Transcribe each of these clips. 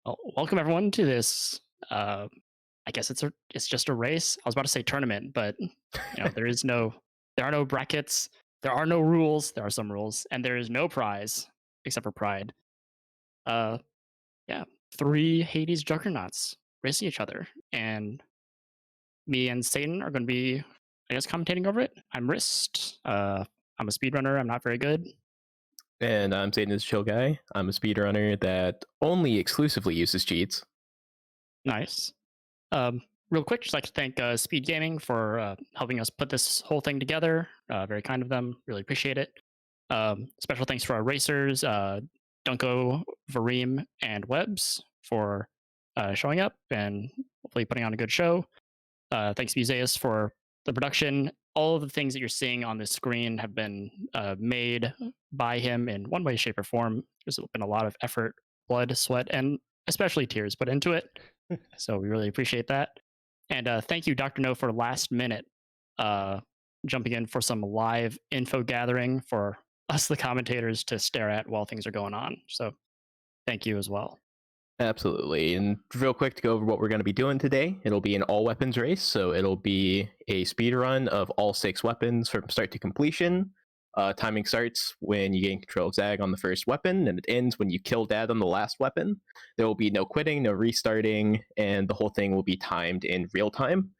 Well, welcome everyone to this. I guess it's just a race. I was about to say tournament, but there are no brackets, there are no rules. There are some rules, and there is no prize except for pride. Uh, yeah, three Hades juggernauts racing each other, and me and Satan are going to be, I guess, commentating over it. I'm Wrist. I'm a speedrunner. I'm not very good. And I'm Satan's Chill Guy. I'm a speedrunner that only exclusively uses cheats. Nice. Real quick, just like to thank Speed Gaming for helping us put this whole thing together. Very kind of them. Really appreciate it. Special thanks to our racers, Duunk0, Vorime, and Webs for showing up and hopefully putting on a good show. Thanks, Museus, for the production. All of the things that you're seeing on the screen have been made by him in one way, shape, or form. There's been a lot of effort, blood, sweat, and especially tears put into it. So we really appreciate that. And thank you, Dr. No, for last minute jumping in for some live info gathering for us, the commentators, to stare at while things are going on. So thank you as well. Absolutely. And real quick to go over what we're going to be doing today, it'll be an all weapons race. So it'll be a speed run of all 6 weapons from start to completion. Timing starts when you gain control of Zag on the first weapon, and it ends when you kill Dad on the last weapon. There will be no quitting, no restarting, and the whole thing will be timed in real time.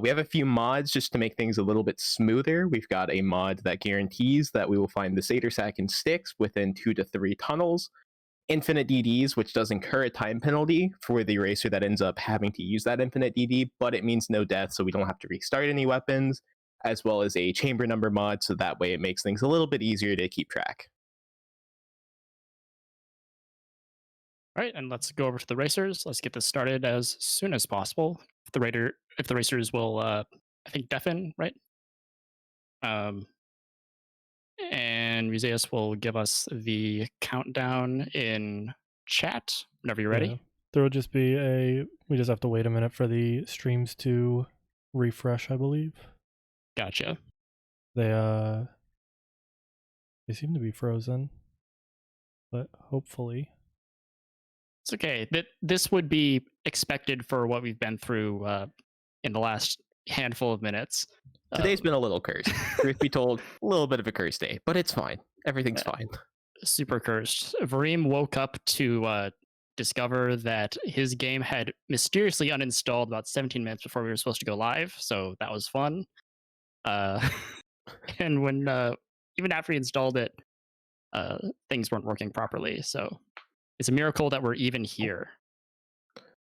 We have a few mods just to make things a little bit smoother. We've got a mod that guarantees that we will find the Satyr Sack and Sticks within 2 to 3 tunnels. Infinite DDs, which does incur a time penalty for the racer that ends up having to use that infinite DD, but it means no death, so we don't have to restart any weapons, as well as a chamber number mod, so that way it makes things a little bit easier to keep track. All right, and let's go over to the racers. Let's get this started as soon as possible. If the racers will, I think, deafen, right? And Museus will give us the countdown in chat whenever you're ready. Yeah. There will just be we just have to wait a minute for the streams to refresh, I believe. Gotcha. They seem to be frozen, but hopefully. It's okay. This would be expected for what we've been through in the last handful of minutes. Today's been a little cursed. Truth be told, a little bit of a cursed day, but it's fine. Everything's fine. Super cursed. Vareem woke up to discover that his game had mysteriously uninstalled about 17 minutes before we were supposed to go live, so that was fun. And when even after he installed it, things weren't working properly. So it's a miracle that we're even here.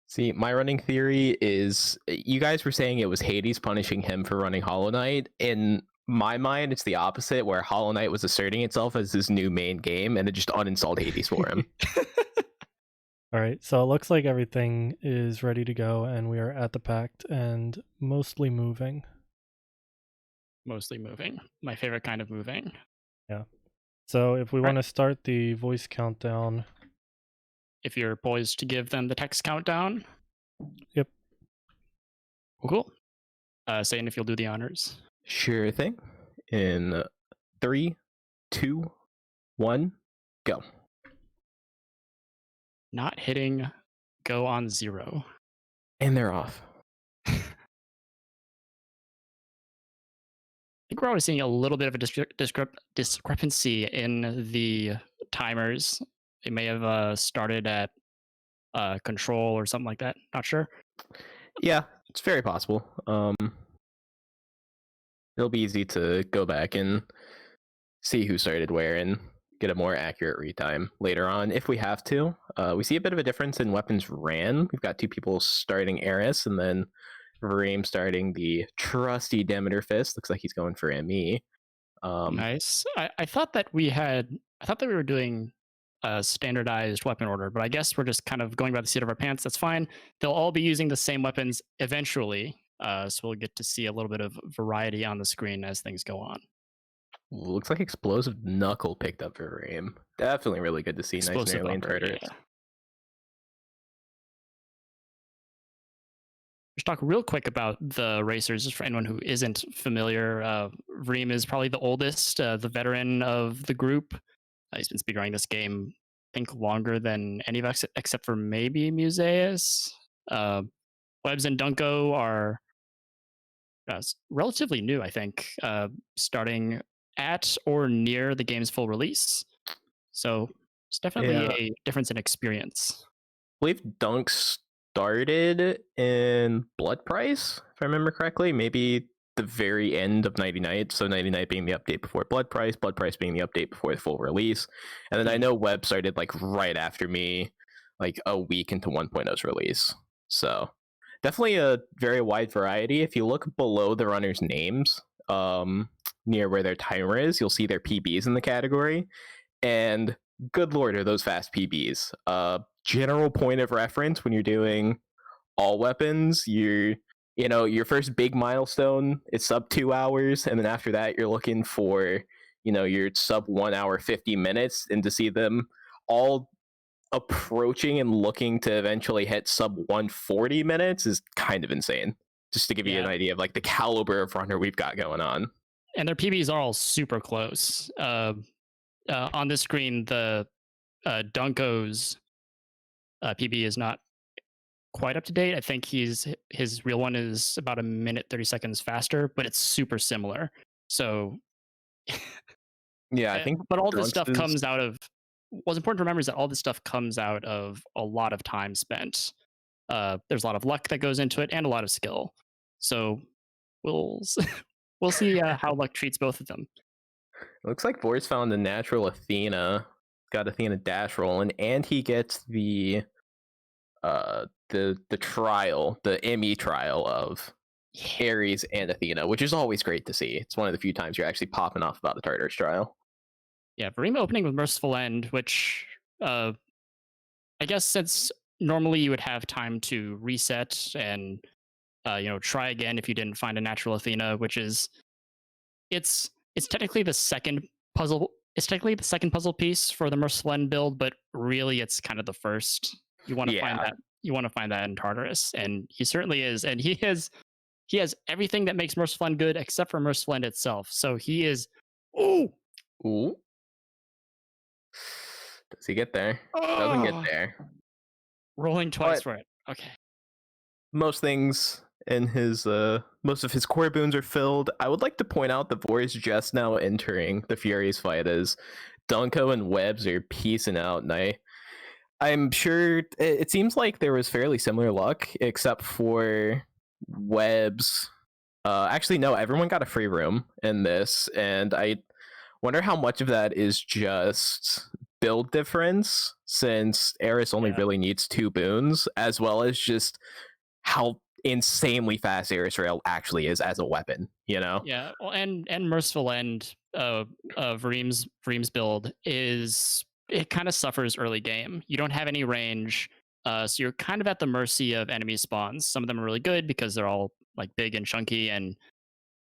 See, my running theory is you guys were saying it was Hades punishing him for running Hollow Knight. In my mind, it's the opposite, where Hollow Knight was asserting itself as his new main game, and it just uninstalled Hades for him. All right, so it looks like everything is ready to go, and we are at the pact and mostly moving. Mostly moving. My favorite kind of moving. Yeah. So if we want to start the voice countdown. If you're poised to give them the text countdown. Yep. Cool. Saying if you'll do the honors. Sure thing. In 3, 2, 1, go. Not hitting, go on 0. And they're off. I think we're already seeing a little bit of a discrepancy in the timers. It may have started at control or something like that. Not sure. Yeah, it's very possible. It'll be easy to go back and see who started where and get a more accurate retime later on if we have to. We see a bit of a difference in weapons ran. We've got 2 people starting Eris, and then Vorime starting the trusty Demeter Fist. Looks like he's going for ME. Nice. I thought that we were doing a standardized weapon order, but I guess we're just kind of going by the seat of our pants. That's fine. They'll all be using the same weapons eventually, so we'll get to see a little bit of variety on the screen as things go on. Looks like Explosive Knuckle picked up for Vorime. Definitely really good to see. Explosive nice near lane upper, traders. yeah. Just talk real quick about the racers, just for anyone who isn't familiar. Reem is probably the oldest, the veteran of the group. He's been speedrunning this game think, longer than any of us except for maybe Museus. Uh, Webs and Duunk0 are relatively new, I think, starting at or near the game's full release. So it's definitely Yeah, a difference in experience. believe Dunk started in Blood Price, if I remember correctly. Maybe the very end of 99. So 99 being the update before Blood Price being the update before the full release. And then I know Web started like right after me, like a week into 1.0's release. So definitely a very wide variety. If you look below the runners' names, near where their timer is, you'll see their PBs in the category. And good lord, are those fast PBs. General point of reference when you're doing all weapons, your first big milestone is sub 2 hours, and then after that you're looking for your sub 1 hour 50 minutes, and to see them all approaching and looking to eventually hit sub 140 minutes is kind of insane, just to give you an Yeah, idea of like the caliber of runner we've got going on. and their PBs are all super close. On this screen, the Duunk0's PB is not quite up to date. I think his real one is about a minute 30 seconds faster, but it's super similar. So, Yeah, I think but all this Dunks stuff is. comes out of. What's important to remember is that all this stuff comes out of a lot of time spent. There's a lot of luck that goes into it and a lot of skill. So we'll we'll see how luck treats both of them. Looks like Boris found the natural Athena. Got Athena dash rolling, and he gets the trial, the ME trial of Yeah, Ares and Athena, which is always great to see. It's one of the few times you're actually popping off about the Tartarus trial. yeah. Vorime opening with Merciful End, which I guess since normally you would have time to reset and try again if you didn't find a natural Athena, which is it's technically the second puzzle. It's technically the second puzzle piece for the Merciful End build, but really it's kind of the first. You want to find Yeah. that. You want to find that in Tartarus, and he certainly is. And he has everything that makes Merciful End good except for Merciful End itself. So he is. Ooh. Ooh. Does he get there? Doesn't get Oh, there. rolling twice But for it. Okay. most things in his most of his core boons are filled. I would like to point out the Vor is just now entering the Furious fight as Duunk0 and Webs are piecing out, and I'm sure it seems like there was fairly similar luck, except for Webs. Actually, no, everyone got a free room in this, and I wonder how much of that is just build difference, since Eris only Yeah. really needs 2 boons, as well as just how insanely fast Eris Rail actually is as a weapon, you know? Yeah. Well, and Merciful End of Reem's build is it kind of suffers early game. You don't have any range, so you're kind of at the mercy of enemy spawns. Some of them are really good because they're all like big and chunky and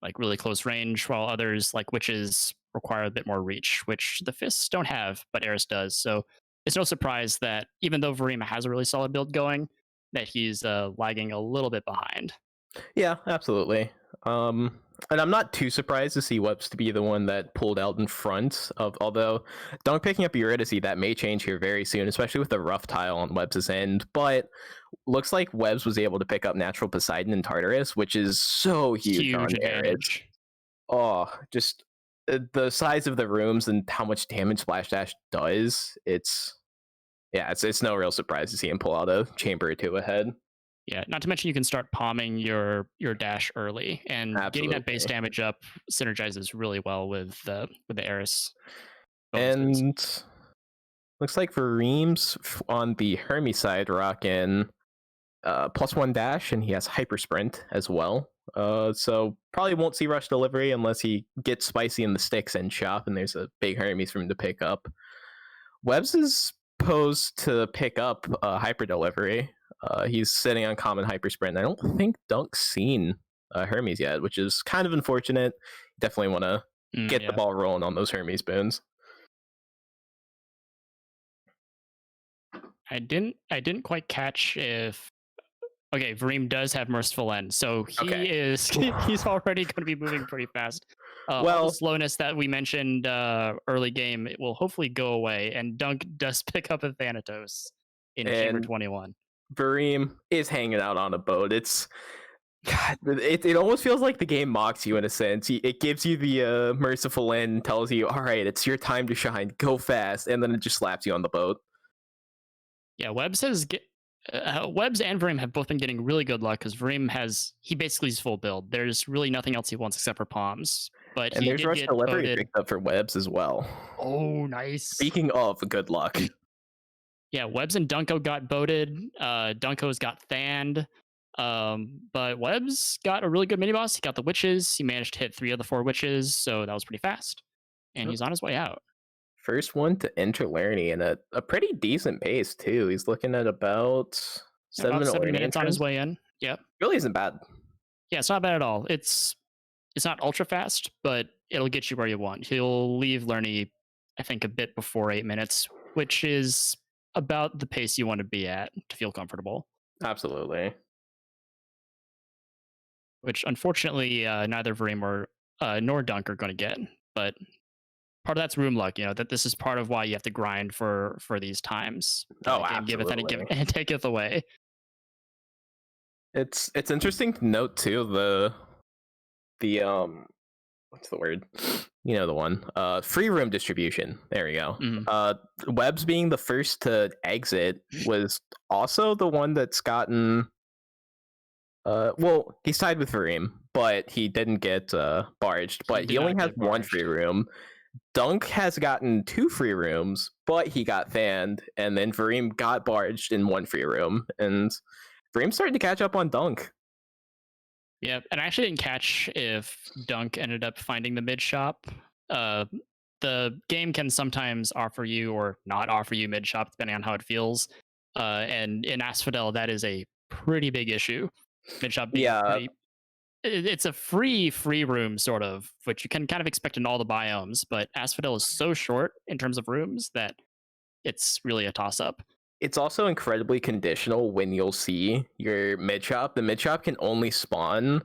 like really close range, while others like witches require a bit more reach, which the fists don't have, but Eris does. So it's no surprise that even though Vorime has a really solid build going, that he's lagging a little bit behind. Yeah, absolutely. And I'm not too surprised to see Webs to be the one that pulled out in front of, although Dunk picking up Eurydice, that may change here very soon, especially with the rough tile on Webs' end. But looks like Webs was able to pick up Natural Poseidon and Tartarus, which is so huge on Huge Ares. advantage. Oh, just the size of the rooms and how much damage Splash Dash does. It's no real surprise to see him pull out a chamber or two ahead. Yeah, not to mention you can start palming your dash early, and getting that base Absolutely. damage up synergizes really well with the Eris bonuses. And looks like for Reams on the Hermes side, rocking +1 dash, and he has hyper sprint as well. So probably won't see rush delivery unless he gets spicy in the sticks and shop, and there's a big Hermes for him to pick up. Webs is posed to pick up hyper delivery. He's sitting on common hyper sprint. I don't think Dunk's seen Hermes yet, which is kind of unfortunate. Definitely want to get the Yeah, ball rolling on those Hermes boons. I didn't quite catch if Vareem does have Merciful End, so he Okay. is he's already going to be moving pretty fast. All the Well, slowness that we mentioned early game, it will hopefully go away. And Dunk does pick up a Thanatos in Chamber and 21. Vorime is hanging out on a boat. It's God, it almost feels like the game mocks you in a sense. It gives you the merciful end and tells you, all right, it's your time to shine. Go fast. And then it just slaps you on the boat. Yeah, Webbs Webbs and Verim have both been getting really good luck because Verim he basically is full build. There's really nothing else he wants except for palms. But And he there's did Rush get Delivery voted. picked up for Webs as well. Oh, nice. Speaking of good luck. Yeah, Webbs and Duunk0 got voted. Duunk0's got fanned. But Webbs got a really good mini boss. He got the witches. He managed to hit 3 of the 4 witches, so that was pretty fast. And he's on his way out. First one to enter Laramie in a pretty decent pace, too. He's looking at about 7 About 7 Laramie minutes on his entrance. way in. Yep. Really isn't bad. Yeah, it's not bad at all. It's not ultra fast, but it'll get you where you want. He'll leave Lerny, I think, a bit before 8 minutes, which is about the pace you want to be at to feel comfortable. Absolutely. Which unfortunately neither Verim nor Dunk are going to get. But part of that's room luck, that this is part of why you have to grind for these times. Oh, Game giveth absolutely. and taketh away. It's interesting to note too the what's the word? You know the one. Free room distribution. There we go. Webbs being the first to exit was also the one that's gotten well, he's tied with Verim, but he didn't get barged. But he only has one free room. Dunk has gotten 2 free rooms, but he got fanned, and then Verim got barged in 1 free room, and Verim's starting to catch up on Dunk. Yeah, and I actually didn't catch if Dunk ended up finding the mid shop. The game can sometimes offer you or not offer you mid shop depending on how it feels. And in Asphodel, that is a pretty big issue. Mid shop being it's a free room sort of, which you can kind of expect in all the biomes, but Asphodel is so short in terms of rooms that it's really a toss up. It's also incredibly conditional when you'll see your mid shop. The mid shop can only spawn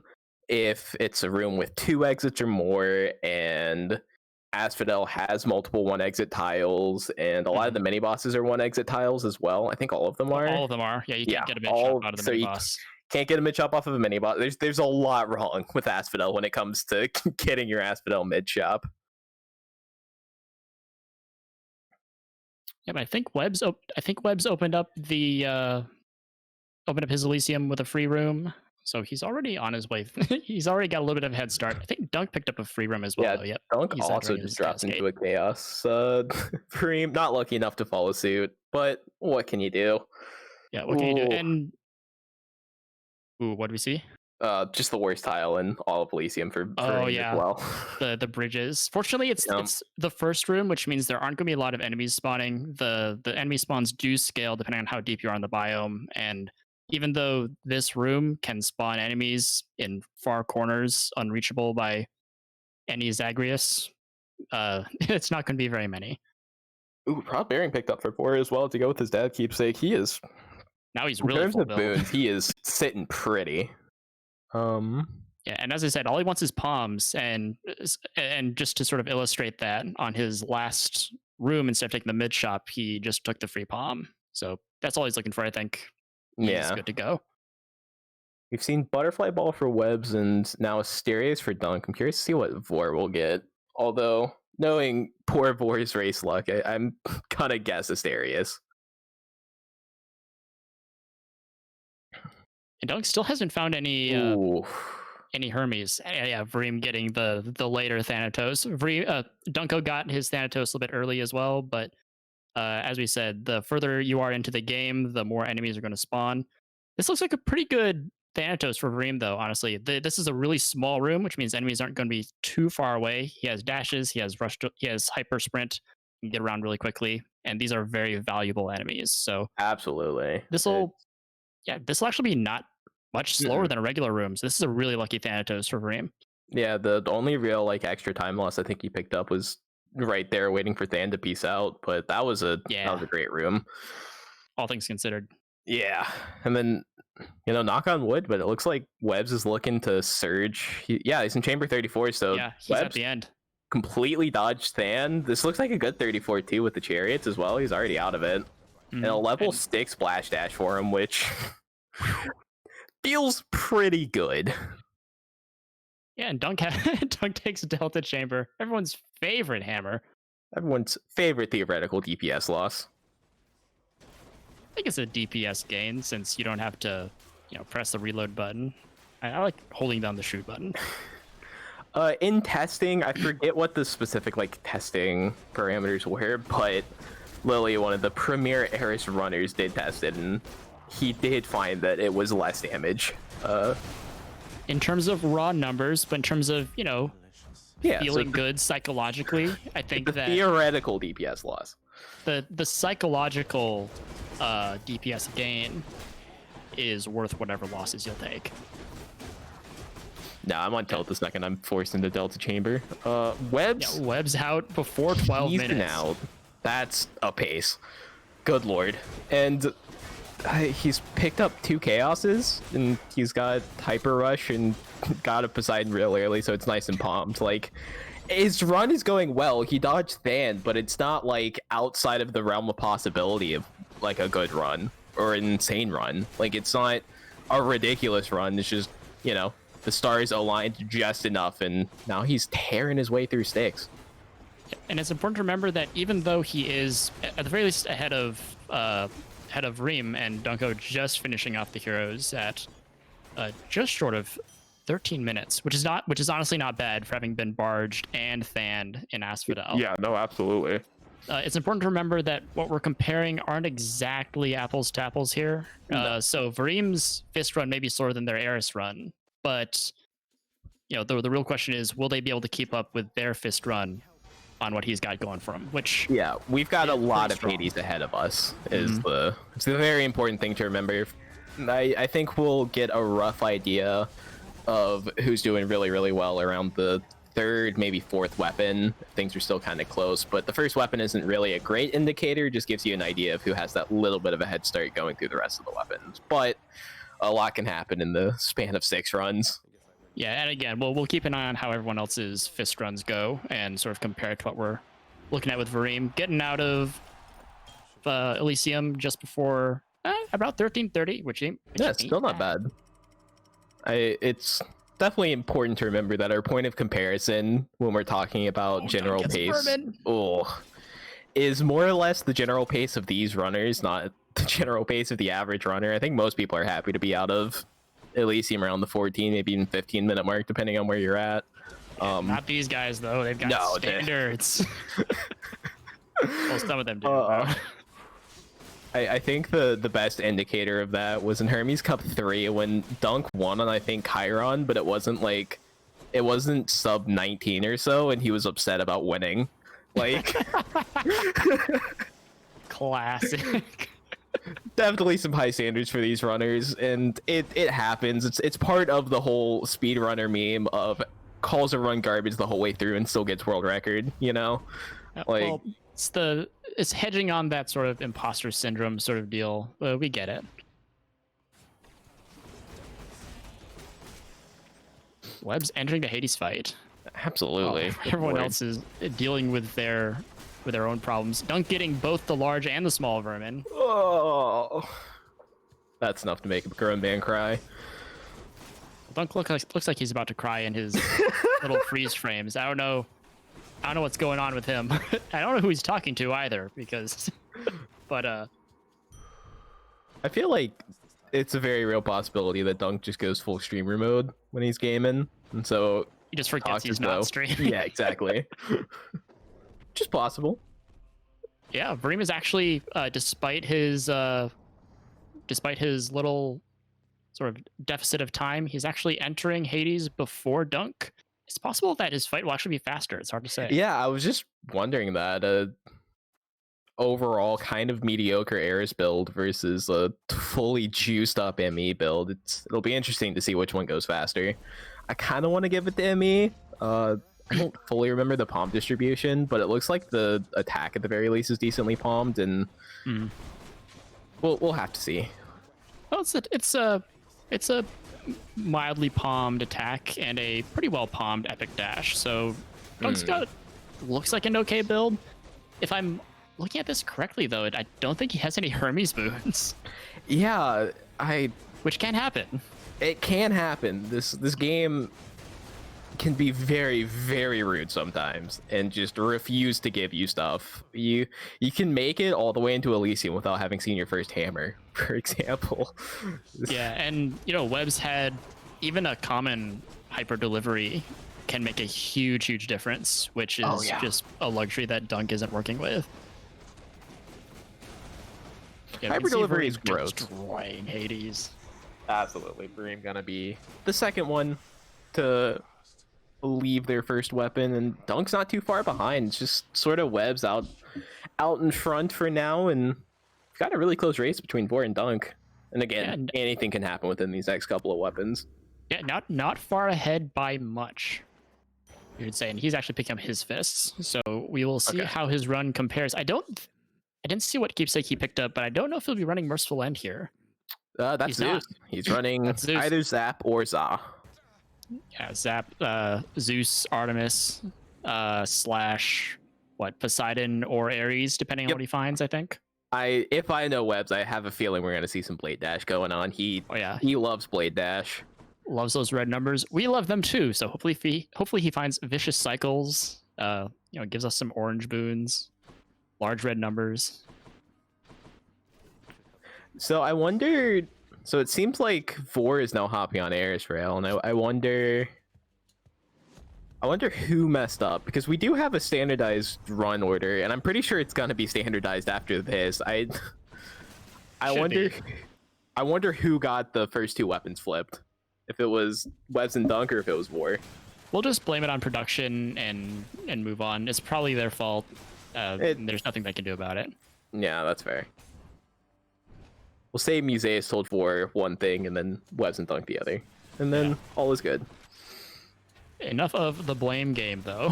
if it's a room with 2 exits or more, and Asphodel has multiple 1 exit tiles, and a lot of the mini bosses are 1 exit tiles as well. I think all of them are. All of them are. Yeah, you can't get a mid shop out of the mini boss. Can't get a mid shop off of a mini boss. There's a lot wrong with Asphodel when it comes to getting your Asphodel mid shop. Yeah, but I think Webbs opened up his Elysium with a free room, so he's already on his way. He's already got a little bit of a head start. I think Dunk picked up a free room as well. Yeah, Yep. Dunk also just dropped into a chaos. Preem not lucky enough to follow suit, but what can you do? Yeah, what can you do? And what do we see? Just the worst tile in all of Elysium for as well. the bridges. Fortunately, it's the first room, which means there aren't going to be a lot of enemies spawning. The enemy spawns do scale depending on how deep you are on the biome, and even though this room can spawn enemies in far corners unreachable by any Zagreus, it's not going to be very many. Ooh, Proud Bearing picked up for 4 as well to go with his dad keepsake. He is now he's really full build. Boons, he is sitting pretty. Yeah, and as I said, all he wants is palms, and just to sort of illustrate that, on his last room, instead of taking the mid shop, he just took the free palm. So that's all he's looking for, I think. He's good to go. We've seen Butterfly Ball for Webs and now Asterius for Dunk. I'm curious to see what Vor will get. Although, knowing poor Vor's race luck, I'm gonna guess Asterius. And Dunk still hasn't found any Hermes. Yeah, Verim getting the later Thanatos. Duunk0 got his Thanatos a little bit early as well, but as we said, the further you are into the game, the more enemies are going to spawn. This looks like a pretty good Thanatos for Verim, though, honestly. This is a really small room, which means enemies aren't going to be too far away. He has dashes, he has he has hyper sprint, you can get around really quickly, and these are very valuable enemies. So absolutely. This will actually be not much slower than a regular room. So this is a really lucky Thanatos for Verim. Yeah, the only real extra time loss I think he picked up was right there waiting for Than to peace out, but that was a great room. All things considered. Yeah, and then knock on wood, but it looks like Webs is looking to surge. He's in chamber 34, so Yeah, he's at Webs the end. completely dodged Than. This looks like a good 34 too with the chariots as well. He's already out of it. And a level 6 splash dash for him, which feels pretty good. Yeah, and Dunk takes Delta Chamber, everyone's favorite hammer. Everyone's favorite theoretical DPS loss. I think it's a DPS gain since you don't have to, press the reload button. I like holding down the shoot button. In testing, I forget what the specific testing parameters were, but Lily, one of the premier Eris runners, did test it, and he did find that it was less damage. In terms of raw numbers, but in terms of feeling good psychologically, I think the that theoretical DPS loss, the psychological DPS gain is worth whatever losses you'll take. No, I'm on tilt the second I'm forced into Delta Chamber. Webs. Yeah, Web's out before 12 he's minutes. Now, that's a pace. Good lord. And he's picked up 2 Chaoses, and he's got Hyper Rush and got a Poseidon real early, so it's nice and pumped. His run is going well. He dodged Than, but it's not outside of the realm of possibility of a good run or an insane run. It's not a ridiculous run. It's just, the stars aligned just enough, and now he's tearing his way through sticks. And it's important to remember that even though he is at the very least ahead of Reem and Duunk0 just finishing off the heroes at just short of 13 minutes, which is honestly not bad for having been barged and fanned in Asphodel. Yeah, no, absolutely. It's important to remember that what we're comparing aren't exactly apples to apples here. No. So Vareem's fist run may be slower than their Eris run, but the real question is, will they be able to keep up with their fist run on what he's got going for him? Which We've got a lot of strong. Hades ahead of us. It's a very important thing to remember. I think we'll get a rough idea of who's doing really, really well around the 3rd, maybe 4th weapon. Things are still kind of close, but the 1st weapon isn't really a great indicator. Just gives you an idea of who has that little bit of a head start going through the rest of the weapons. But a lot can happen in the span of 6 runs. Yeah, and again, we'll keep an eye on how everyone else's fist runs go and sort of compare it to what we're looking at with Vareem getting out of Elysium just before about 13:30, which ain't Still not bad. It's definitely important to remember that our point of comparison when we're talking about general pace is more or less the general pace of these runners, not the general pace of the average runner. I think most people are happy to be out of Elysium around the 14, maybe even 15-minute mark, depending on where you're at. Not these guys though. They've got standards. Well, some of them do. I think the best indicator of that was in Hermes Cup 3 when Dunk won on, I think, Chiron, but it wasn't sub 19 or so, and he was upset about winning. Classic. Definitely some high standards for these runners, and it happens. It's part of the whole speedrunner meme of calls a run garbage the whole way through and still gets world record, Well, it's hedging on that sort of imposter syndrome sort of deal. We get it. Web's entering the Hades fight. Absolutely. Everyone else is dealing with their own problems. Dunk getting both the large and the small vermin. Oh, that's enough to make a grown man cry. Dunk looks like he's about to cry in his little freeze frames. I don't know what's going on with him. I don't know who he's talking to either, but I feel like it's a very real possibility that Dunk just goes full streamer mode when he's gaming, and so he just forgets he's not streaming. Yeah, exactly. Just possible. Yeah, Vorime is actually, despite his little sort of deficit of time, he's actually entering Hades before Dunk. It's possible that his fight will actually be faster. It's hard to say. Yeah, I was just wondering that. Overall, kind of mediocre Eris build versus a fully juiced up ME build. It'll be interesting to see which one goes faster. I kind of want to give it to ME. I don't fully remember the palm distribution, but it looks like the attack at the very least is decently palmed, and we'll have to see. Well, it's a mildly palmed attack and a pretty well palmed epic dash. So Dunk's got looks like an okay build. If I'm looking at this correctly, though, I don't think he has any Hermes boons, Yeah, which can happen. it can happen. This game can be very, very rude sometimes and just refuse to give you stuff. You can make it all the way into Elysium without having seen your first hammer, for example. Yeah, and Webs had even a common hyper delivery can make a huge difference, which is just a luxury that Dunk isn't working with. Yeah, Hyper delivery is Vorime gross. destroying Hades. Absolutely, Vorime gonna be the second one to leave their first weapon, and Dunk's not too far behind. It's just sort of Webs out in front for now, and we've got a really close race between Vor and Dunk. And again, anything can happen within these next couple of weapons. Yeah, not far ahead by much, you would say, and he's actually picking up his fists. So we will see how his run compares. I didn't see what keepsake he picked up, but I don't know if he'll be running Merciful End here. That's He's Zeus. not. He's running Zeus. either Zap or Za. Yeah, Zap, Zeus, Artemis, slash what, Poseidon or Ares, depending on what he finds, I think. If I know Webs, I have a feeling we're gonna see some Blade Dash going on. He loves Blade Dash. Loves those red numbers. We love them too. So hopefully he finds vicious cycles. Gives us some orange boons, large red numbers. So I wonder. So it seems like Vor is now hopping on Ares Rail, and I wonder who messed up, because we do have a standardized run order, and I'm pretty sure it's gonna be standardized after this. I wonder who got the first two weapons flipped. If it was Webs and Dunk, or if it was Vor. We'll just blame it on production and move on. It's probably their fault. There's nothing they can do about it. Yeah, that's fair. We'll say Museus told Vor one thing, and then Webs and Dunk the other. And then all is good. Enough of the blame game, though.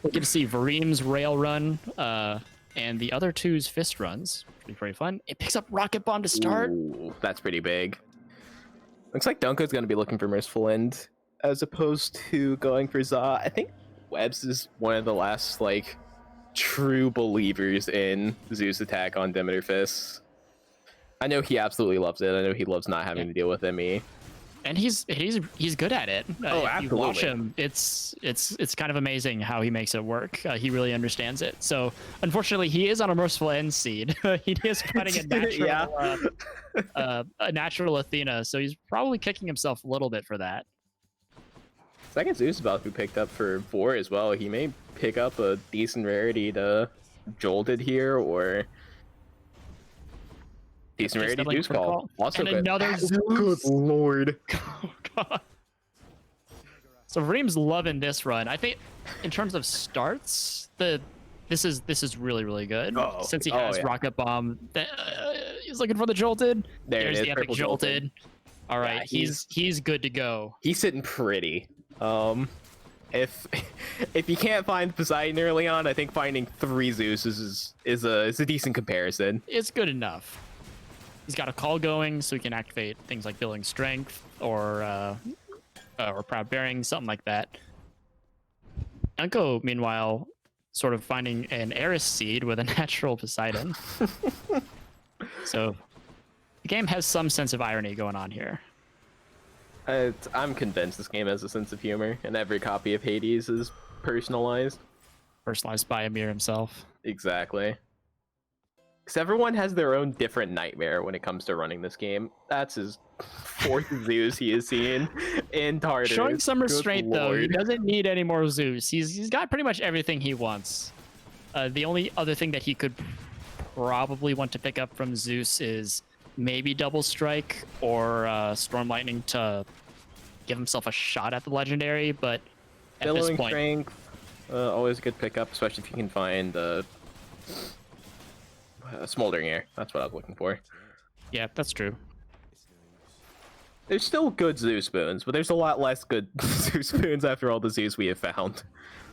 We get to see Varime's rail run, and the other two's fist runs. Pretty fun. It picks up Rocket Bomb to start. Ooh, that's pretty big. Looks like Dunko's going to be looking for Merciful End as opposed to going for Za. I think Webs is one of the last, true believers in Zeus attack on Demeter Fists. I know he absolutely loves it. I know he loves not having to deal with ME. And he's good at it. Oh, if absolutely. you watch him, it's kind of amazing how he makes it work. He really understands it. So unfortunately, he is on a Merciful End seed. He is fighting a natural Athena, so he's probably kicking himself a little bit for that. Second Zeus is about to be picked up for Vor as well. He may pick up a decent rarity to Jolted here, or decent rarity Zeus call. Also and good. Another Zeus. Good lord. Oh, God. So Varime's loving this run. I think in terms of starts, this is really good. Since he has Rocket Bomb, he's looking for the Jolted. There's the epic Jolted. All right, Yeah, he's good to go. He's sitting pretty. If you can't find Poseidon early on, I think finding 3 Zeus is a decent comparison. It's good enough. He's got a call going, so he can activate things like Building Strength or Proud Bearing, something like that. Duunk0, meanwhile, sort of finding an Eris seed with a natural Poseidon. So the game has some sense of irony going on here. I'm convinced this game has a sense of humor, and every copy of Hades is personalized. Personalized by Amir himself. Exactly. Because everyone has their own different nightmare when it comes to running this game. That's his 4th Zeus he has seen in Tartarus. Showing some restraint, Good though. He lord. doesn't need any more Zeus. He's got pretty much everything he wants. The only other thing that he could probably want to pick up from Zeus is maybe Double Strike or Storm Lightning to give himself a shot at the Legendary, but at this Billowing point... Strength, always a good pickup, especially if you can find Smoldering Air. That's what I was looking for. Yeah, that's true. There's still good Zeus boons, but there's a lot less good Zeus boons after all the Zeus we have found.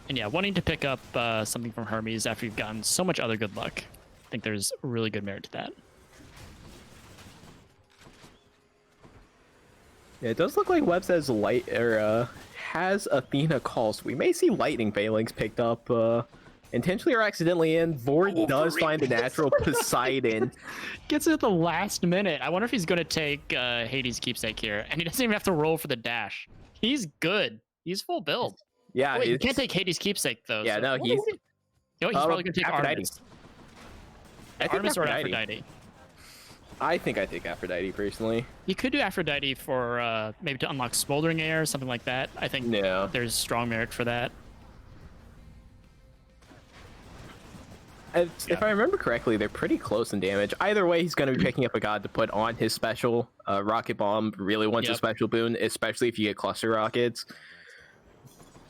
And yeah, wanting to pick up something from Hermes after you've gotten so much other good luck, I think there's really good merit to that. It does look like Webs has light or has Athena calls. We may see lightning phalanx picked up intentionally or accidentally in. Vor does find the natural Poseidon. Gets it at the last minute. I wonder if he's going to take Hades keepsake here, and he doesn't even have to roll for the dash. He's good. He's full build. Yeah, Wait, you can't take Hades keepsake though. Yeah, so no, he's. You know, he's probably going to take Aphrodite. Artemis. I think Artemis or Aphrodite. Aphrodite. I think I take Aphrodite personally. You could do Aphrodite for maybe to unlock Smoldering Air, something like that. I think Yeah. there's strong merit for that. If I remember correctly, they're pretty close in damage. Either way, he's going to be picking up a god to put on his special. Rocket Bomb really wants a special boon, especially if you get cluster rockets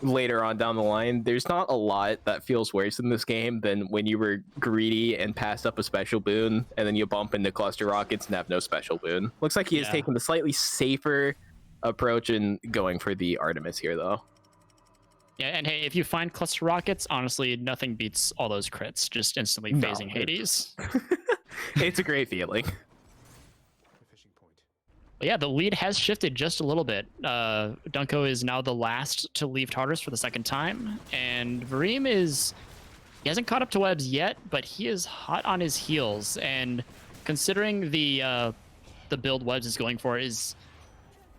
later on down the line. There's not a lot that feels worse in this game than when you were greedy and passed up a special boon, and then you bump into cluster rockets and have no special boon. Looks like he is taking the slightly safer approach and going for the Artemis here, though. Yeah, and hey, if you find cluster rockets, honestly, nothing beats all those crits, just instantly phasing Hades. It's a great feeling. But yeah, the lead has shifted just a little bit. Duunk0 is now the last to leave Tartarus for the second time, and Vorime he hasn't caught up to Webs yet, but he is hot on his heels, and considering the build Webs is going for is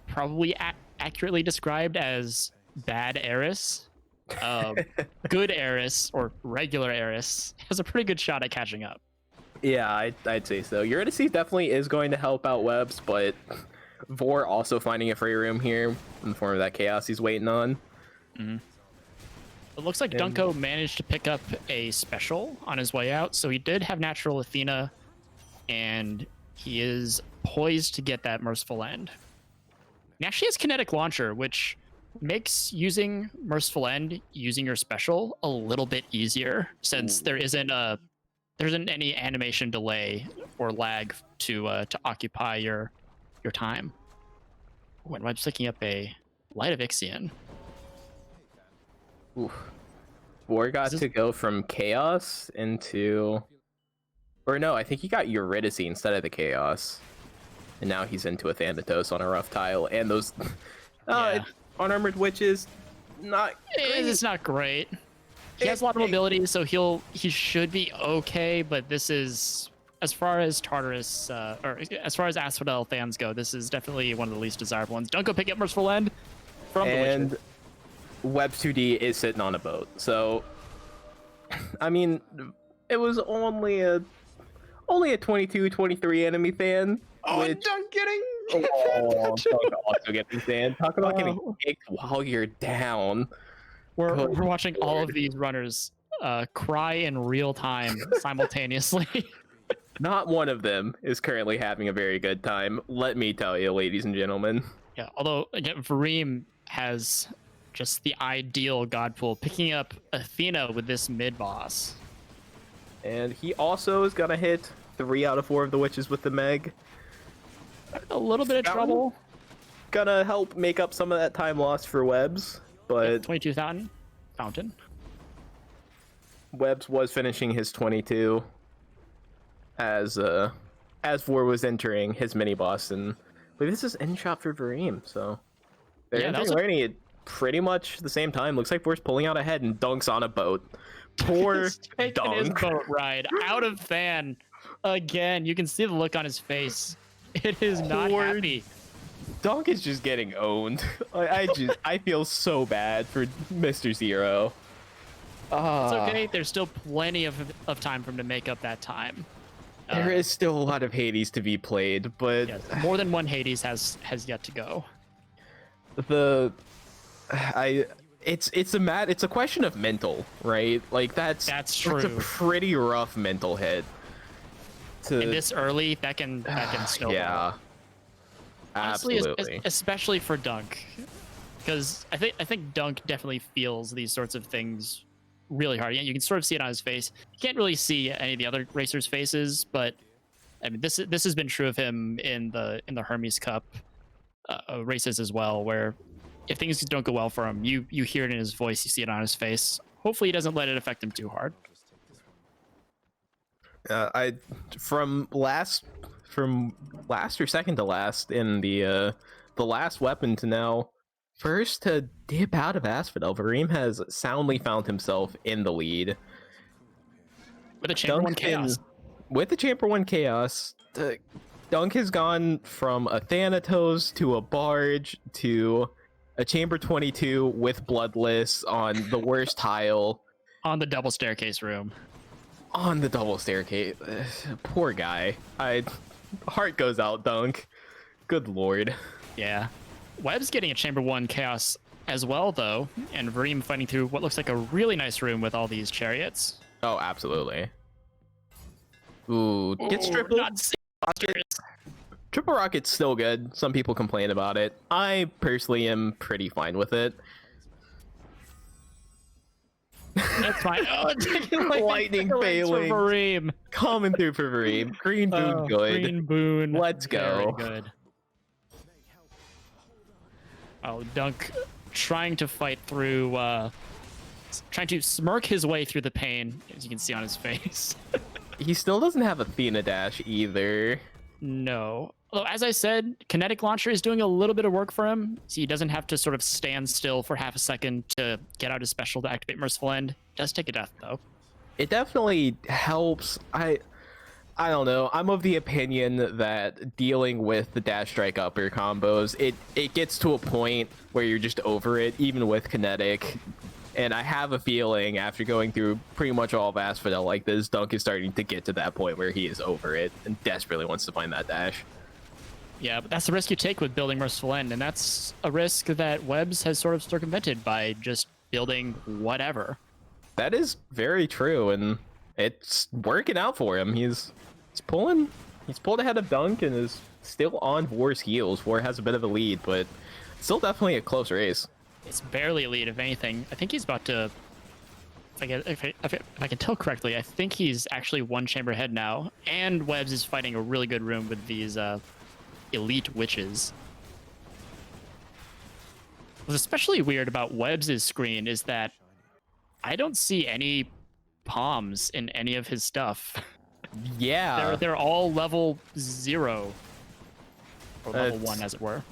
probably accurately described as bad Eris. Good Eris, or regular Eris, has a pretty good shot at catching up. Yeah, I'd say so. Eurydice definitely is going to help out Webs, but Vor also finding a free room here in the form of that chaos he's waiting on. Mm-hmm. It looks like Duunk0 managed to pick up a special on his way out, so he did have natural Athena, and he is poised to get that Merciful End. He actually has Kinetic Launcher, which makes using Merciful End, using your special, a little bit easier, since there isn't any animation delay or lag to occupy your time. When I'm picking up a Light of Ixion. Oof. Vor got to go from chaos into, or no, I think he got Eurydice instead of the chaos, and now he's into a Thanatos on a rough tile, and those unarmored witches, not great. It's not great. He has a lot of mobility, so he should be okay. But this is, as far as Tartarus or as far as Asphodel fans go, this is definitely one of the least desirable ones. Duunk0 pick up Merciful End from the Witcher. webs2d is sitting on a boat, so I mean, it was only a 22-23 enemy fan. Dunk getting also getting fan. Talk about getting kicked while you're down. We're watching all of these runners cry in real time simultaneously. Not one of them is currently having a very good time, let me tell you, ladies and gentlemen. Yeah, although again, Vorime has just the ideal god pool, picking up Athena with this mid boss. And he also is gonna hit 3 out of 4 of the witches with the Meg. A little bit of trouble. Gonna help make up some of that time lost for Webs, but 22,000 fountain. Webs was finishing his 22 as Vor was entering his mini boss, and but this is end shot for Vorime, so they're learning it pretty much the same time. Looks like Vor's pulling out ahead, and Dunk's on a boat. Poor Dunk. His boat ride out of fan again. You can see the look on his face. It is not happy. Dunk is just getting owned. I feel so bad for Mr. Zero. It's okay. There's still plenty of time for him to make up that time. There is still a lot of Hades to be played, but yes, more than one Hades has yet to go. It's a question of mental, right? Like that's true. It's a pretty rough mental hit. And this early, that can snowball. Yeah. Honestly, absolutely. Especially for Dunk, because I think Dunk definitely feels these sorts of things really hard. Yeah, you can sort of see it on his face. You can't really see any of the other racers' faces, but I mean, this has been true of him in the Hermes Cup races as well, where if things don't go well for him, you hear it in his voice, you see it on his face. Hopefully, he doesn't let it affect him too hard. From last or second to last in the the last weapon to now first to dip out of Asphodel. Vorime has soundly found himself in the lead. With a Chamber 1 Dunk's been- Chaos. With the Chamber 1 Chaos, Dunk has gone from a Thanatos to a Barge to a Chamber 22 with Bloodless on the worst tile. On the double staircase room. On the double staircase. Poor guy. Heart goes out, Dunk. Good lord. Yeah. Web's getting a Chamber 1 Chaos as well, though, and Vorime fighting through what looks like a really nice room with all these chariots. Oh, absolutely. Ooh, gets triple. Triple Rocket's still good. Some people complain about it. I personally am pretty fine with it. That's fine. Oh, Lightning failing. For Vorime. Coming through for Vorime. Green Boon good. Green Boon. Let's go. Very good. Oh, Dunk trying to fight through, trying to smirk his way through the pain, as you can see on his face. He still doesn't have Athena Dash either. No. Although, as I said, Kinetic Launcher is doing a little bit of work for him, so he doesn't have to sort of stand still for half a second to get out his special to activate Merciful End. Does take a death, though. It definitely helps. I don't know. I'm of the opinion that dealing with the dash strike upper combos, it gets to a point where you're just over it, even with Kinetic. And I have a feeling after going through pretty much all of Asphodel like this, Dunk is starting to get to that point where he is over it and desperately wants to find that dash. Yeah, but that's the risk you take with building Merciful End, and that's a risk that Webs has sort of circumvented by just building whatever. That is very true, and it's working out for him. He's pulled ahead of Dunk and is still on Vor's heels. Vor has a bit of a lead, but still definitely a close race. It's barely a lead, if anything. I think he's about to, if I can tell correctly, I think he's actually one chamber ahead now, and Webs is fighting a really good room with these elite witches. What's especially weird about Webs' screen is that I don't see any palms in any of his stuff. Yeah. They're all level 0. Or level 1, as it were.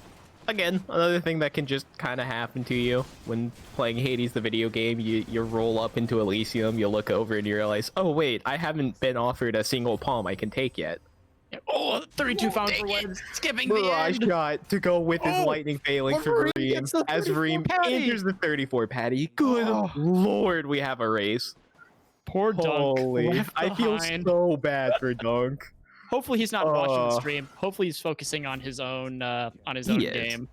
Again, another thing that can just kind of happen to you when playing Hades the video game. You roll up into Elysium, you look over and you realize, oh wait, I haven't been offered a single palm I can take yet. Oh, 32 found for Webs, skipping the Mirage end. shot to go with his lightning failing for Vorime as Vorime enters the 34 patty. Good lord, we have a race. Poor Dunk. Holy, I feel behind. so bad for Dunk. Hopefully he's not watching the stream. Hopefully he's focusing on his own game.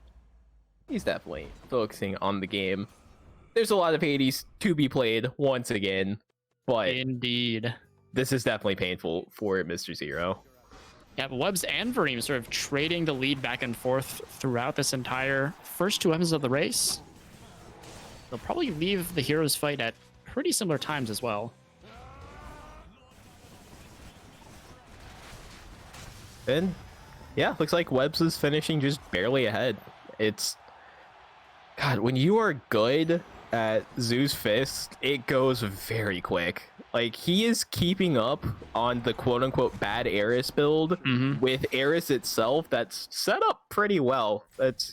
He's definitely focusing on the game. There's a lot of Hades to be played once again, but Indeed. this is definitely painful for Mr. Zero. Yeah, but Webs and Vorime sort of trading the lead back and forth throughout this entire first 2 episodes of the race. They'll probably leave the heroes fight at pretty similar times as well. And yeah, looks like Webs is finishing just barely ahead. It's God, when you are good at Zeus Fist, it goes very quick. Like, he is keeping up on the quote-unquote bad Eris build with Eris itself that's set up pretty well. It's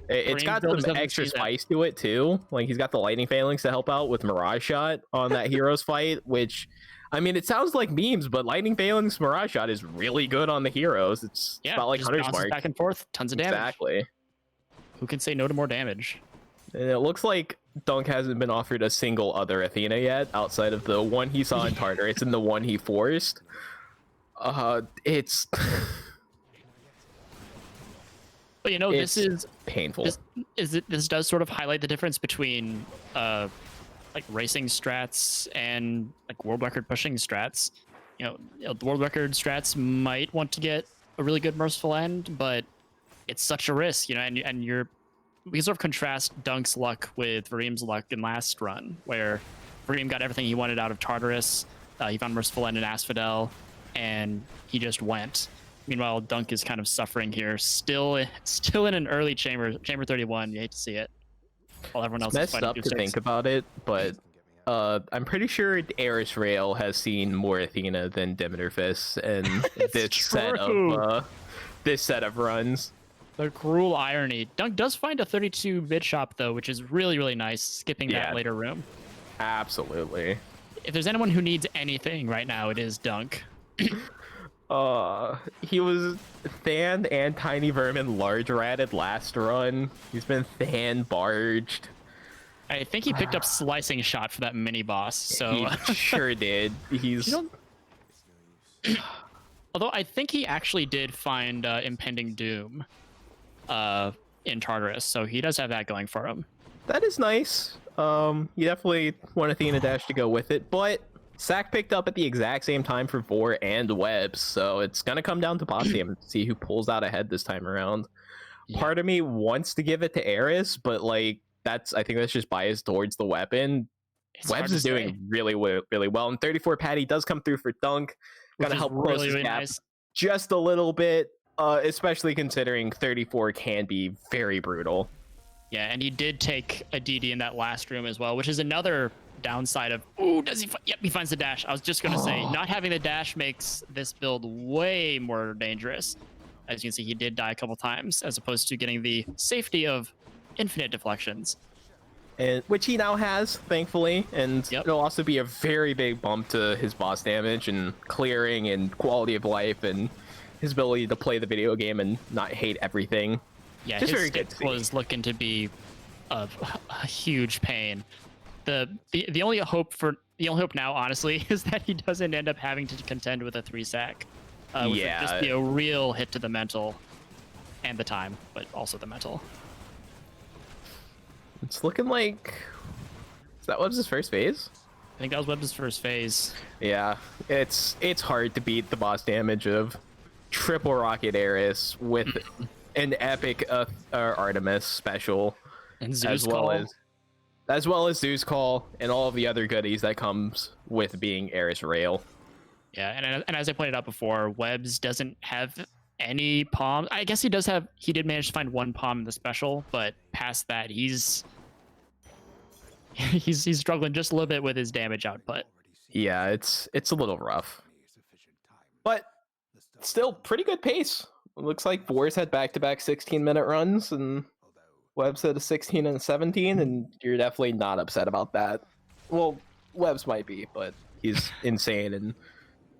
it's got some extra spice to it too. Like, he's got the lightning phalanx to help out with Mirage Shot on that hero's fight, which, I mean, it sounds like memes, but lightning phalanx Mirage Shot is really good on the heroes. It's about like 100 mark. Back and forth, tons of damage. Exactly. Who can say no to more damage? And it looks like Dunk hasn't been offered a single other Athena yet, outside of the one he saw in Tartarus and the one he forced. It's But you know, this is painful. This does sort of highlight the difference between like racing strats and like world record pushing strats. You know, the world record strats might want to get a really good merciful end, but it's such a risk, you know, and we sort of contrast Dunk's luck with Varime's luck in last run, where Vorime got everything he wanted out of Tartarus. He found merciful end in Asphodel, and he just went. Meanwhile, Dunk is kind of suffering here, still in an early chamber 31. You hate to see it. While everyone else it's is messed up to think about it, but I'm pretty sure Eris Rail has seen more Athena than Demeter Fist and this set of runs. The cruel irony. Dunk does find a 32-bit shop, though, which is really, really nice, skipping that later room. Absolutely. If there's anyone who needs anything right now, it is Dunk. He was Than and Tiny Vermin large ratted last run. He's been Than barged. I think he picked up Slicing Shot for that mini boss. So He sure did. He's although I think he actually did find Impending Doom in Tartarus, so he does have that going for him. that is nice. You definitely want Athena Dash to go with it, but Sack picked up at the exact same time for Vor and Webs, so it's gonna come down to Potsdam to see who pulls out ahead this time around. Part of me wants to give it to Eris, but like I think that's just biased towards the weapon. Webs is doing really well, and 34 Patty does come through for Dunk, gonna help close this gap just a little bit, especially considering 34 can be very brutal. Yeah, and he did take a DD in that last room as well, which is another downside of, ooh, does he? Yep, he finds the dash. I was just going to say, not having the dash makes this build way more dangerous. As you can see, he did die a couple times, as opposed to getting the safety of infinite deflections. And which he now has, thankfully, and it'll also be a very big bump to his boss damage and clearing and quality of life and his ability to play the video game and not hate everything. Yeah, just his very good stick was looking to be a huge pain. The only hope now, honestly, is that he doesn't end up having to contend with a 3-sack. Which would just be a real hit to the mental and the time, but also the mental. It's looking like, is that Webs' first phase? I think that was Webs' first phase. Yeah, it's hard to beat the boss damage of triple Rocket Eris with an epic Artemis special, and Zeus Call. as well as Zeus Call and all of the other goodies that comes with being Eris Rail. Yeah, and as I pointed out before, Webs doesn't have any palm. I guess he did manage to find one palm in the special, but past that, he's struggling just a little bit with his damage output. Yeah, it's a little rough, but still pretty good pace. It looks like Boris had back-to-back 16-minute runs, and Webs had a 16 and a 17, and you're definitely not upset about that. Well, Webs might be, but he's insane and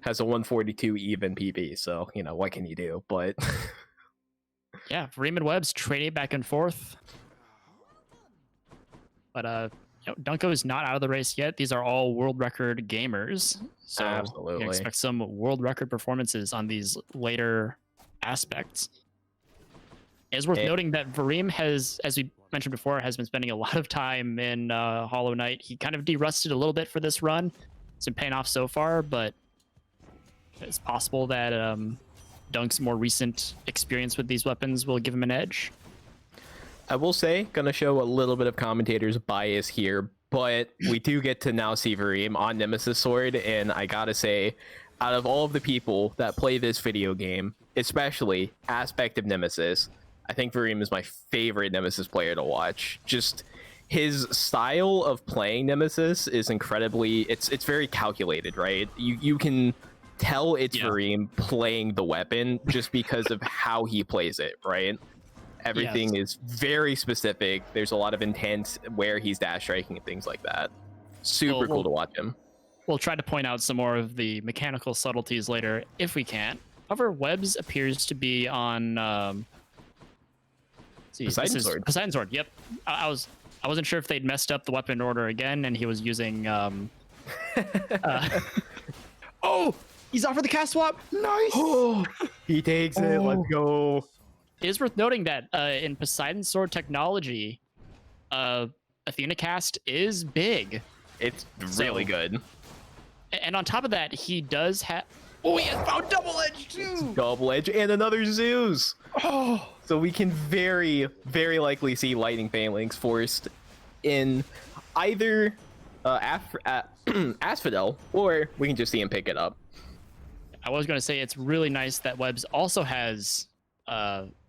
has a 142 even PB, so, you know, what can you do? But yeah, Vorime and Webs trading back and forth. But Duunk0 is not out of the race yet. These are all world record gamers, so absolutely you can expect some world record performances on these later aspects. It's worth noting that Vorime has, as we mentioned before, has been spending a lot of time in Hollow Knight. He kind of de-rusted a little bit for this run. It's been paying off so far, but it's possible that Dunk's more recent experience with these weapons will give him an edge. I will say, gonna show a little bit of commentator's bias here, but we do get to now see Vorime on Nemesis Sword, and I gotta say, out of all of the people that play this video game, especially aspect of Nemesis, I think Vorime is my favorite Nemesis player to watch. Just his style of playing Nemesis is incredibly, it's very calculated, right? You can tell it's Vorime playing the weapon just because of how he plays it, right? Everything is very specific. There's a lot of intent where he's dash striking and things like that. Super cool to watch him. We'll try to point out some more of the mechanical subtleties later if we can. However, Webs appears to be on Poseidon Sword. Poseidon Sword, yep. I wasn't sure if they'd messed up the weapon order again and he was using oh, he's off for the cast swap. Nice. Oh, he takes it. Let's go. It is worth noting that in Poseidon Sword technology, Athena cast is big. It's really good. And on top of that, he does have... Oh, he has found Double Edge too! Double Edge and another Zeus! Oh! So we can very, very likely see Lightning Phalanx forced in either Asphodel, or we can just see him pick it up. I was going to say it's really nice that Webs also has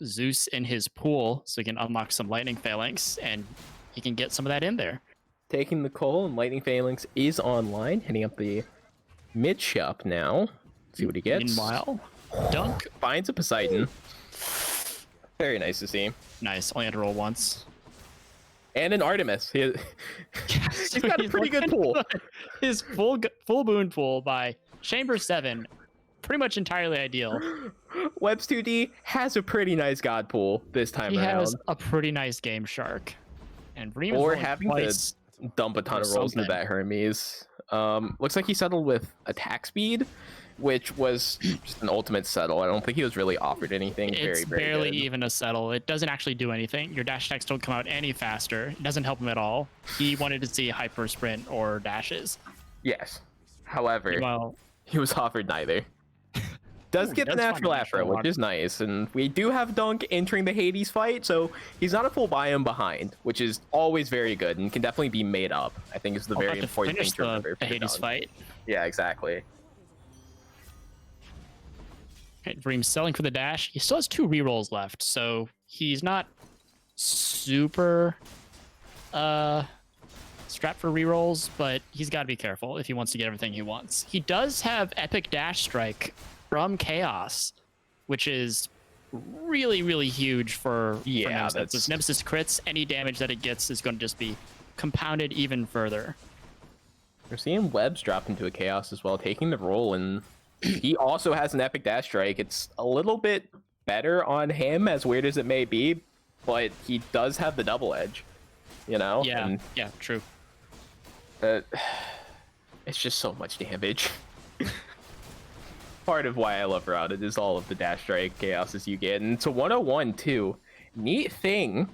Zeus in his pool, so he can unlock some Lightning Phalanx, and he can get some of that in there. Taking the coal, and Lightning Phalanx is online, hitting up the mid shop now. See what he gets. Meanwhile, Dunk finds a Poseidon. Very nice to see. Nice. Only had to roll once. And an Artemis. He's got a pretty good pool. His full boon pool by Chamber 7, pretty much entirely ideal. webs2d has a pretty nice god pool this time He around. has a pretty nice game shark. And Vorime Or is having twice. to dump a ton of rolls into that Hermes. Looks like he settled with attack speed, which was just an ultimate settle. I don't think he was really offered anything It's very barely good. even a settle. It doesn't actually do anything. Your dash attacks don't come out any faster. It doesn't help him at all. He wanted to see hyper sprint or dashes. Yes. However, Well, he was offered neither. Does Ooh, get he the does find natural the afro, natural which is nice. And we do have Dunk entering the Hades fight, so he's not a full biome behind, which is always very good and can definitely be made up. I think is the very to important thing finish to remember. the for Hades Dunk. fight. Yeah, exactly. Right, Vreem's selling for the dash. He still has 2 rerolls left, so he's not super strapped for rerolls, but he's got to be careful if he wants to get everything he wants. He does have Epic Dash Strike from Chaos, which is really, really huge for Nemesis. that's- If Nemesis crits, any damage that it gets is going to just be compounded even further. We're seeing Webs drop into a Chaos as well, taking the role, and he also has an Epic Dash Strike. It's a little bit better on him, as weird as it may be, but he does have the double edge, you know? Yeah, And, yeah, true. it's just so much damage. Part of why I love Routed is all of the Dash Strike Chaoses you get. And to 101 too, neat thing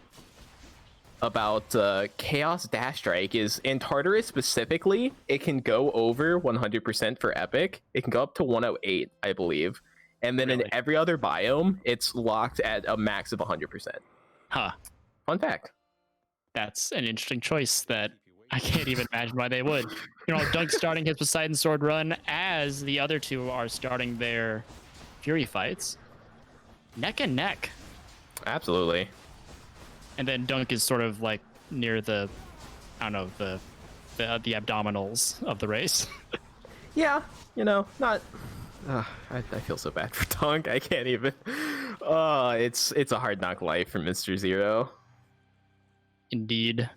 about Chaos Dash Strike is in Tartarus specifically, it can go over 100% for Epic. It can go up to 108, I believe. And then Really? in every other biome, it's locked at a max of 100%. Huh. Fun fact. That's an interesting choice that I can't even imagine why they would. You know, Dunk's starting his Poseidon Sword run as the other two are starting their Fury fights. Neck and neck. Absolutely. And then Dunk is sort of like near the, I don't know, the abdominals of the race. Yeah, you know, not. I feel so bad for Dunk. I can't even. It's a hard knock life for Mr. Zero. Indeed.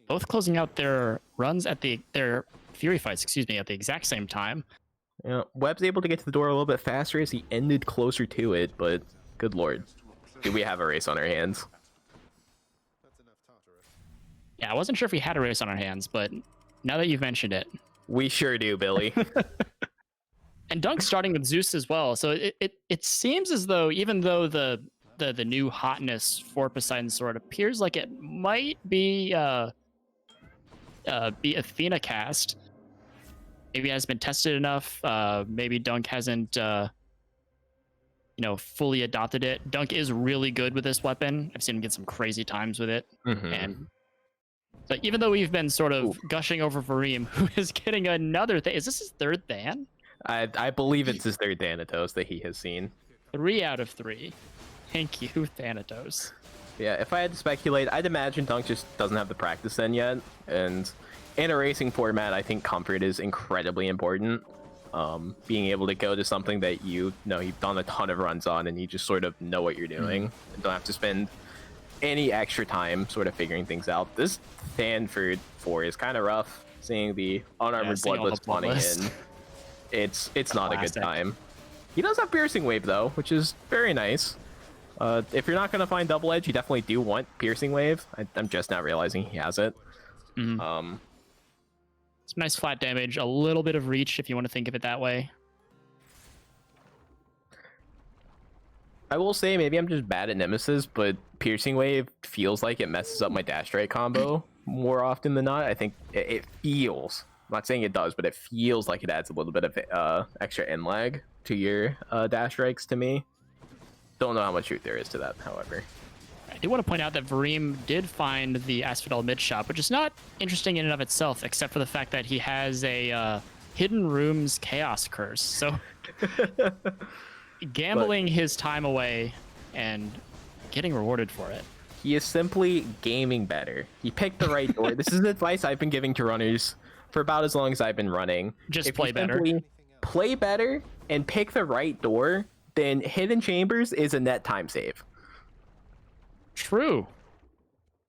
Both closing out their runs at their Fury fights, excuse me, at the exact same time. You know, Webb's able to get to the door a little bit faster as he ended closer to it, but good lord, do we have a race on our hands? Yeah, I wasn't sure if we had a race on our hands, but now that you've mentioned it. We sure do, Billy. And Dunk's starting with Zeus as well, so it seems as though even though the new hotness for Poseidon Sword appears like it might be Athena cast. Maybe it hasn't been tested enough. Maybe Dunk hasn't fully adopted it. Dunk is really good with this weapon. I've seen him get some crazy times with it. And but even though we've been sort of gushing over Vorime, who is getting another thing. Is this his third Than? I believe it's his third Thanatos that he has seen. 3 out of 3. Thank you, Thanatos. Yeah, if I had to speculate, I'd imagine Dunk just doesn't have the practice then yet. And in a racing format, I think comfort is incredibly important. Being able to go to something that you've done a ton of runs on and you just sort of know what you're doing. And don't have to spend any extra time sort of figuring things out. This Thanford 4 is kind of rough, seeing the unarmored seeing all bloodless the spawning Bloodless. in. It's not a good Classic. time. He does have Piercing Wave though, which is very nice. If you're not going to find Double Edge, you definitely do want Piercing Wave. I'm just now realizing he has it. Some nice flat damage, a little bit of reach if you want to think of it that way. I will say maybe I'm just bad at Nemesis, but Piercing Wave feels like it messes up my dash strike combo more often than not. I think it feels, I'm not saying it does, but it feels like it adds a little bit of extra end lag to your dash strikes to me. Don't know how much truth there is to that, however. I do want to point out that Vorime did find the Asphodel mid shop, which is not interesting in and of itself, except for the fact that he has a Hidden Rooms Chaos Curse. So gambling his time away and getting rewarded for it. He is simply gaming better. He picked the right door. This is advice I've been giving to runners for about as long as I've been running. Just If play you better. simply play better and pick the right door, then Hidden Chambers is a net time save. True.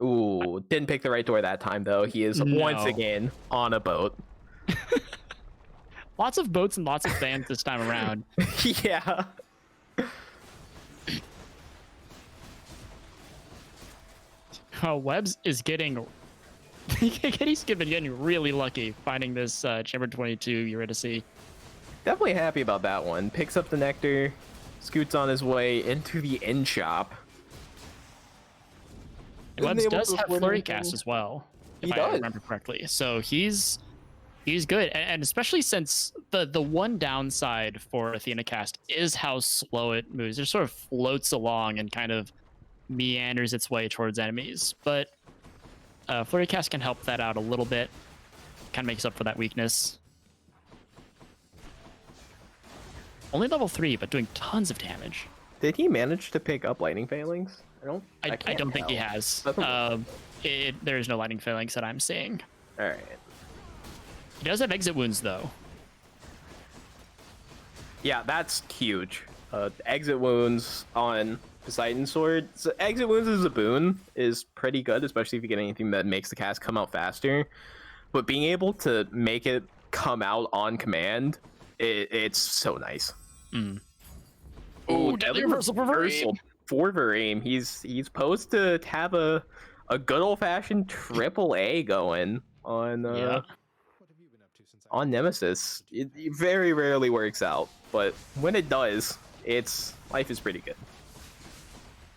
Ooh, didn't pick the right door that time though. He is once No. again on a boat. Lots of boats and lots of fans this time around. Yeah. Webs is getting he's been getting really lucky finding this chamber 22 Eurydice. Definitely happy about that one. Picks up the nectar, scoots on his way into the inn shop. Webs does have flurry cast as well, if I remember correctly. So he's good, and especially since the one downside for Athena cast is how slow it moves. It sort of floats along and kind of meanders its way towards enemies, but flurry cast can help that out a little bit. Kind of makes up for that weakness. Only level 3, but doing tons of damage. Did he manage to pick up lightning failings? I don't think he has. There is no lightning failings that I'm seeing. All right. He does have exit wounds though. Yeah, that's huge. Exit wounds on Poseidon Sword. So exit wounds as a boon is pretty good, especially if you get anything that makes the cast come out faster. But being able to make it come out on command, it's so nice. Mm. Oh, deadly reversal for Vorime. For Vorime, he's posed to have a good old fashioned AAA going on on Nemesis. It very rarely works out, but when it does, life is pretty good.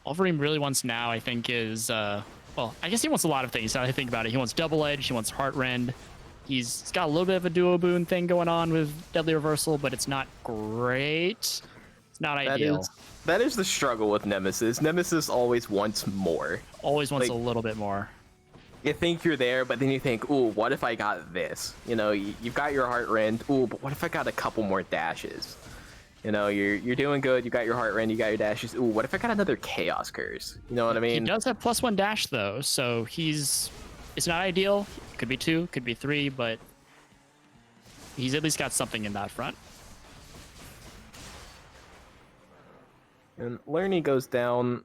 All Vorime really wants now, I think, is well, I guess he wants a lot of things. Now that I think about it, he wants double edge, he wants heart rend. He's got a little bit of a duo boon thing going on with deadly reversal, but it's not great. It's not ideal. That is the struggle with Nemesis. Nemesis always wants more. Always wants a little bit more. You think you're there, but then you think, ooh, what if I got this? You know, you've got your heart rend. Ooh, but what if I got a couple more dashes? You know, you're doing good. You got your heart rend. You got your dashes. Ooh, what if I got another chaos curse? You know what I mean? He does have +1 dash though, so it's not ideal. Could be 2, could be 3, but he's at least got something in that front. And Lerny goes down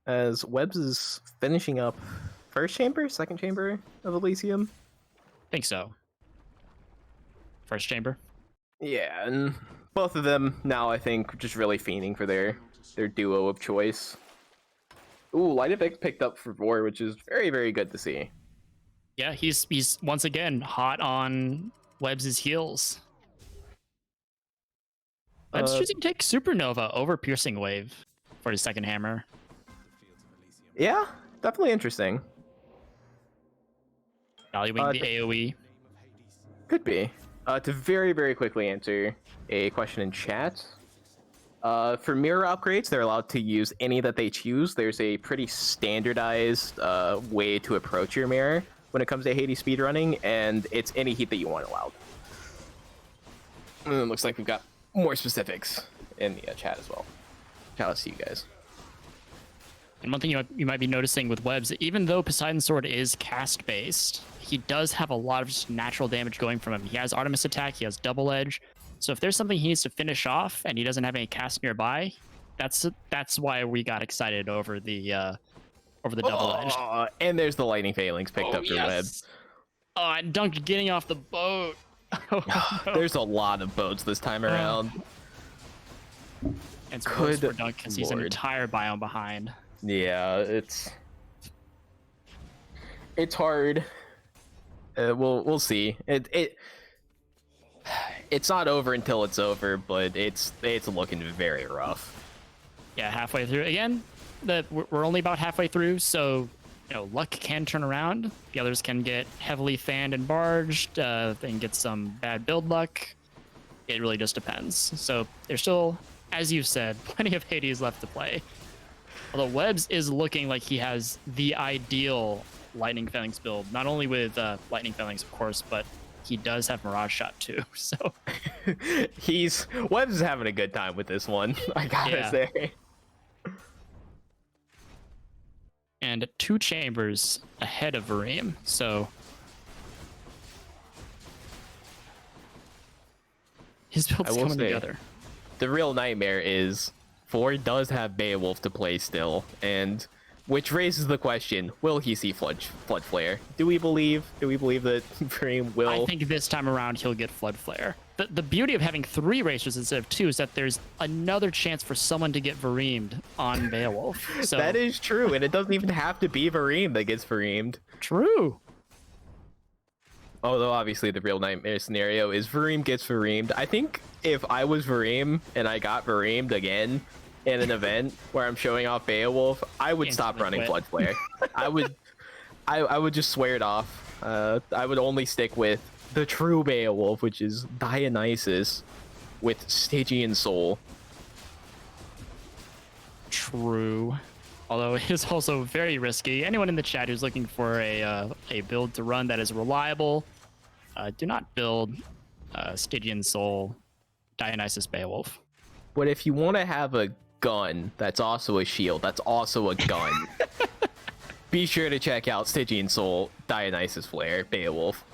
as Webs is finishing up first chamber, second chamber of Elysium. Think so. First chamber. Yeah, and both of them now I think just really fiending for their duo of choice. Ooh, Light of X picked up for Vor, which is very, very good to see. Yeah, he's once again hot on Webs' heels. Webs choosing to take Supernova over Piercing Wave for his second hammer. Yeah, definitely interesting. Valuing the AoE. Could be. To very, very quickly answer a question in chat. For mirror upgrades, they're allowed to use any that they choose. There's a pretty standardized way to approach your mirror when it comes to Hades speedrunning, and it's any heat that you want allowed. And it looks like we've got more specifics in the chat as well. Shout out to you guys. And one thing you might be noticing with Webs, even though Poseidon Sword is cast-based, he does have a lot of just natural damage going from him. He has Artemis attack, he has double edge. So if there's something he needs to finish off and he doesn't have any cast nearby, that's why we got excited over the double edge. And there's the lightning failings picked up for Webs. Oh, and Dunk getting off the boat. Oh, no. There's a lot of boats this time around. And it's worse for Dunk because he's an entire biome behind. Yeah, it's hard. We'll see. It's not over until it's over, but it's looking very rough. Yeah, halfway through again. We're only about halfway through, so luck can turn around. The others can get heavily fanned and barged. They can get some bad build luck. It really just depends. So there's still, as you said, plenty of Hades left to play. Although Webs is looking like he has the ideal Lightning Phalanx build, not only with Lightning Phalanx, of course, but he does have Mirage Shot too. So Webs is having a good time with this one, I gotta say. And 2 chambers ahead of Vorime, so his build's coming together. The real nightmare is Vor does have Beowulf to play still, and Which raises the question: will he see Flood Flare? Do we believe that Vorime will? I think this time around he'll get Flood Flare. The beauty of having 3 racers instead of 2 is that there's another chance for someone to get Varimed on Beowulf. So That is true, and it doesn't even have to be Vorime that gets Varimed. true. Although obviously the real nightmare scenario is Vorime gets Varimed. I think if I was Vorime and I got Varimed again in an event where I'm showing off Beowulf, I would stop running Flood Flare. I would just swear it off. I would only stick with the true Beowulf, which is Dionysus with Stygian Soul. True. Although it is also very risky. Anyone in the chat who's looking for a build to run that is reliable, do not build Stygian Soul Dionysus Beowulf. But if you want to have a gun that's also a shield, that's also a gun, be sure to check out Stygian Soul Dionysus Flare Beowulf.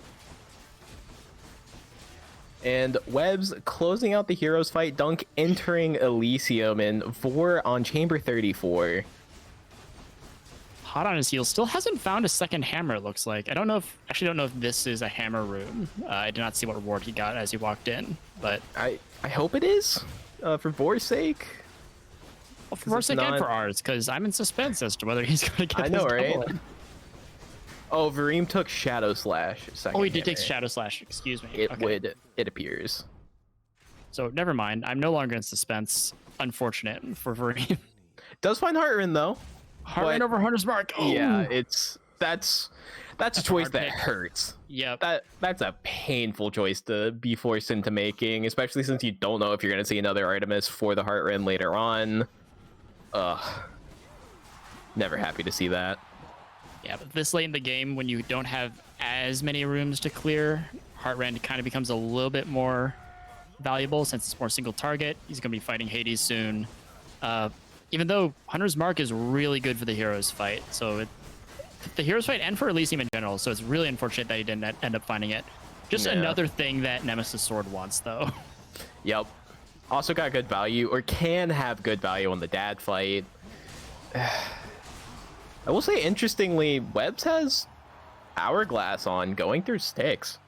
And Webs closing out the heroes fight, Dunk entering Elysium, and Vor on chamber 34. Hot on his heels. Still hasn't found a second hammer, it looks like. I don't know if this is a hammer room. I did not see what reward he got as he walked in, but I hope it is, for Vor's sake. well, for Vor's sake and for ours, because I'm in suspense as to whether he's going to get I know, this right? double in. Oh, Vorime took Shadow Slash. Oh, he did take Shadow Slash. Excuse me. It appears. So never mind. I'm no longer in suspense. Unfortunate for Vorime. Does find Heartrend though. Heartrend over Hunter's Mark. Oh. Yeah, that's a choice that pick. hurts. Yep. That's a painful choice to be forced into making, especially since you don't know if you're gonna see another Artemis for the Heartrend later on. Ugh. Never happy to see that. Yeah, but this late in the game, when you don't have as many rooms to clear, Heartrend kind of becomes a little bit more valuable since it's more single target. He's going to be fighting Hades soon. Even though Hunter's Mark is really good for the heroes fight. So the heroes fight and for Elysium in general. So it's really unfortunate that he didn't end up finding it. Just another thing that Nemesis Sword wants, though. Yep. Also got good value, or can have good value on the dad fight. I will say, interestingly, Webs has Hourglass on going through sticks.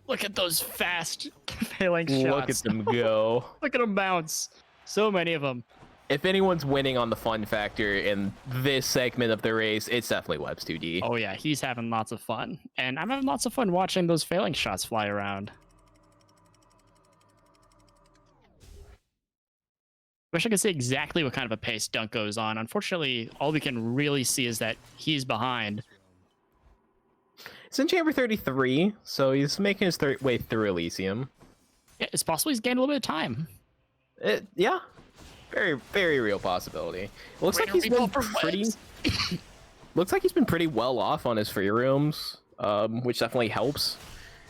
Look at those fast failing shots. Look at them go. Look at them bounce. So many of them. If anyone's winning on the fun factor in this segment of the race, it's definitely webs2d. Oh yeah, he's having lots of fun. And I'm having lots of fun watching those failing shots fly around. Wish I could say exactly what kind of a pace Duunk0 is on. Unfortunately, all we can really see is that he's behind. It's in chamber 33, so he's making his way through Elysium. Yeah, it's possible he's gained a little bit of time. Yeah, very, very real possibility. It looks like he's been pretty. Looks like he's been pretty well off on his free rooms, which definitely helps.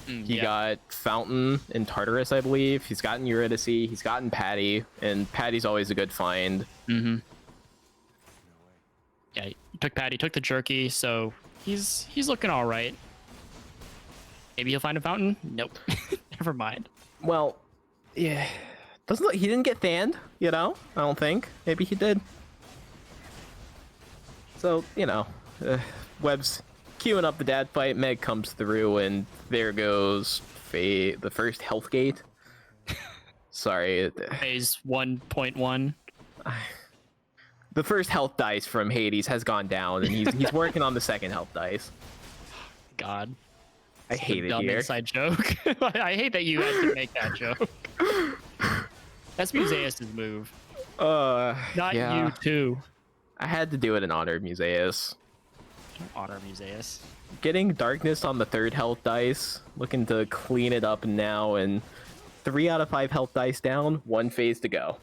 He got Fountain in Tartarus, I believe. He's gotten Eurydice. He's gotten Patty, and Patty's always a good find. Mm-hmm. Yeah, he took Patty, took the Jerky, so he's looking all right. Maybe he'll find a Fountain. Nope, never mind. Well, yeah, he didn't get fanned, you know? I don't think. Maybe he did. So, you know, Web's queuing up the dad fight. Meg comes through, and there goes the first health gate. Sorry. Phase 1.1. The first health dice from Hades has gone down, and he's working on the second health dice. God. I hate it dumb here. Inside joke. I hate that you had to make that joke. That's Musaeus' move. Not you too. I had to do it in honor of Musaeus. Honor Musaeus. Getting darkness on the third health dice, looking to clean it up now, and 3 out of 5 health dice down, 1 phase to go.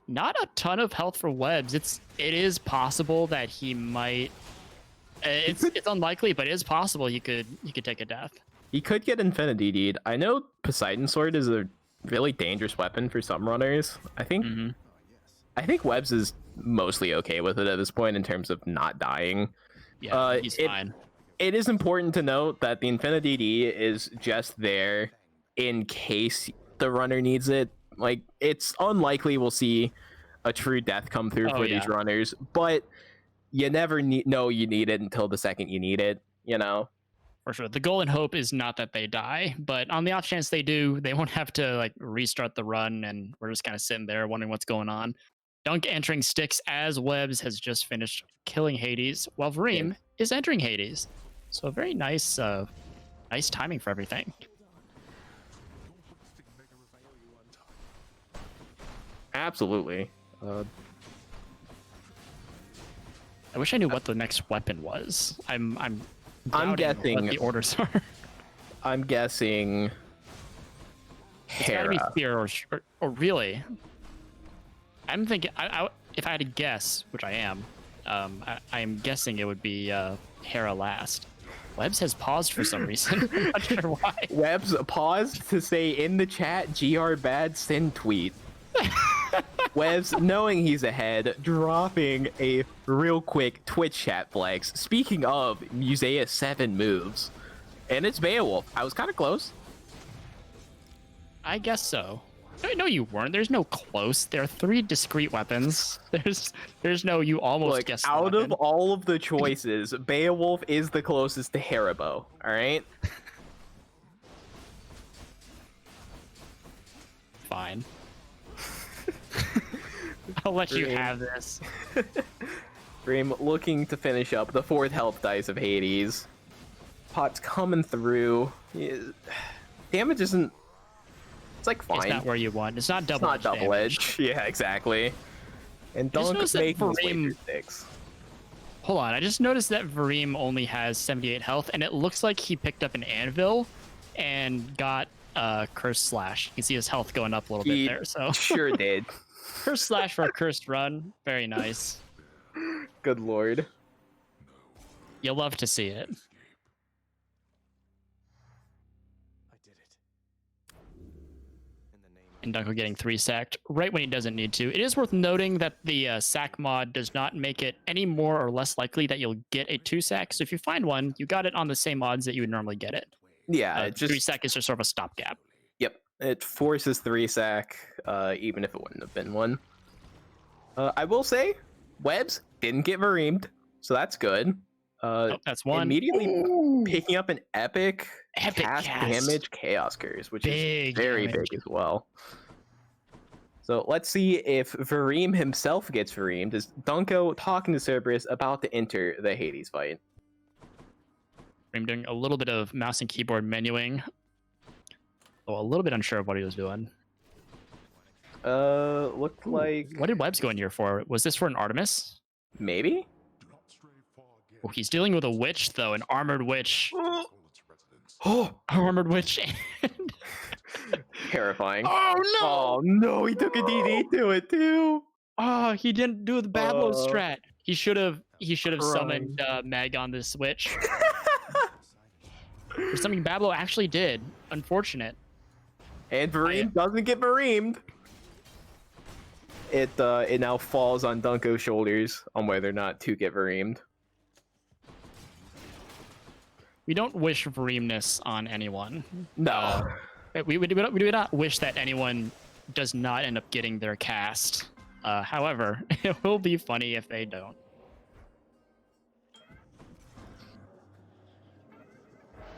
Not a ton of health for Webs. It is possible that he might. It's unlikely, but it is possible he could take a death. He could get Infinity Deed. I know Poseidon Sword is a really dangerous weapon for some runners. I think Webs is mostly okay with it at this point in terms of not dying. Yeah, he's fine. It is important to note that the Infinity D is just there in case the runner needs it. Like, it's unlikely we'll see a true death come through for these runners, but you never know you need it until the second you need it, you know? For sure. The goal and hope is not that they die, but on the off chance they do, they won't have to like restart the run, and we're just kind of sitting there wondering what's going on. Dunk entering Styx as Webs has just finished killing Hades, while Vorime is entering Hades. So very nice, nice timing for everything. Absolutely. I wish I knew what the next weapon was. I'm guessing what the orders are. I'm guessing It's gotta be Hera. Fear or really. I'm thinking if I had to guess, which I am, I'm guessing it would be Hera last. Webs has paused for some reason. I'm not sure why. Webs paused to say in the chat, "GR bad, send tweet." Webs, knowing he's ahead, dropping a real quick Twitch chat flex. Speaking of Musea 7 moves, and it's Beowulf. I was kind of close. I guess so. No, you weren't. There's no close. There are 3 discrete weapons. There's no you almost Look, guessed. out of all of the choices, Beowulf is the closest to Haribo. All right. Fine. I'll let you have this. Dream looking to finish up the 4th health dice of Hades. Pot's coming through. Damage isn't. It's like fine. It's not where you want. It's not double. It's not double edge. Yeah, exactly. And Dunk making his way through 6. Hold on, I just noticed that Vorime only has 78 health, and it looks like he picked up an anvil and got Cursed Slash. You can see his health going up a little bit there. So sure did. Cursed Slash for a cursed run. Very nice. Good lord. You'll love to see it. And Dunko getting 3 sacked right when he doesn't need to. It is worth noting that the sack mod does not make it any more or less likely that you'll get a 2 sack. So if you find one, you got it on the same odds that you would normally get it. Yeah, 3 sack is just sort of a stopgap. Yep, it forces 3 sack, even if it wouldn't have been one. I will say, Webs didn't get Varimed, so that's good. That's one. Immediately picking up an epic cast cast. damage Chaos Curse, which Big is very damage. big as well. So let's see if Vorime himself gets Varimed. Is Duunk0 talking to Cerberus about to enter the Hades fight? I'm doing a little bit of mouse and keyboard menuing. Oh, a little bit unsure of what he was doing. Looked like What did Webs go in here for? Was this for an Artemis? maybe. Oh, he's dealing with a witch, though, an armored witch. Oh, Armored witch. terrifying. Oh, no! Oh no, he took a DD to it too. Oh, he didn't do the Bablo strat. He should have crying. summoned Meg on this switch. Or something Bablo actually did. Unfortunate. And Vorime doesn't get Varimed. It now falls on Duunk0's shoulders on whether or not to get Varimed. We don't wish Varimeness on anyone. No. We do not wish that anyone does not end up getting their cast. However, it will be funny if they don't.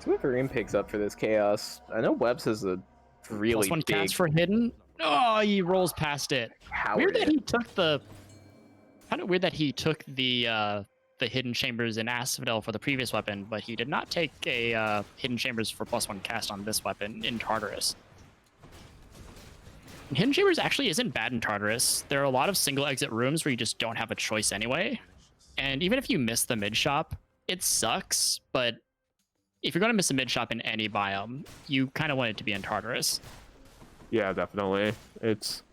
See what Vorime picks up for this chaos. I know Webs has a really +1 big cast for hidden. Oh, he rolls past it. Weird that he took the. Kind of weird that he took the hidden chambers in Asphodel for the previous weapon, but he did not take a hidden chambers for +1 cast on this weapon in Tartarus. And hidden chambers actually isn't bad in Tartarus. There are a lot of single exit rooms where you just don't have a choice anyway. And even if you miss the mid shop, it sucks, but if you're going to miss a mid shop in any biome, you kind of want it to be in Tartarus. Yeah, definitely. It's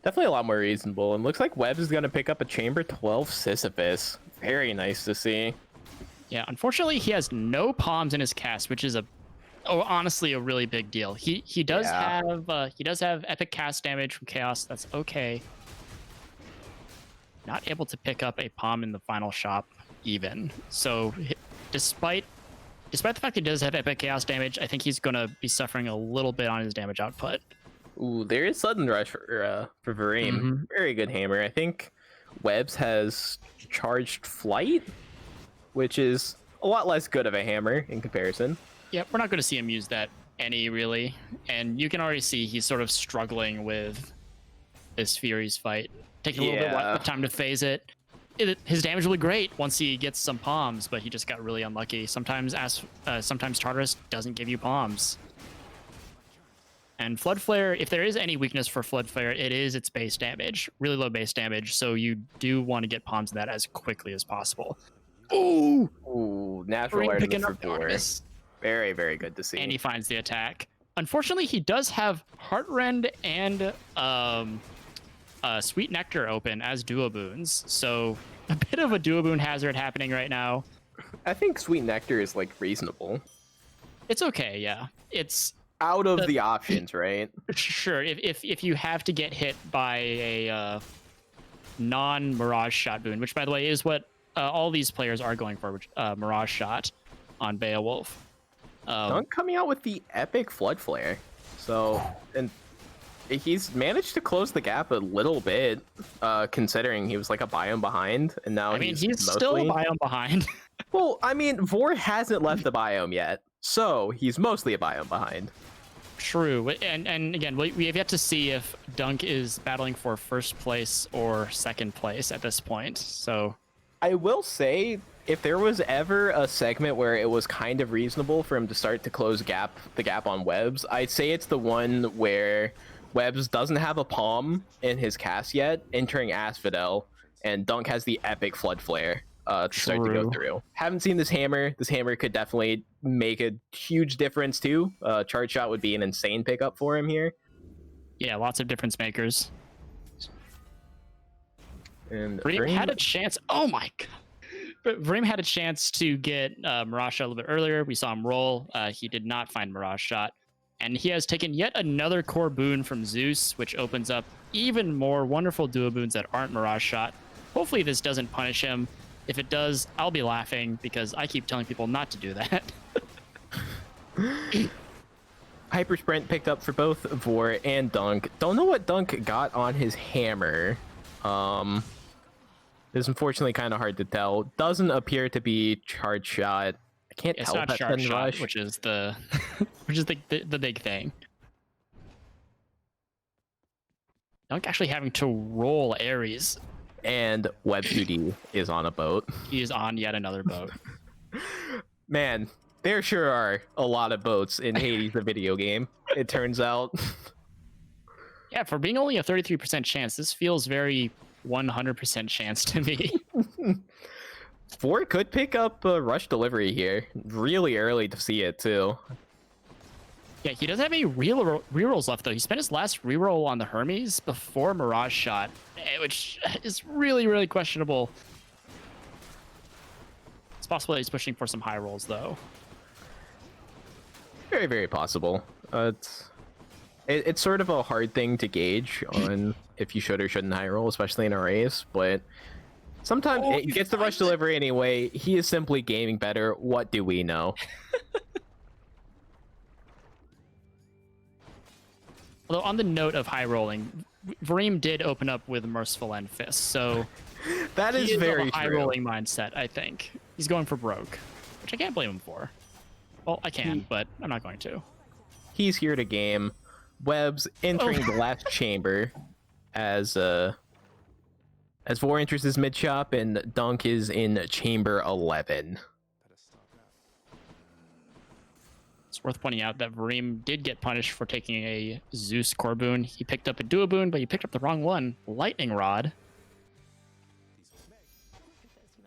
definitely a lot more reasonable. And looks like Webs is going to pick up a Chamber 12 Sisyphus. Very nice to see. Yeah, unfortunately, he has no palms in his cast, which is honestly a really big deal. He does have epic cast damage from Chaos. That's okay. Not able to pick up a palm in the final shop even. So despite the fact he does have epic chaos damage, I think he's gonna be suffering a little bit on his damage output. Ooh, there is sudden rush for Vorime. Very good hammer. I think Webs has charged flight, which is a lot less good of a hammer in comparison. Yeah, we're not going to see him use that any really, and you can already see he's sort of struggling with this Fury's fight, taking a little bit of time to phase it. His damage will be great once he gets some palms, but he just got really unlucky. Sometimes Tartarus doesn't give you palms. And Flood Flare, if there is any weakness for Flood Flare, it is its base damage, really low base damage. So you do want to get palms in that as quickly as possible. Ooh, natural Vorime awareness picking for up the Vor. Artemis, Very, very good to see. and he finds the attack. Unfortunately, he does have Heartrend and Sweet Nectar open as duo boons, so a bit of a duo boon hazard happening right now. I think Sweet Nectar is like reasonable. It's okay, yeah. It's Out of the options, right? sure if you have to get hit by a non-Mirage Shot boon, which by the way is what all these players are going for, which Mirage Shot on Beowulf. Duunk coming out with the epic Flood Flare. So, and he's managed to close the gap a little bit, considering he was like a biome behind, and now I mean, he's mostly... still a biome behind. Well, I mean, Vor hasn't left the biome yet, so he's mostly a biome behind. True, and again, we have yet to see if Duunk is battling for first place or second place at this point. So I will say, if there was ever a segment where it was kind of reasonable for him to start to close the gap on Webs, I'd say it's the one where Webs doesn't have a palm in his cast yet, entering Asphodel, and Duunk has the epic Flood Flare to start to go through. Haven't seen this hammer. This hammer could definitely make a huge difference too. Charge Shot would be an insane pickup for him here. yeah, lots of difference makers. And Vorime had a chance. Oh my god. But Vorime had a chance to get Mirage Shot a little bit earlier. We saw him roll. He did not find Mirage Shot. And he has taken yet another core boon from Zeus, which opens up even more wonderful duo boons that aren't Mirage Shot. Hopefully this doesn't punish him. If it does, I'll be laughing because I keep telling people not to do that. Hyper Sprint picked up for both Vor and Duunk. Don't know what Duunk got on his hammer. It's unfortunately kind of hard to tell. Doesn't appear to be Charge Shot. I can't It's tell not if that's Charge been Shot, Rush. which is the the big thing. Duunk actually having to roll Ares. And webs2d is on a boat. He is on yet another boat. Man, there sure are a lot of boats in Hades, the video game, it turns out. Yeah, for being only a 33% chance, this feels very 100% chance to me. Vor could pick up a rush delivery here. Really early to see it, too. Yeah, he doesn't have any rerolls left, though. He spent his last reroll on the Hermes before Mirage Shot, which is really, really questionable. It's possible that he's pushing for some high rolls, though. Very, very possible. It's sort of a hard thing to gauge on if you should or shouldn't high roll, especially in a race, but sometimes it gets the rush delivery anyway. He is simply gaming better. What do we know? Although on the note of high rolling, Vorime did open up with Merciful End Fist, so That is he very of a high true. rolling mindset, I think. He's going for broke, which I can't blame him for. Well, I can, but I'm not going to. He's here to game. Webs entering the last chamber as Vor enters his mid shop and Duunk is in chamber 11. It's worth pointing out that Vorime did get punished for taking a Zeus core boon. He picked up a duo boon, but he picked up the wrong one. Lightning Rod.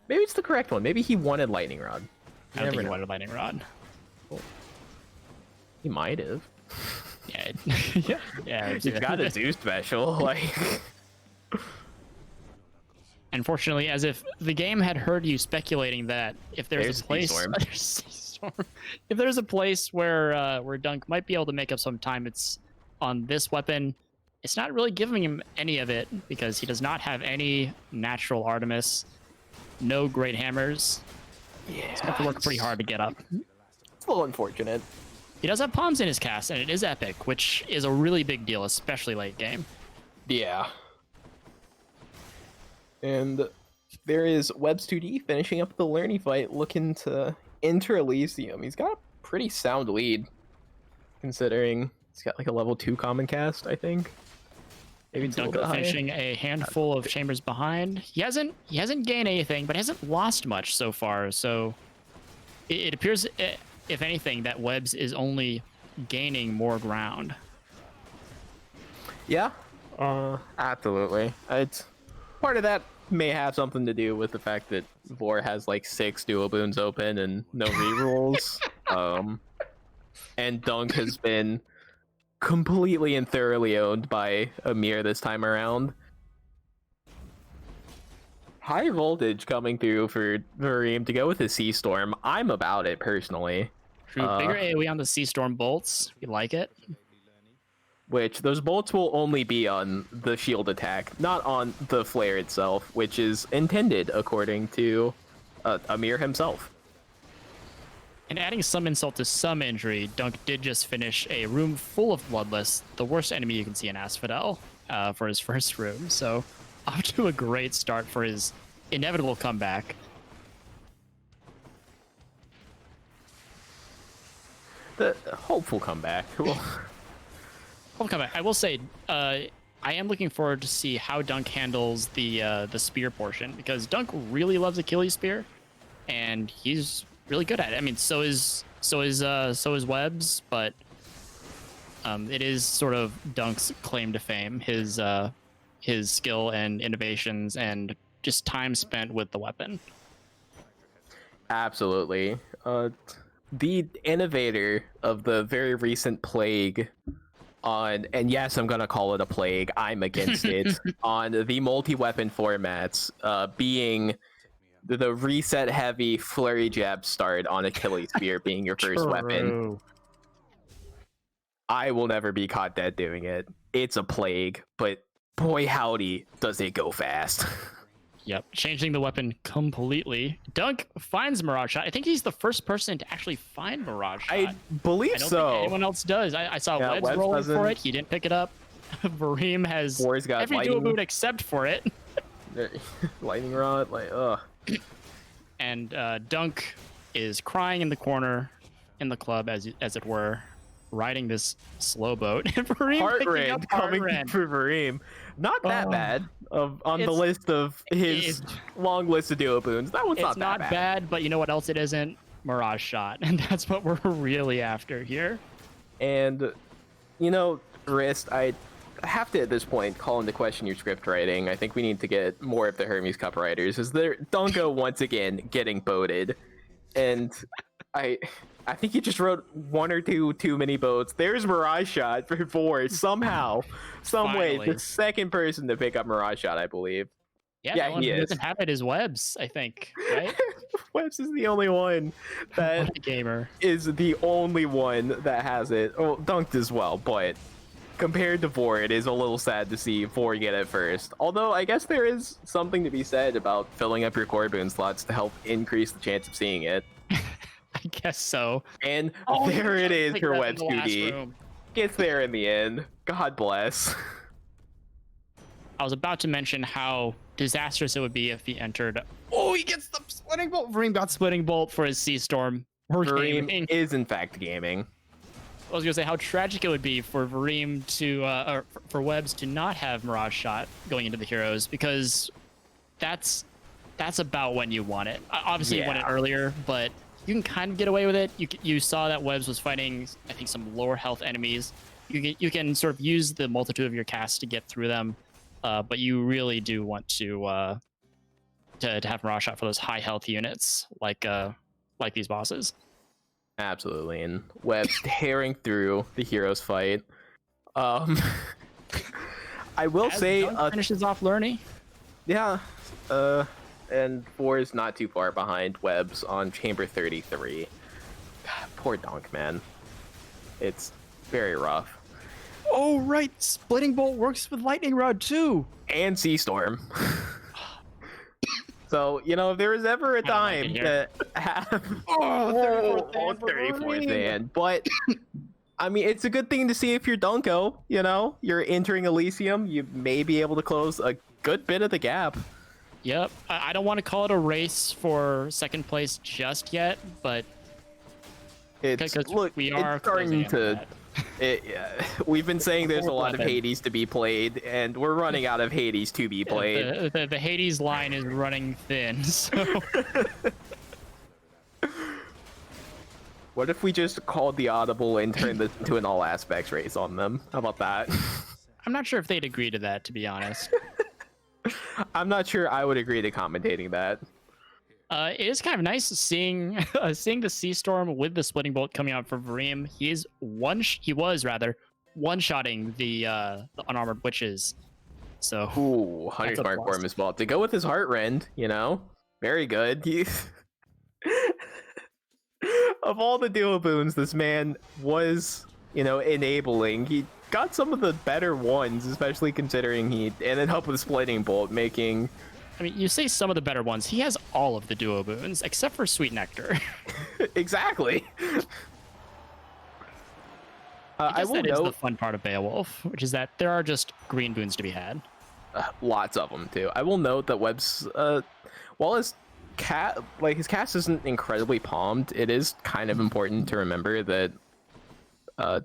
Maybe it's the correct one. Maybe he wanted Lightning Rod. I don't think he wanted Lightning Rod. He might have. Yeah, yeah. He's got a Zeus special. Like, Unfortunately, as if the game had heard you speculating that if there's a place, if there's a place where Duunk might be able to make up some time, it's on this weapon. It's not really giving him any of it because he does not have any natural Artemis, no great hammers. yeah, He's got to work pretty hard to get up. it's a little unfortunate. He does have palms in his cast, and it is epic, which is a really big deal, especially late game. Yeah. And there is webs2d finishing up the Learny fight, looking to enter Elysium. He's got a pretty sound lead, considering he's got like a level 2 common cast, I think. Maybe it's a little bit Duunk0 higher. finishing a handful of chambers behind. He hasn't gained anything, but hasn't lost much so far. So it appears, if anything, that Webs is only gaining more ground. Yeah, absolutely. It's part of that may have something to do with the fact that Vor has like 6 dual boons open and no rerolls. And Dunk has been completely and thoroughly owned by Amir this time around. High voltage coming through for Vorime to go with the Sea Storm. I'm about it personally. True, bigger AoE on the Sea Storm bolts. We like it. Which those bolts will only be on the shield attack, not on the flare itself, which is intended according to Amir himself. And adding some insult to some injury, Dunk did just finish a room full of Bloodless, the worst enemy you can see in Asphodel, for his first room. So off to a great start for his inevitable comeback. The hopeful comeback. Hopeful comeback. I will say, I am looking forward to see how Dunk handles the spear portion, because Dunk really loves Achilles spear, and he's really good at it. I mean, so is Webs, but it is sort of Dunk's claim to fame, his skill and innovations and just time spent with the weapon. Absolutely. The innovator of the very recent plague on, and yes, I'm gonna call it a plague, I'm against it, on the multi-weapon formats, being the reset heavy flurry jab start on Achilles spear being your first weapon. I will never be caught dead doing it. It's a plague, but boy howdy does it go fast. Yep, changing the weapon completely. Dunk finds Mirage Shot. I think he's the first person to actually find Mirage Shot. I believe I don't so. think anyone else does. I saw Yeah, Webs Webs rolling doesn't. for it. He didn't pick it up. Vorime has Vor's got every dual boot except for it. lightning rod, like ugh. And Dunk is crying in the corner in the club, as it were, riding this slow boat. Vorime Heart picking rend up coming Heart Rend. for Vorime. Not that bad on the It's- list of his long list of duo boons. That one's It's not that bad. but you know what else it isn't? Mirage Shot. And that's what we're really after here. And you know, Wrist, I have to at this point call into question your script writing. I think we need to get more of the Hermes Cup writers. Is there Duunk0 once again getting boated? And I think you just wrote one or two too many boats. There's Mirage Shot for 4 somehow, some way. Finally. The second person to pick up Mirage Shot, I believe. Yeah, Yeah, the one he who is. doesn't have it is Webs, I think, right? Webs is the only one that What a gamer. is the only one that has it. Oh, Dunked as well, but compared to Vor, it is a little sad to see Vor get it first. Although I guess there is something to be said about filling up your core boon slots to help increase the chance of seeing it. I guess so. And Oh, there he it just is picked for it up in the last webs2d. room. Gets there in the end. God bless. I was about to mention how disastrous it would be if he entered. Oh, he gets the splitting bolt. Vorime got splitting bolt for his Sea Storm. We're Vorime gaming. is in fact gaming. I was gonna say how tragic it would be for Vorime to, or for Webs to not have Mirage Shot going into the heroes, because that's about when you want it. Obviously, you want it Yeah. earlier, but you can kind of get away with it. You saw that Webs was fighting, I think, some lower health enemies. You can sort of use the multitude of your casts to get through them, but you really do want to have Mirage Shot for those high health units like these bosses. Absolutely. And Webs tearing through the heroes fight. I will As say Dunk finishes off Learny. yeah, and 4 is not too far behind Webs on chamber 33. God, poor Dunk, man. It's very rough. Oh right, splitting bolt works with lightning rod too. And Sea Storm. So, you know, if there was ever a don't like it time here. to have Oh, 34th hand for 34th Vorime. hand, but I mean, it's a good thing to see if you're Duunk0, you know, you're entering Elysium, you may be able to close a good bit of the gap. Yep. I don't want to call it a race for second place just yet, but It's because we are it's starting closing in on to. that. We've been saying there's a Fourth lot of weapon. Hades to be played, and we're running out of Hades to be played. The Hades line is running thin. So What if we just called the audible and turned this into an all aspects race on them? How about that? I'm not sure if they'd agree to that, to be honest. I'm not sure I would agree to commentating that. It is kind of nice seeing seeing the Sea Storm with the Splitting Bolt coming out for Vorime. He was one-shotting the unarmored witches. So Ooh, Hunter's a Mark plus. form as well. To go with his Heart Rend, you know, very good. Of all the duo boons this man was, enabling, he got some of the better ones, especially considering he ended up with Splitting Bolt, making... I mean, you say some of the better ones. He has all of the duo boons, except for Sweet Nectar. Exactly. I guess will that is the note fun part of Beowulf, which is that there are just green boons to be had. lots of them too. I will note that Webb's, while his cast isn't incredibly palmed, it is kind of important to remember that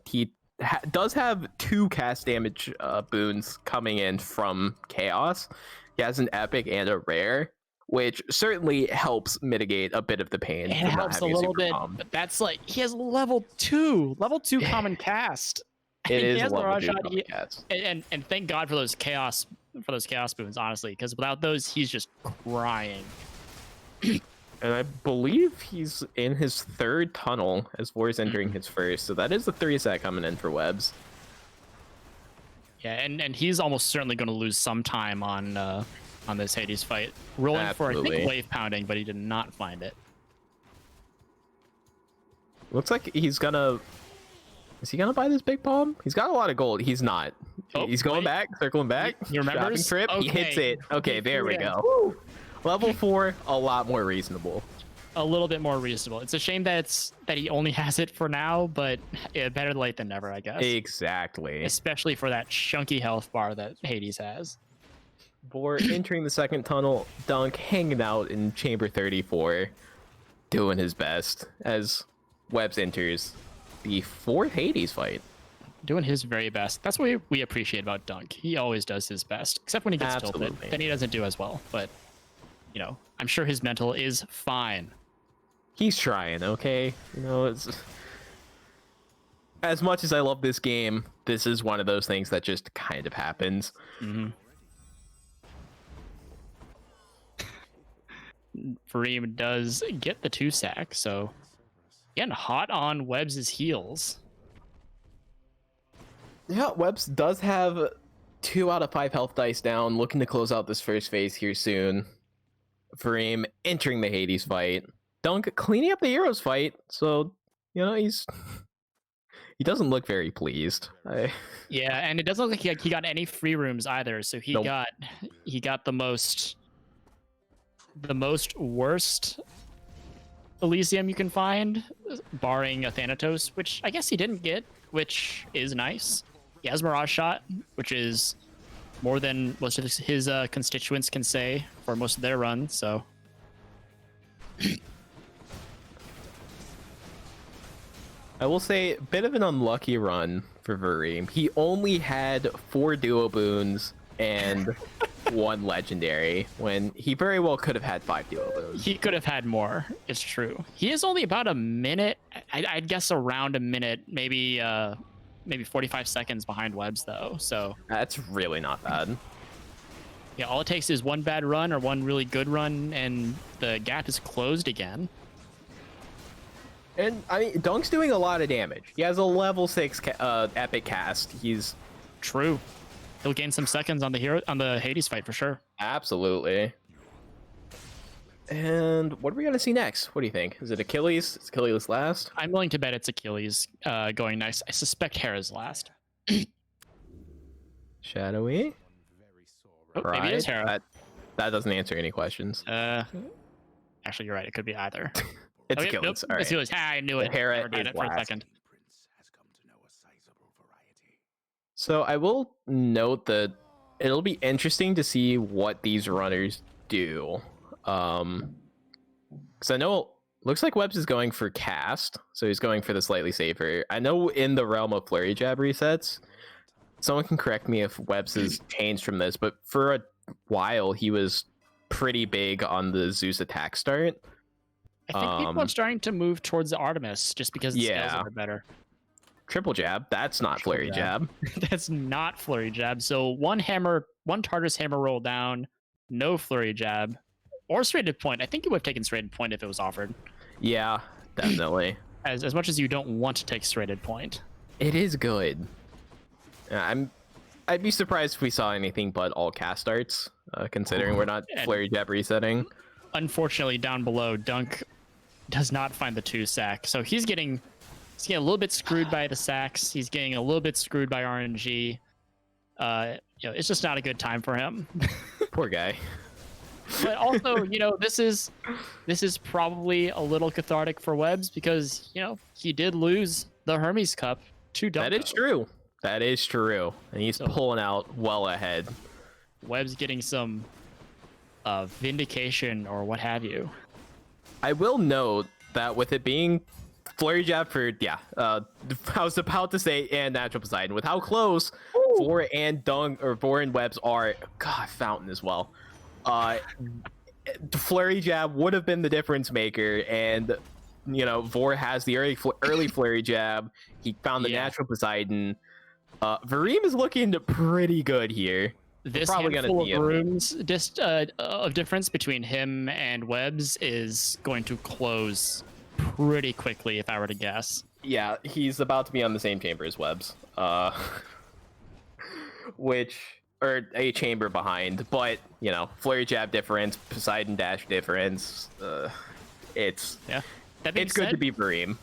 he does have 2 cast damage boons coming in from Chaos. He has an epic and a rare, which certainly helps mitigate a bit of the pain. It from not helps a having little super bit, palm. but that's like he has level 2 common cast. It He is has level Mirage 2 Shot, common cast. and thank God for those chaos boons, honestly, because without those, he's just crying. And I believe he's in his 3rd tunnel as Vor's entering his 1st, so that is the 3 set coming in for Webbs. Yeah, and he's almost certainly going to lose some time on this Hades fight. Rolling for, I Absolutely. think, wave pounding, but he did not find it. Looks like he's gonna... Is he gonna buy this big palm? He's got a lot of gold. He's not. Oh, He's going wait. back, circling back. He remembers? Shopping trip. He hits Okay. it. Okay, there we threw it in. go. Woo! Level 4, a lot more reasonable. A little bit more reasonable. It's a shame that he only has it for now, but better late than never, I guess. Exactly. Especially for that chunky health bar that Hades has. Vor entering the 2nd tunnel, Dunk hanging out in chamber 34, doing his best as Webbs enters the 4th Hades fight. Doing his very best. That's what we appreciate about Dunk. He always does his best, except when he gets Absolutely. tilted. Then he doesn't do as well. But, I'm sure his mental is fine. He's trying, okay? It's... As much as I love this game, this is one of those things that just kind of happens. Mm-hmm. Vorime does get the 2 sack, so again, hot on Webbs' heels. Yeah, Webbs does have 2 out of 5 health dice down, looking to close out this first phase here soon. Vorime entering the Hades fight. Dunk cleaning up the Heroes fight, so, he doesn't look very pleased. Yeah, and it doesn't look like he got any free rooms either, so he Nope. got the most worst Elysium you can find, barring a Thanatos, which I guess he didn't get, which is nice. He has Mirage Shot, which is more than most of his constituents can say for most of their runs, so... I will say, a bit of an unlucky run for Vorime. He only had 4 duo boons and 1 legendary, when he very well could have had 5 duo boons. He could have had more, it's true. He is only about a minute, I'd guess around a minute, maybe 45 seconds behind Webbs, though, so... That's really not bad. Yeah, all it takes is 1 bad run or 1 really good run, and the gap is closed again. And, I mean, Dunk's doing a lot of damage. He has a level 6 epic cast. He's... True. He'll gain some seconds on the Hades fight for sure. Absolutely. And what are we going to see next? What do you think? Is it Achilles? Is Achilles last? I'm willing to bet it's Achilles going next. I suspect Hera's last. Shadowy? Oh, maybe it is Hera. That doesn't answer any questions. Actually, you're right. It could be either. It's Okay, Achilles. nope, All right. it's Achilles. I knew it. Hera Never got is it for a last. second. So I will note that it'll be interesting to see what these runners do. Because I know looks like Webs is going for cast, so he's going for the slightly safer. I know in the realm of flurry jab resets, someone can correct me if Webs has changed from this, but for a while he was pretty big on the Zeus attack start. I think people are starting to move towards the Artemis just because the scales Yeah. are better. Triple jab, that's not Triple flurry jab. That's not flurry jab. So one Tartarus hammer roll down, no flurry jab, or straighted point. I think you would have taken straighted point if it was offered. Yeah, definitely. As much as you don't want to take straighted point. It is good. I'd be surprised if we saw anything but all cast starts, considering we're not flurry jab resetting. Unfortunately, down below, Dunk does not find the 2 sack, so he's getting a little bit screwed by the sacks. He's getting a little bit screwed by RNG. It's just not a good time for him. Poor guy. But also, this is probably a little cathartic for Webs because he did lose the Hermes Cup to Duunk0. That is true. That is true, and he's pulling out well ahead. Webs getting some vindication or what have you. I will note that with it being flurry jab for I was about to say and natural Poseidon, with how close Vor and Webs are, God, Fountain as well. Flurry jab would have been the difference maker, and Vor has the early flurry jab. He found the natural Poseidon. Vorime is looking pretty good here. This probably handful of rooms of difference between him and Webs is going to close pretty quickly, if I were to guess. Yeah, he's about to be on the same chamber as Webs, or a chamber behind. But flurry jab difference, Poseidon dash difference. It's good to be Vorime.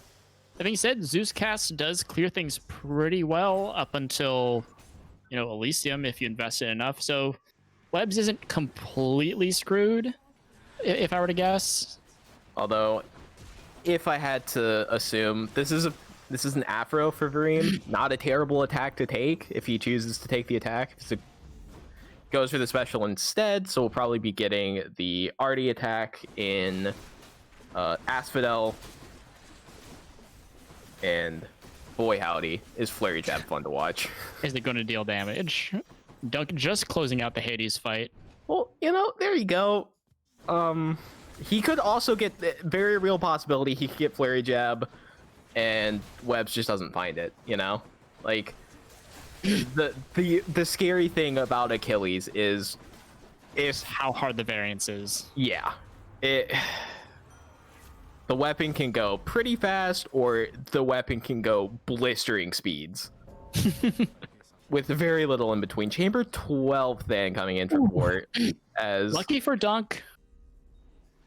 That being said, Zeus cast does clear things pretty well up until Elysium if you invest in enough. So Webs isn't completely screwed, if I were to guess. Although, if I had to assume, this is an Afro for Vorime, not a terrible attack to take if he chooses to take the attack. If it goes for the special instead, so we'll probably be getting the Artie attack in Asphodel, and boy howdy, is flurry jab fun to watch. Is it going to deal damage? Dunk just closing out the Hades fight. Well, there you go. He could also get very real possibility he could get flurry jab, and Webs just doesn't find it. Like the scary thing about Achilles is how hard the variance is. Yeah, the weapon can go pretty fast, or the weapon can go blistering speeds. With very little in between. Chamber 12 then coming in from Port as lucky for Dunk.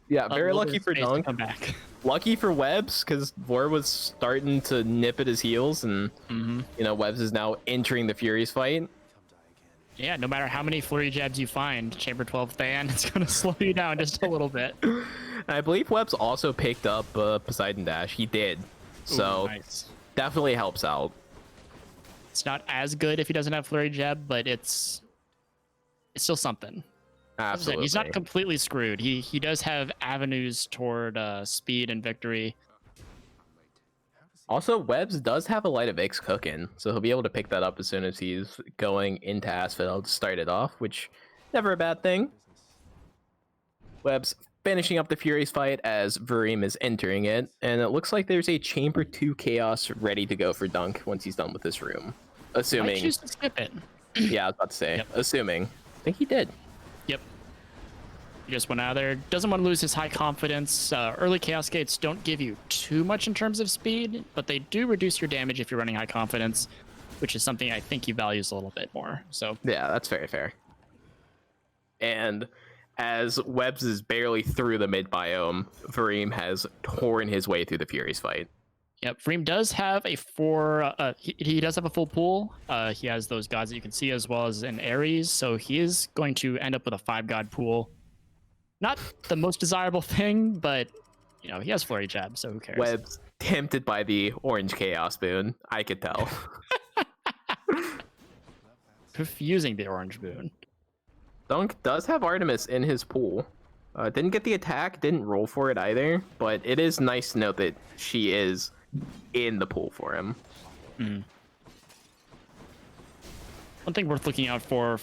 Yeah, very lucky for Dunk. Come back. Lucky for Webs, because Vor was starting to nip at his heels, and Webs is now entering the Furies fight. Yeah, no matter how many flurry jabs you find, Chamber 12 Than, it's going to slow you down just a little bit. I believe Webs also picked up Poseidon Dash. He did. So nice. Definitely helps out. It's not as good if he doesn't have flurry jab, but it's still something. Absolutely. He's not completely screwed. He does have avenues toward speed and victory. Also, Webs does have a Light of X cooking, so he'll be able to pick that up as soon as he's going into Asphodel to start it off, which never a bad thing. Webs finishing up the Furies fight as Vorime is entering it, and it looks like there's a Chamber 2 Chaos ready to go for Dunk once he's done with this room. Assuming... I choose to skip it. Yeah, I was about to say. Yep. Assuming. I think he did. Yep. He just went out there. Doesn't want to lose his high confidence. Early Chaos Gates don't give you too much in terms of speed, but they do reduce your damage if you're running high confidence, which is something I think he values a little bit more. So yeah, that's very fair. And as Webs is barely through the mid biome, Vorime has torn his way through the Furies fight. Yep, Vorime does have a he does have a full pool. He has those gods that you can see as well as an Ares, so he is going to end up with a 5-god pool. Not the most desirable thing, but he has flurry jab, so who cares? Webs tempted by the orange chaos boon, I could tell. Refusing the orange boon. Dunk does have Artemis in his pool. Didn't get the attack, didn't roll for it either, but it is nice to note that she is in the pool for him. Mm. One thing worth looking out for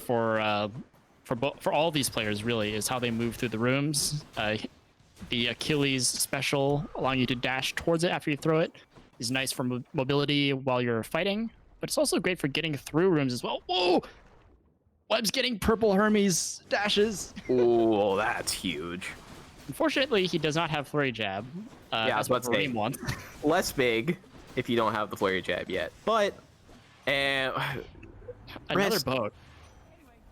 all these players really is how they move through the rooms. The Achilles special, allowing you to dash towards it after you throw it, is nice for mobility while you're fighting, but it's also great for getting through rooms as well. Whoa! Web's getting purple Hermes dashes. Oh, that's huge. Unfortunately, he does not have Flurry Jab. Yeah, that's what say, Vorime wants. less big if you don't have the Flurry Jab yet. But Another Rest, boat.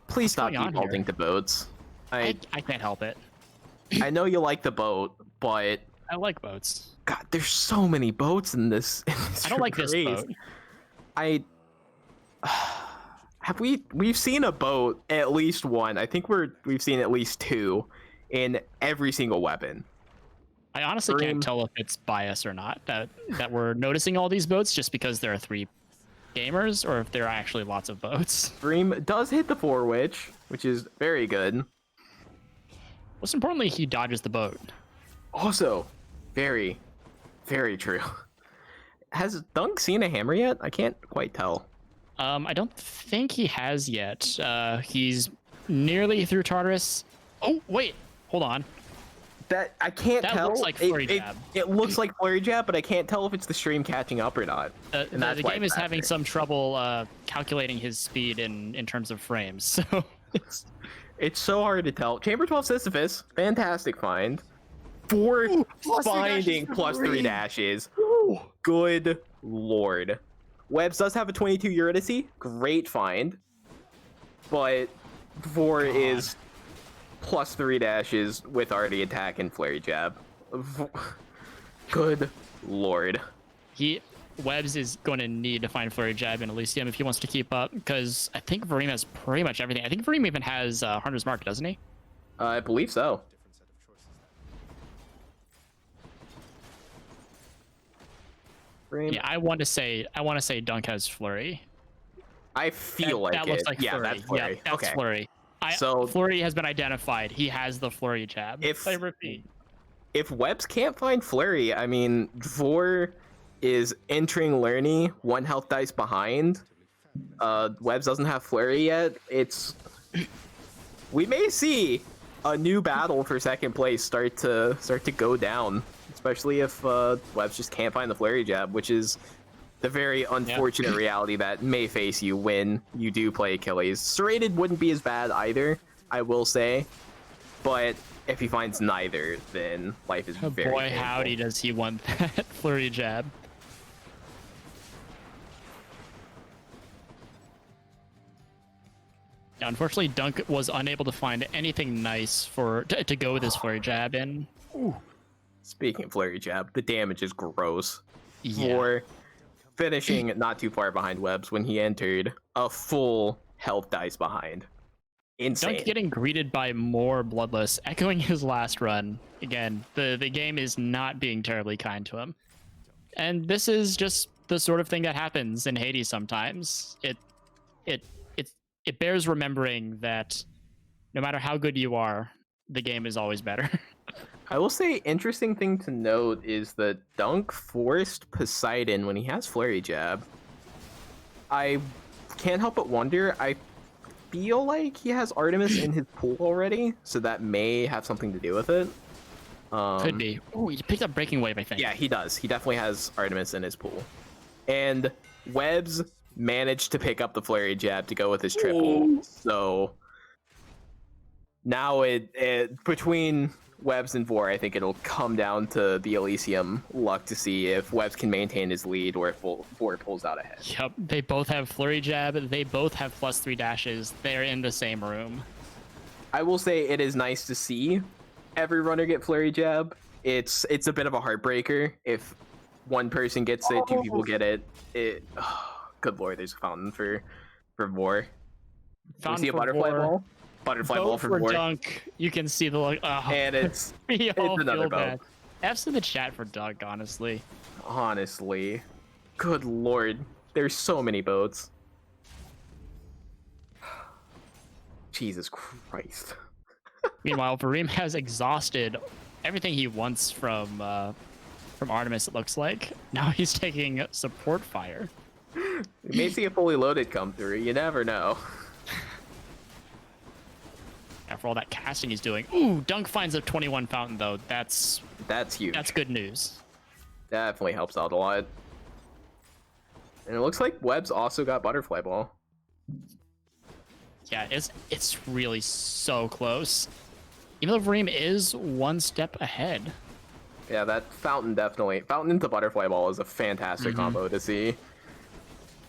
please stop going on defaulting here? to boats. I can't help it. I know you like the boat, but I like boats. God, there's so many boats in this. I don't like this boat. We've seen a boat, at least one. I think we've seen at least two in every single weapon. I honestly can't tell if it's bias or not that we're noticing all these boats just because there are 3 gamers, or if there are actually lots of boats. Dream does hit the 4-witch, which is very good. Most importantly, he dodges the boat. Also, very, very true. Has Dunk seen a hammer yet? I can't quite tell. I don't think he has yet. He's nearly through Tartarus. Oh, wait. Hold on. That I can't That tell. looks like Flurry Jab. It looks like Flurry Jab, but I can't tell if it's the stream catching up or not. The game is having some trouble calculating his speed in terms of frames. So it's so hard to tell. Chamber 12 Sisyphus, fantastic find. 4 finding plus 3 dashes. Good lord. Webs does have a 22 Eurydice, great find. But 4 is plus 3 dashes with already attack and Flurry Jab. Good lord. Webs is going to need to find Flurry Jab in Elysium if he wants to keep up, because I think Vorime has pretty much everything. I think Vorime even has Hunter's Mark, doesn't he? I believe so. Yeah, I want to say Dunk has Flurry. I feel that looks like yeah, Flurry. that's Flurry. Yeah, that's okay. Flurry. So Flurry has been identified. He has the Flurry Jab. If I repeat, if Webs can't find Flurry, I mean, Vor is entering Lerny 1 health dice behind. Webs doesn't have Flurry yet. We may see a new battle for second place start to go down, especially if Webs just can't find the Flurry Jab, which is the very unfortunate reality that may face you when you do play Achilles. Serrated wouldn't be as bad either, I will say, but if he finds neither, then life is very boy, painful. howdy does he want that Flurry Jab. Yeah, unfortunately, Dunk was unable to find anything nice to go with his Flurry Jab in. Ooh. Speaking of Flurry Jab, the damage is gross. Yeah. For finishing not too far behind Webs when he entered a full health dice behind. Insane. Dunk getting greeted by more Bloodless, echoing his last run. Again, the game is not being terribly kind to him. And this is just the sort of thing that happens in Hades sometimes. It bears remembering that no matter how good you are, the game is always better. I will say, interesting thing to note is that Dunk forced Poseidon when he has Flurry Jab. I can't help but wonder, I feel like he has Artemis in his pool already, so that may have something to do with it. Could be. Oh, he picked up Breaking Wave, I think. Yeah, he does. He definitely has Artemis in his pool. And Webs managed to pick up the Flurry Jab to go with his triple. So now between Webs and Vor, I think it'll come down to the Elysium luck to see if Webs can maintain his lead or if Vor pulls out ahead. Yep, they both have Flurry Jab. They both have +3 dashes. They're in the same room. I will say it is nice to see every runner get Flurry Jab. It's a bit of a heartbreaker if one person gets it, 2 people get it. Good lord, there's a fountain for Vor. Found see a butterfly ball? Butterfly ball for Vor. Dunk. You can see the look. Oh. And it's feel another bad. F's in the chat for Dunk, honestly. Honestly. Good lord. There's so many boats. Jesus Christ. Meanwhile, Vorime has exhausted everything he wants from Artemis, it looks like. Now he's taking support fire. You may see a fully loaded come through. You never know. After all that casting he's doing. Ooh, Dunk finds a 21 fountain, though. That's huge. That's good news. Definitely helps out a lot. And it looks like Webs also got Butterfly Ball. Yeah, it's really so close. Even though Vorime is one step ahead. Yeah, that Fountain definitely. Fountain into Butterfly Ball is a fantastic combo to see.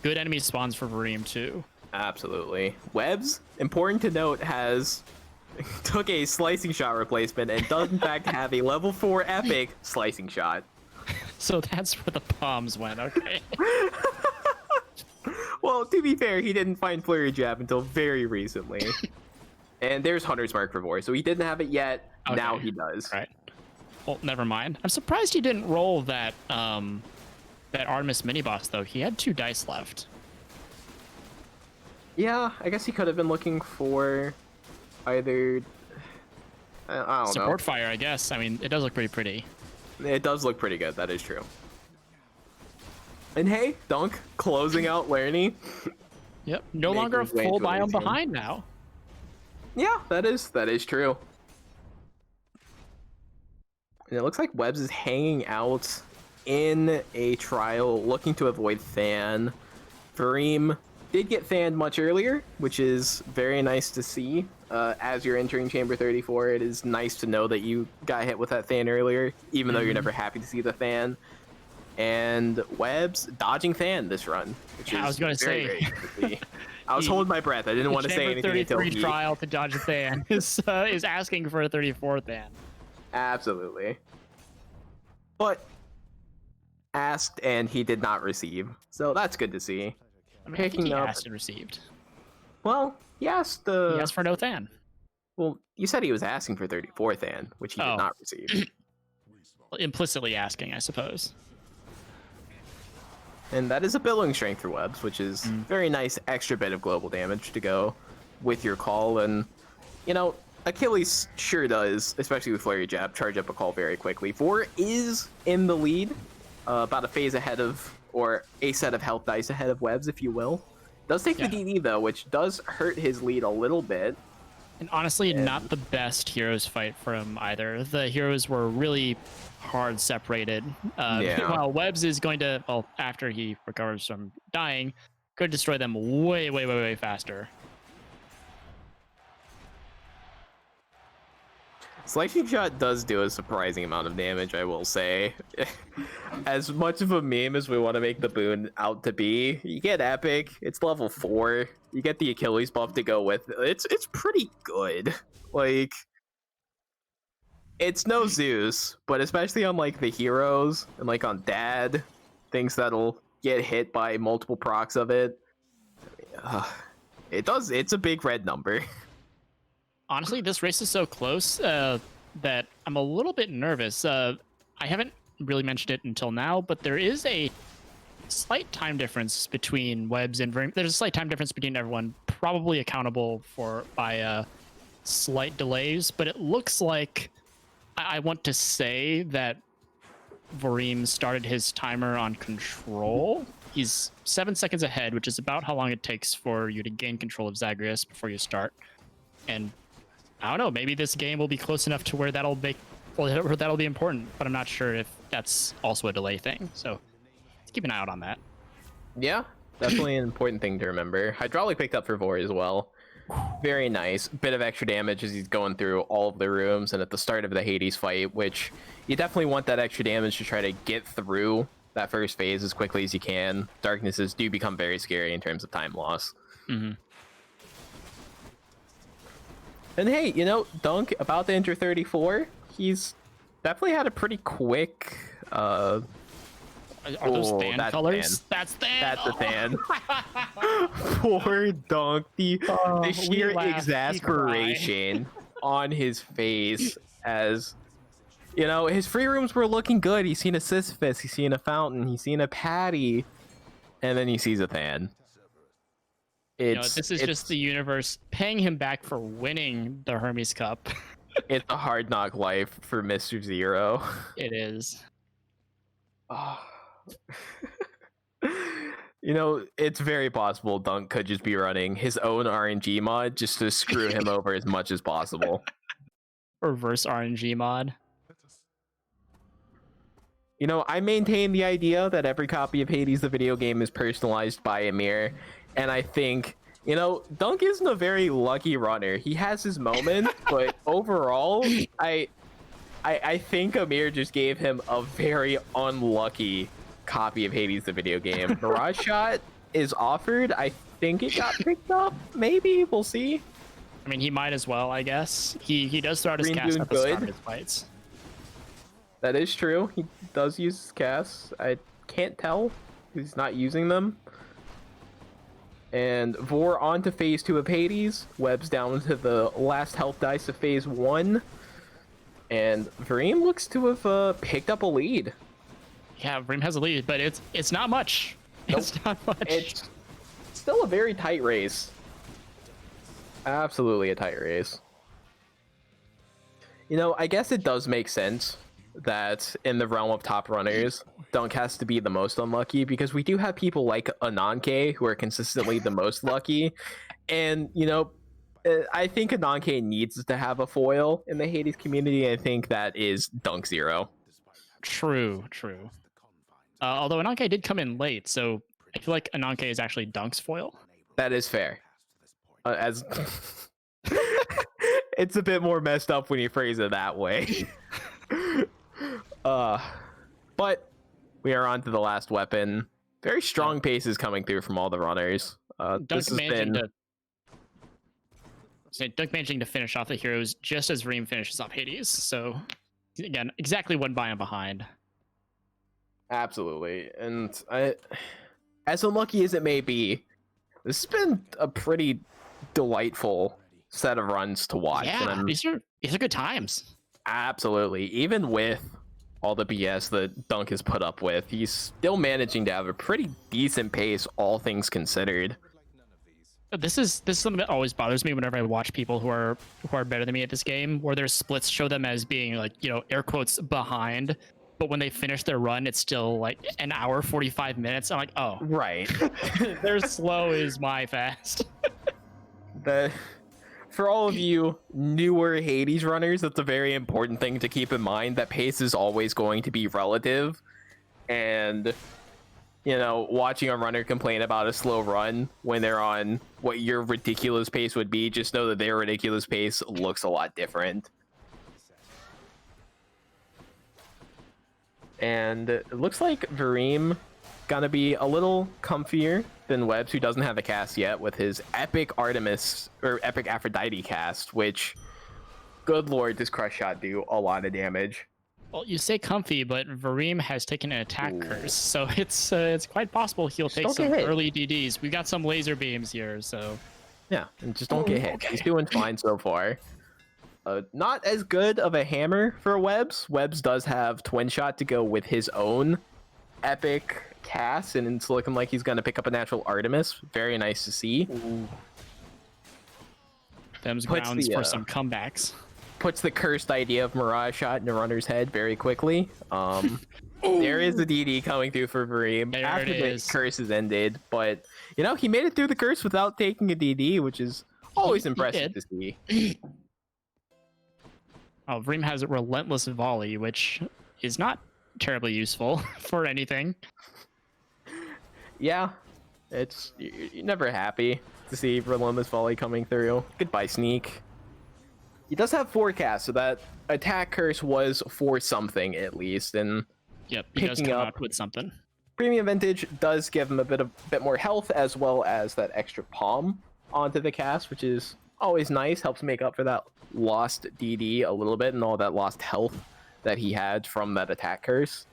Good enemy spawns for Vorime, too. Absolutely. Webs, important to note, has took a slicing shot replacement and does in fact have a level 4 epic slicing shot. So that's where the bombs went, okay. Well, to be fair, he didn't find Flurry Jab until very recently. And there's Hunter's Mark for Vor, so he didn't have it yet. Okay. Now he does. All right. Well, never mind. I'm surprised he didn't roll that that Artemis mini boss though. He had 2 dice left. Yeah, I guess he could have been looking for either. I don't know. Support fire, I guess. I mean, it does look pretty. It does look pretty good. That is true. And hey, Dunk closing out Lerny. Yep. No Making longer a his way full into biome Elysium. behind now. Yeah, that is true. And it looks like Webs is hanging out in a trial, looking to avoid Fan. Vorime did get fanned much earlier, which is very nice to see. As you're entering Chamber 34, it is nice to know that you got hit with that fan earlier, even though you're never happy to see the fan. And Webs dodging fan this run, which is I was going to say. very good to see. I was holding my breath. I didn't want to say anything until 33 he... trial to dodge a fan is asking for a 34th fan. Absolutely. But asked and he did not receive. So that's good to see. I mean, I think he asked and received. Well, he asked He asked for no fan. Well, you said he was asking for 34th Than, which he did not receive. Implicitly asking, I suppose. And that is a billowing strength for Webs, which is very nice extra bit of global damage to go with your call. And, you know, Achilles sure does, especially with Flurry Jab, charge up a call very quickly. Vor is in the lead, about a phase ahead of, or a set of health dice ahead of Webs, if you will. Does take the DD, though, which does hurt his lead a little bit. And honestly, not the best heroes fight for him either. The heroes were really hard separated. While Webs is going to, well, after he recovers from dying, could destroy them way faster. Slicing Shot does do a surprising amount of damage, I will say. As much of a meme as we want to make the boon out to be, you get Epic, it's level 4, you get the Achilles buff to go with it. It's pretty good. Like, it's no Zeus, but especially on like the heroes and like on Dad, things that'll get hit by multiple procs of it. It's a big red number. Honestly, this race is so close that I'm a little bit nervous. I haven't really mentioned it until now, but there is a slight time difference between Webs and Vorime. There's a slight time difference between everyone, probably accountable by slight delays, but it looks like I want to say that Vorime started his timer on control. He's 7 seconds ahead, which is about how long it takes for you to gain control of Zagreus before you start. And I don't know, maybe this game will be close enough to where that'll be important, but I'm not sure if that's also a delay thing. So let's keep an eye out on that. Yeah, definitely an important thing to remember. Hydraulic picked up for Vor as well. Very nice. Bit of extra damage as he's going through all of the rooms and at the start of the Hades fight, which you definitely want that extra damage to try to get through that first phase as quickly as you can. Darknesses do become very scary in terms of time loss. And hey, you know, Dunk about to enter 34. He's definitely had a pretty quick. Are those Than colors? Than. That's Than. That's the Than. Poor Dunk. The sheer exasperation on his face as, you know, his free rooms were looking good. He's seen a Sisyphus, he's seen a Fountain, he's seen a Patty, and then he sees a Than. This is just the universe paying him back for winning the Hermes Cup. It's a hard knock life for Mr. Zero. It is. Oh. It's very possible Dunk could just be running his own RNG mod just to screw him over as much as possible. Reverse RNG mod. I maintain the idea that every copy of Hades the video game is personalized by Amir, and I think Dunk isn't a very lucky runner. He has his moments, but overall, I think Amir just gave him a very unlucky copy of Hades the video game. Mirage Shot is offered. I think it got picked up. Maybe we'll see. I mean, he might as well, I guess. He does throw out his Green cast doing at the start of good. his fights. That is true. He does use his casts. I can't tell. He's not using them. And Vor on to phase 2 of Hades. Webs down to the last health dice of phase 1. And Vorime looks to have picked up a lead. Yeah, Vorime has a lead, but it's not much. Nope. It's not much. It's still a very tight race. Absolutely a tight race. I guess it does make sense that in the realm of top runners, Dunk has to be the most unlucky, because we do have people like Ananke who are consistently the most lucky. And, I think Ananke needs to have a foil in the Hades community. I think that is Duunk0. True. Although Ananke did come in late, so I feel like Ananke is actually Dunk's foil. That is fair. As it's a bit more messed up when you phrase it that way. But we are on to the last weapon. Very strong paces coming through from all the runners. Dunk managing to finish off the heroes just as Reem finishes off Hades. So again, exactly one by him behind. Absolutely. And as unlucky as it may be, this has been a pretty delightful set of runs to watch. Yeah, and these are good times. Absolutely. Even with all the BS that Dunk has put up with, he's still managing to have a pretty decent pace, all things considered. This is something that always bothers me whenever I watch people who are better than me at this game, where their splits show them as being like, air quotes behind, but when they finish their run, it's still like an hour 45 minutes. I'm like, oh, right. Their slow is my fast. For all of you newer Hades runners, that's a very important thing to keep in mind, that pace is always going to be relative. And watching a runner complain about a slow run when they're on what your ridiculous pace would be, just know that their ridiculous pace looks a lot different. And it looks like Vorime gonna be a little comfier than Webs, who doesn't have a cast yet, with his epic Artemis or epic Aphrodite cast, which, good lord, does Crush Shot do a lot of damage. Well, you say comfy, but Vorime has taken an attack curse, so it's quite possible he'll take some early DDs. We've got some laser beams here, so yeah, and just don't get hit. Okay. He's doing fine so far. Not as good of a hammer for Webs. Webs does have Twin Shot to go with his own epic cast, and it's looking like he's going to pick up a natural Artemis. Very nice to see. Ooh. Them's grounds for some comebacks. Puts the cursed idea of Mirage Shot in the runner's head very quickly. There is a DD coming through for Vorime after the curse is ended, but he made it through the curse without taking a DD, which is always impressive to see. Oh, Vorime has a relentless volley, which is not terribly useful for anything. Yeah, you're never happy to see relentless volley coming through. Goodbye, Sneak. He does have forecast, so that attack curse was for something at least. And yep, he does come out with something. Premium Vintage does give him a bit more health, as well as that extra palm onto the cast, which is always nice. Helps make up for that lost DD a little bit and all that lost health that he had from that attack curse.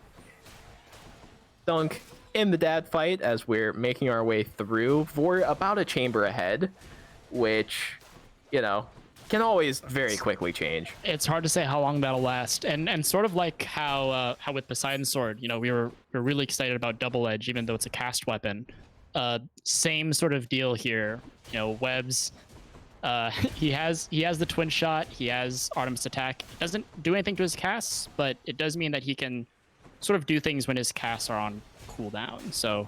Dunk in the dad fight as we're making our way through. Vor about a chamber ahead, which can always very quickly change. It's hard to say how long that'll last, and sort of like how with Poseidon's sword, we were really excited about Double Edge, even though it's a cast weapon. Same sort of deal here. You know, Webs. He has the twin shot. He has Artemis attack. It doesn't do anything to his casts, but it does mean that he can sort of do things when his casts are on cooldown. So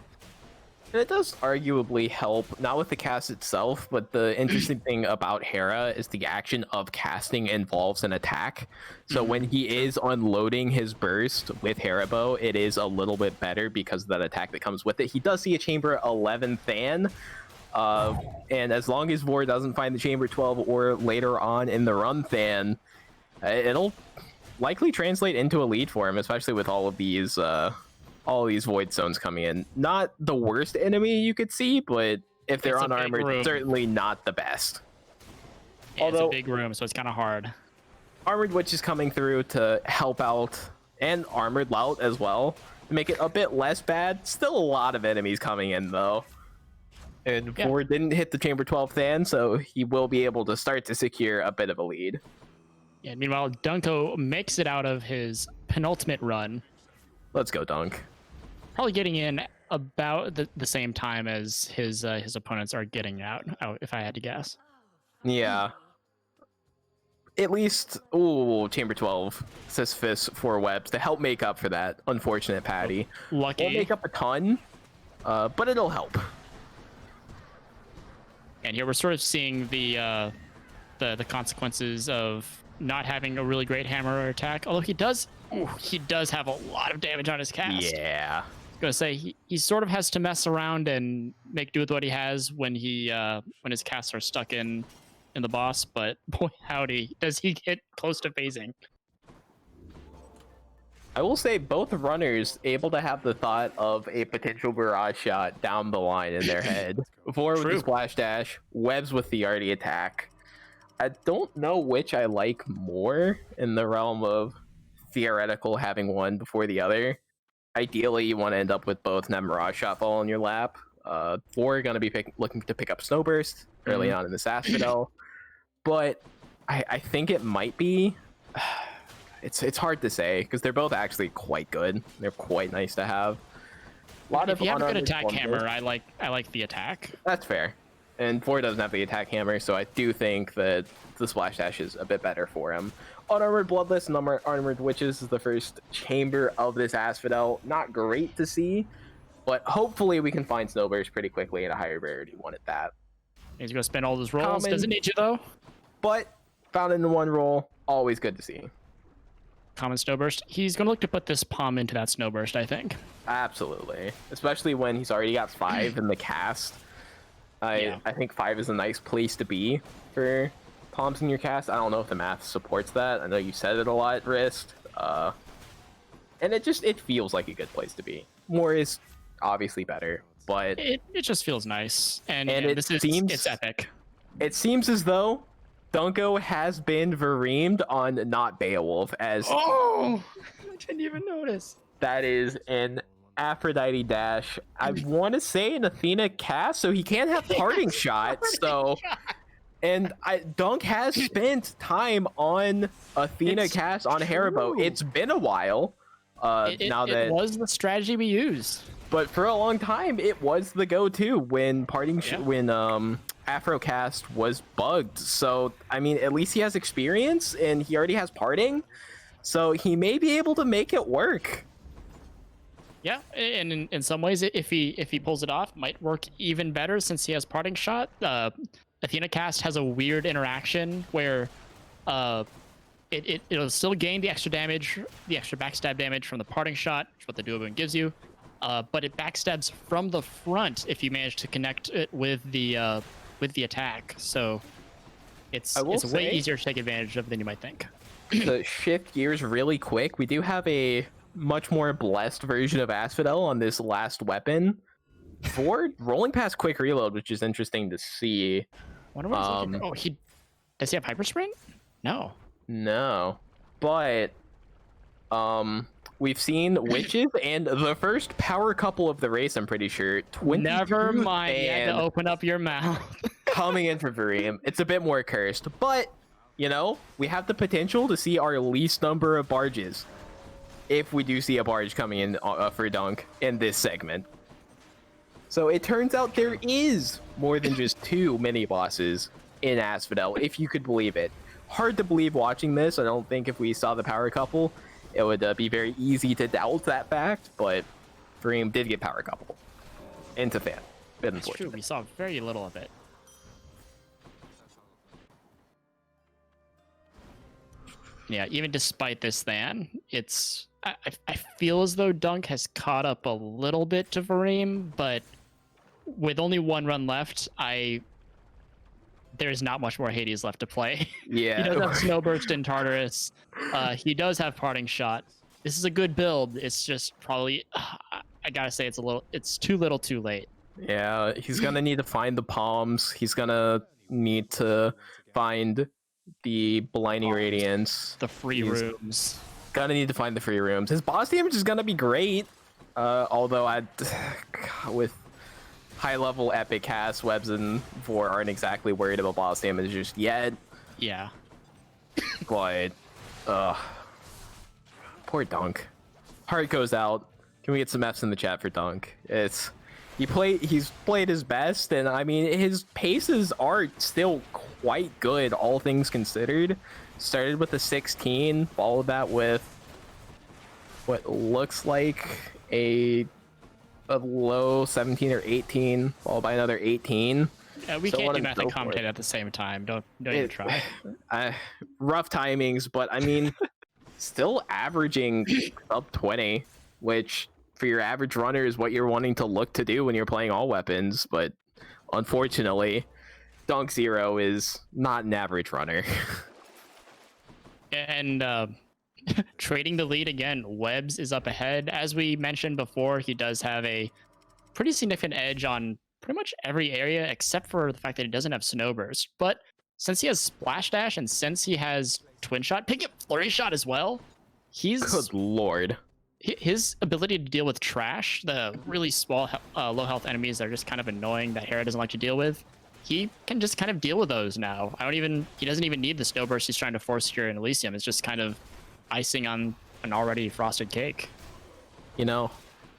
And it does arguably help, not with the cast itself, but the interesting thing about Hera is the action of casting involves an attack. So when he is unloading his burst with Hera Bow, it is a little bit better because of that attack that comes with it. He does see a Chamber 11 Than, and as long as Vor doesn't find the Chamber 12 or later on in the run Than, it'll likely translate into a lead for him, especially with all of these void zones coming in. Not the worst enemy you could see, but if they're It's a big unarmored, room. certainly not the best. yeah, Although- it's a big room, so it's kind of hard. Armored Witch is coming through to help out, and Armored Lout as well, to make it a bit less bad. Still a lot of enemies coming in, though. And Yeah. Vor didn't hit the Chamber 12 Than, so he will be able to start to secure a bit of a lead. Yeah. Meanwhile, Duunk0 makes it out of his penultimate run, Let's go, Dunk. probably getting in about the same time as his opponents are getting out. If I had to guess. Yeah. At least, ooh, Chamber 12, Sisyphus for Webs to help make up for that unfortunate patty. Lucky. Won't make up a ton, but it'll help. And here we're sort of seeing the consequences of not having a really great hammer or attack. Although he does have a lot of damage on his cast. Yeah. I was gonna say he sort of has to mess around and make do with what he has when his casts are stuck in the boss. But boy, howdy, does he get close to phasing? I will say both runners able to have the thought of a potential barrage shot down the line in their head. Vor with the True. splash dash, Webs with the arty attack. I don't know which I like more in the realm of theoretical having one before the other. Ideally, you want to end up with both and have Mirage Shot fall in your lap. Vor going to be looking to pick up Snowburst early on in this Asphodel. But I think it might be... It's hard to say because they're both actually quite good. They're quite nice to have. If you have a good unarmored attack blunders. hammer, I like the attack. That's fair. And Vor doesn't have the attack hammer, so I do think that the splash dash is a bit better for him. Unarmored Bloodless and Unarmored Witches is the first chamber of this Asphodel. Not great to see, but hopefully we can find Snowburst pretty quickly at a higher rarity one at that. He's gonna spend all those rolls. Common. Doesn't need to though. But found in one roll, always good to see. Common Snowburst. He's gonna look to put this palm into that Snowburst, I think. Absolutely. Especially when he's already got 5 in the cast. Yeah. I think 5 is a nice place to be for palms in your cast. I don't know if the math supports that. I know you said it a lot, Wrist. And it feels like a good place to be. More is obviously better, but It just feels nice, and it seems- it's epic. it seems as though Duunk0 has been Voremed on not Beowulf, as Oh, I didn't even notice. that is an Aphrodite dash. I want to say an Athena cast, so he can't have parting shot. So, and Dunk has spent time on Athena It's cast on Haribo. true. It's been a while. It was the strategy we used. But for a long time, it was the go-to when Yeah. when Afrocast was bugged. So I mean, at least he has experience, and he already has parting, so he may be able to make it work. Yeah, and in some ways, if he pulls it off, might work even better since he has parting shot. Athena cast has a weird interaction where it'll still gain the extra damage, the extra backstab damage from the parting shot, which is what the duo boon gives you. But it backstabs from the front if you manage to connect it with the attack. So it's I will way say- easier to take advantage of than you might think. To shift gears really quick, we do have a much more blessed version of Asphodel on this last weapon. For rolling past quick reload, which is interesting to see. Wonder what he's looking for. Oh, does he have hyper sprint? No. No, but we've seen witches and the first power couple of the race. I'm pretty sure. 22 Never mind. You had to and open up your mouth. coming in for Vorime. It's a bit more cursed, but you know we have the potential to see our least number of barges if we do see a barge coming in for Dunk in this segment. So it turns out there is more than just 2 mini bosses in Asphodel, if you could believe it. Hard to believe watching this. I don't think if we saw the power couple, it would be very easy to doubt that fact, but Vorime did get power couple into Fan. Bit It's true. unfortunate. We saw very little of it. Yeah, even despite this Than, it's I feel as though Dunk has caught up a little bit to Vorime, but with only 1 run left, there's not much more Hades left to play. Yeah. He does have Snowburst in Tartarus. He does have Parting Shot. This is a good build. It's just probably I gotta say it's too little too late. Yeah, he's gonna need to find the palms. He's gonna need to find the blinding radiance. The free He's rooms. gonna need to find the free rooms. His boss damage is gonna be great. Although with high level epic casts, Webs and Vor aren't exactly worried about boss damage just yet. Yeah. But poor Dunk. Heart goes out. Can we get some F's in the chat for Dunk? He's played his best, and I mean his paces are still quite good, all things considered. Started with a 16, followed that with what looks like a low 17 or 18, followed by another 18. Yeah, we So can't let do him math go and for commentate it. at the same time. Don't even try. Rough timings, but I mean, still averaging up 20, which for your average runner is what you're wanting to look to do when you're playing all weapons. But unfortunately, Duunk0 is not an average runner. And trading the lead again, Webs is up ahead. As we mentioned before, he does have a pretty significant edge on pretty much every area except for the fact that he doesn't have Snowburst. But since he has Splash Dash and since he has Twin Shot, pick up Flurry Shot as well, Good lord. his ability to deal with trash, the really small, low health enemies that are just kind of annoying that Hera doesn't like to deal with, he can just kind of deal with those now. He doesn't even need the Snowburst he's trying to force here in Elysium. It's just kind of icing on an already frosted cake. You know,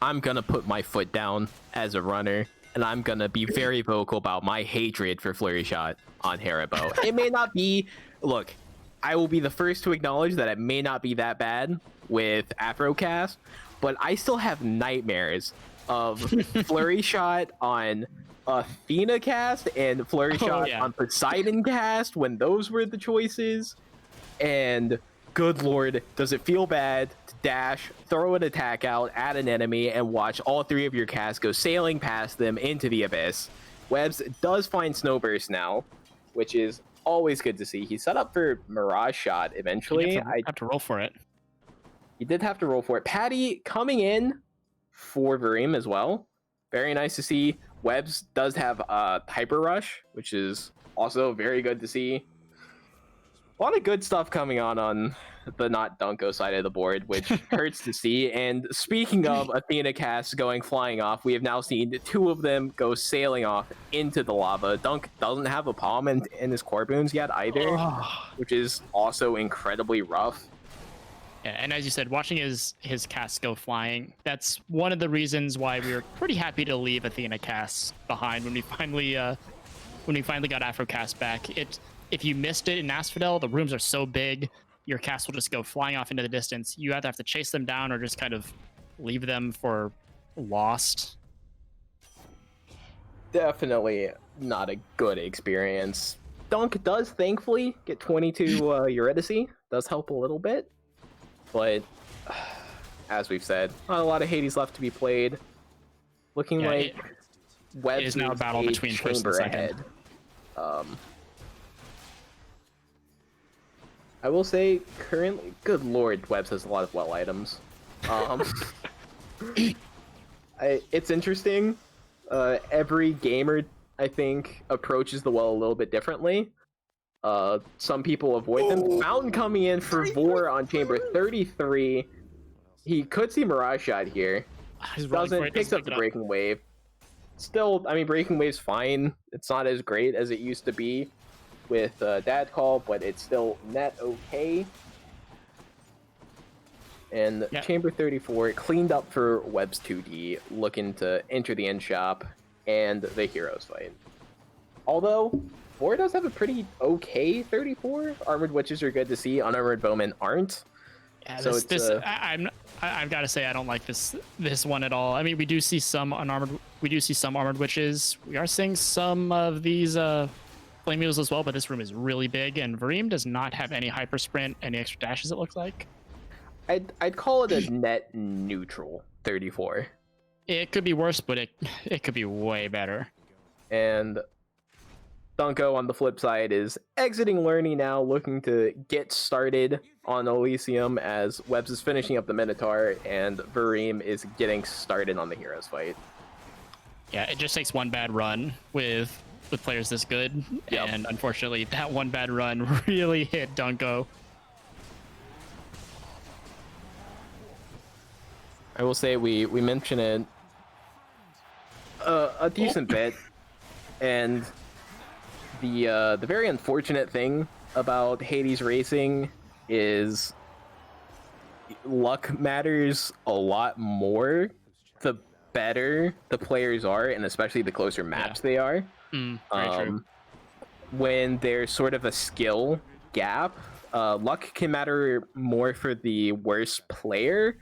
I'm gonna put my foot down as a runner, and I'm gonna be very vocal about my hatred for Flurry Shot on Haribo. It may not be, look, I will be the first to acknowledge that it may not be that bad with Afrocast, but I still have nightmares of Flurry Shot on Athena cast and Flurry Shot on Poseidon cast when those were the choices. And good lord, does it feel bad to dash, throw an attack out at an enemy, and watch all 3 of your casts go sailing past them into the abyss. Webs does find Snowburst now, which is always good to see. He's set up for Mirage Shot eventually. I have to roll for it. He did have to roll for it. Patty coming in for Vorime as well. Very nice to see. Webs does have Hyper Rush, which is also very good to see. A lot of good stuff coming on the not Duunk0 side of the board, which hurts to see. And speaking of Athena casts going flying off, we have now seen 2 of them go sailing off into the lava. Dunk doesn't have a palm in his core boons yet either, which is also incredibly rough. Yeah, and as you said, watching his casts go flying, that's one of the reasons why we were pretty happy to leave Athena casts behind when we finally got Afrocast back. If you missed it in Asphodel, the rooms are so big, your cast will just go flying off into the distance. You either have to chase them down or just kind of leave them for lost. Definitely not a good experience. Dunk does thankfully get 22 Eurydice. Does help a little bit. But as we've said, not a lot of Hades left to be played. Looking like Webs is now a battle between first and second. ahead. I will say, currently, good lord, Webs has a lot of well items. It's interesting. Every gamer, I think, approaches the well a little bit differently. Some people avoid them. Fountain coming in for Vor on chamber 33. He could see Mirage Shot here. Picks up the Breaking Wave. Still, I mean, Breaking Wave's fine. It's not as great as it used to be with Dad Call, but it's still net okay. And Yeah. Chamber 34 cleaned up for webs2d, looking to enter the end shop and the heroes fight. Although, Vor does have a pretty okay 34. Armored Witches are good to see, unarmored bowmen aren't. Yeah, So I've got to say I don't like this one at all. I mean, we do see some armored witches. We are seeing some of these flame mules as well, but this room is really big, and Vorime does not have any hyper sprint, any extra dashes. It looks like I'd call it a net neutral 34. it could be worse, but it could be way better. And Duunk0 on the flip side is exiting Learning now, looking to get started on Elysium as Webs is finishing up the Minotaur and Vorime is getting started on the Heroes fight. Yeah, it just takes one bad run with players this good, Yep. and unfortunately, that one bad run really hit Duunk0. I will say we mention it a decent bit, and the very unfortunate thing about Hades Racing is luck matters a lot more the better the players are, and especially the closer maps they are. Very true. When there's sort of a skill gap, luck can matter more for the worst player,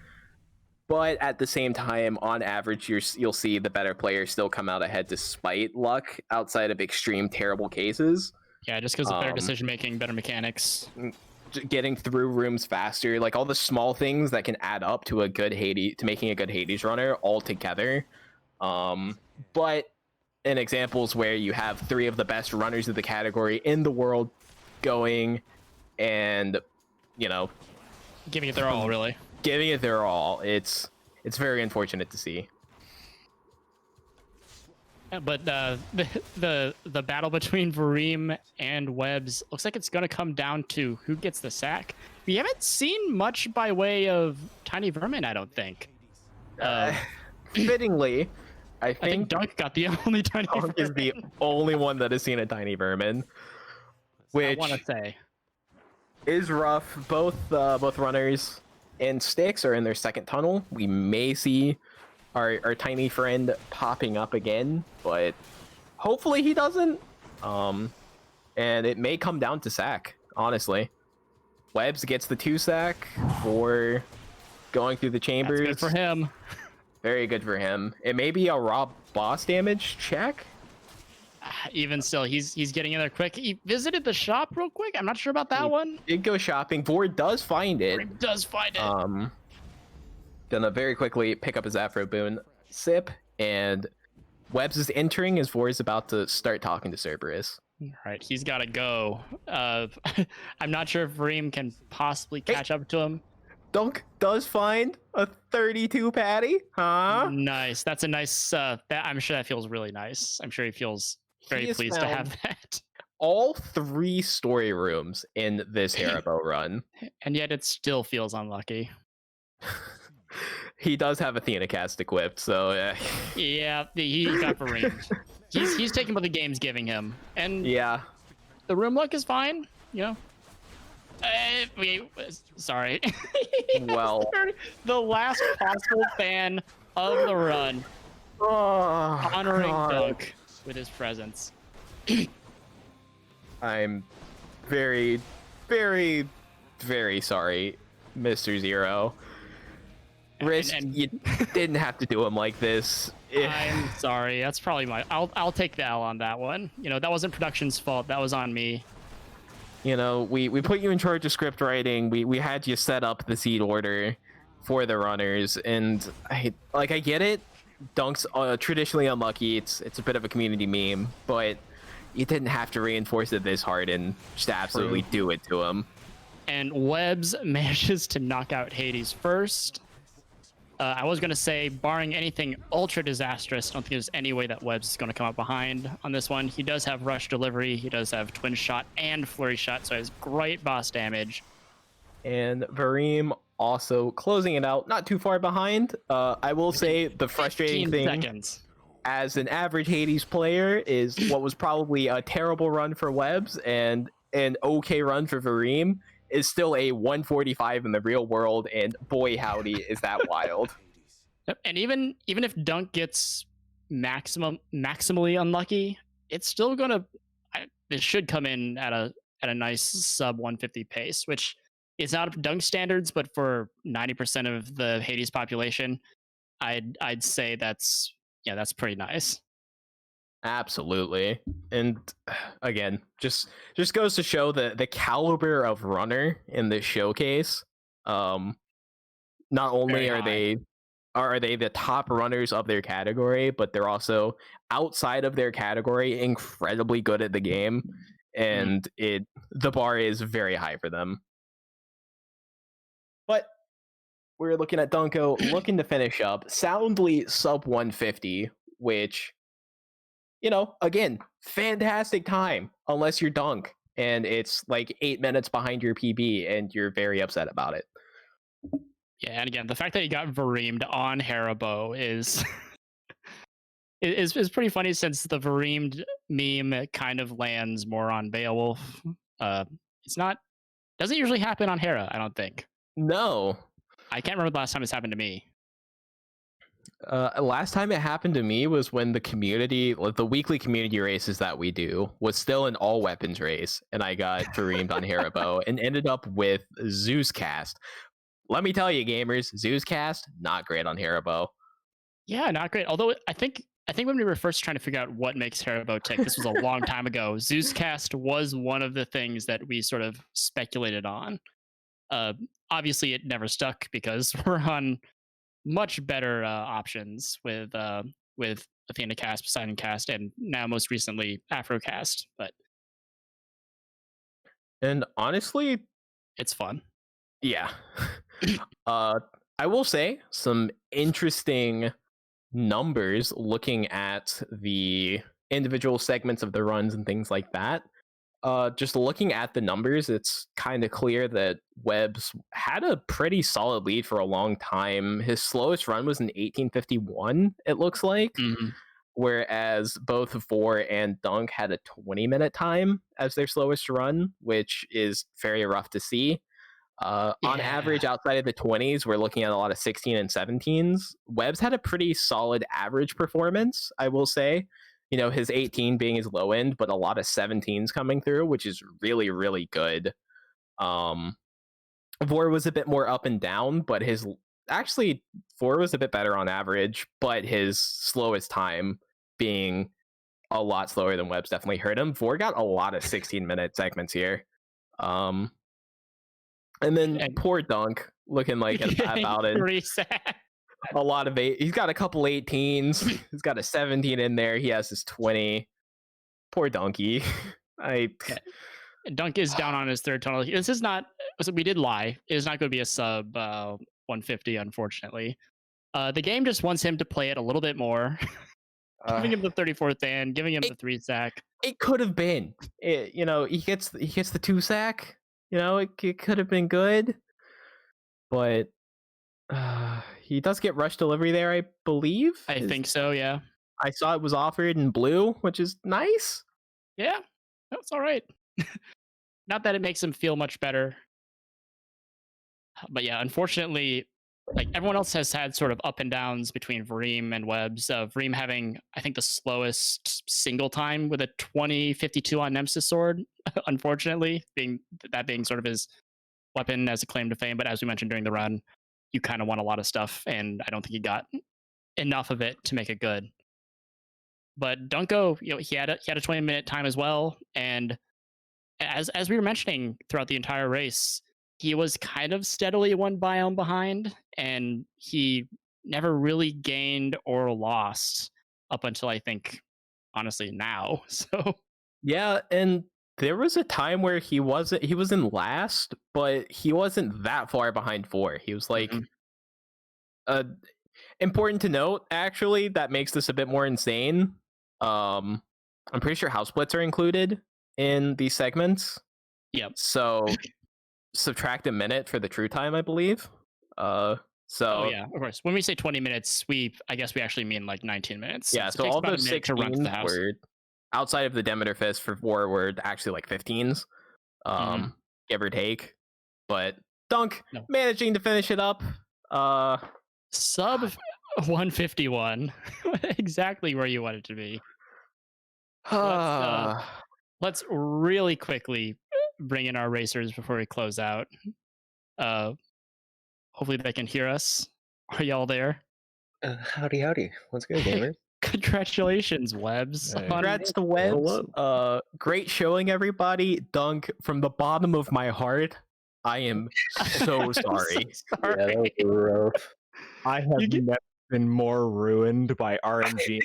but at the same time, on average, you'll see the better players still come out ahead despite luck outside of extreme terrible cases. Yeah, just because of better decision making, better mechanics. Getting through rooms faster, like all the small things that can add up to making a good Hades runner all together. But in examples where you have 3 of the best runners of the category in the world going and, Giving it their all, really. Giving it their all, it's very unfortunate to see. But the battle between Vorime and Webs looks like it's going to come down to who gets the sack. We haven't seen much by way of Tiny Vermin, I don't think. Fittingly, I think think Dunk got the only Tiny Dunk Vermin. is the only one that has seen a Tiny Vermin, which I want to say is rough. Both runners and Sticks are in their second tunnel. We may see our tiny friend popping up again, but hopefully he doesn't. And it may come down to sack, honestly. Webs gets the 2 sack for going through the chambers. that's good for him. Very good for him. It may be a raw boss damage check. Even still, he's getting in there quick. He visited the shop real quick. I'm not sure about that one. Did go shopping. Vord does find it. He does find it. Gonna very quickly pick up his Afro Boon sip, and Webs is entering as Vord is about to start talking to Cerberus. All right, he's got to go. I'm not sure if Vorime can possibly catch up to him. Dunk does find a 32 patty, huh? Nice. That's a nice. I'm sure that feels really nice. I'm sure he feels very has pleased to have that. All 3 story rooms in this Haribo run. And yet it still feels unlucky. He does have Athena cast equipped, so Yeah, he got Vorime. He's taking what the game's giving him, and yeah, the room luck is fine. Sorry. Well, the last possible fan of the run, honoring Dunk with his presence. I'm very, very, very sorry, Mr. Zero. Risk, you didn't have to do him like this. I'm sorry. That's probably I'll take the L on that one. That wasn't production's fault. That was on me. We put you in charge of script writing. We had you set up the seed order for the runners, and I get it. Dunk's traditionally unlucky. It's a bit of a community meme, but you didn't have to reinforce it this hard and just absolutely do it to him. And Webs manages to knock out Hades first. I was going to say, barring anything ultra disastrous, I don't think there's any way that Webs is going to come up behind on this one. He does have rush delivery. He does have twin shot and flurry shot, so he has great boss damage. And Vorime also closing it out, not too far behind. I will say the frustrating thing as an average Hades player is what was probably a terrible run for Webs and an okay run for Vorime is still a 145 in the real world, and boy howdy is that wild. Yep, and even if Dunk gets maximally unlucky, it's still gonna it should come in at a nice sub 150 pace, which is not up to Dunk standards, but for 90% of the Hades population, I'd say that's pretty nice. Absolutely. And again, just goes to show the caliber of runner in this showcase. Not Very only high. are they the top runners of their category, but they're also outside of their category incredibly good at the game, Mhm. and the bar is very high for them. But we're looking at Duunk0 looking to finish up soundly sub 150, which, again, fantastic time unless you're Dunk and it's like 8 minutes behind your PB and you're very upset about it. Yeah, and again, the fact that he got Vareemed on Haribo is pretty funny since the Vareemed meme kind of lands more on Beowulf. Uh, it's not doesn't usually happen on Hera, I don't think. No. I can't remember the last time this happened to me. Last time it happened to me was when the community, like the weekly community races that we do, was still an all weapons race, and I got Vareemed on Haribo and ended up with Zeus cast. Let me tell you, gamers, Zeus cast not great on Haribo. Yeah, not great. Although I think when we were first trying to figure out what makes Haribo tick, this was a long time ago. Zeuscast was one of the things that we sort of speculated on. Uh, Obviously, it never stuck because we're on much better options with Athena Cast, Poseidon Cast, and now most recently Afrocast. But And honestly, it's fun. yeah. I will say some interesting numbers looking at the individual segments of the runs and things like that. Just looking at the numbers, it's kind of clear that Webbs had a pretty solid lead for a long time. His slowest run was in 1851, it looks like, Mhm. whereas both Vor and Dunk had a 20-minute time as their slowest run, which is very rough to see. On Yeah, average, outside of the 20s, we're looking at a lot of 16 and 17s. Webbs had a pretty solid average performance, I will say. His 18 being his low end, but a lot of 17s coming through, which is really, really good. Um, Vor was a bit more up and down, but actually, Vor was a bit better on average, but his slowest time being a lot slower than Webbs definitely hurt him. Vor got a lot of 16-minute segments here. Um, and then and poor Dunk looking like about it. pretty sad. A lot of eight. He's got a couple 18s. He's got a 17 in there. He has his 20. Poor Donkey. I Yeah. Dunk is down on his third total. This is not. We did lie. It is not going to be a sub 150, unfortunately. The game just wants him to play it a little bit more, uh, giving him the 34th and giving him the 3 sack. it could have been. He gets the 2 sack. It could have been good, but he does get rush delivery there, I believe. I think so. Yeah. I saw it was offered in blue, which is nice. Yeah. That's all right. Not that it makes him feel much better, but yeah, unfortunately, like everyone else has had sort of up and downs between Vareem and Webbs. Vareem having, I think, the slowest single time with a 20:52 on Nemesis Sword, unfortunately, being sort of his weapon as a claim to fame. But as we mentioned during the run, you kind of want a lot of stuff, and I don't think he got enough of it to make it good. But Duunk0, he had a 20-minute time as well, and as we were mentioning throughout the entire race, he was kind of steadily one biome behind, and he never really gained or lost up until I think, honestly, now. So Yeah, and there was a time where he was in last, but he wasn't that far behind 4. He was like mhm. uh important to note, actually, that makes this a bit more insane. I'm pretty sure house splits are included in these segments. Yep. So subtract a minute for the true time, I believe. Oh So yeah, of course. When we say 20 minutes, I guess we actually mean like 19 minutes. yeah, Since it so takes all about a those minute to run to the 16s house. were outside of the Demeter Fist for 4 were actually like 15s, Mhm. give or take. but Dunk No. managing to finish it up. Sub 151, exactly where you want it to be. Let's really quickly bring in our racers before we close out. Hopefully they can hear us. Are y'all there? Howdy, howdy. What's good, gamer? Congratulations, Webs. Hey. Congrats to Webs. Great showing, everybody. Dunk, from the bottom of my heart, I am so sorry. Yeah, that was rough. I have never been more ruined by RNG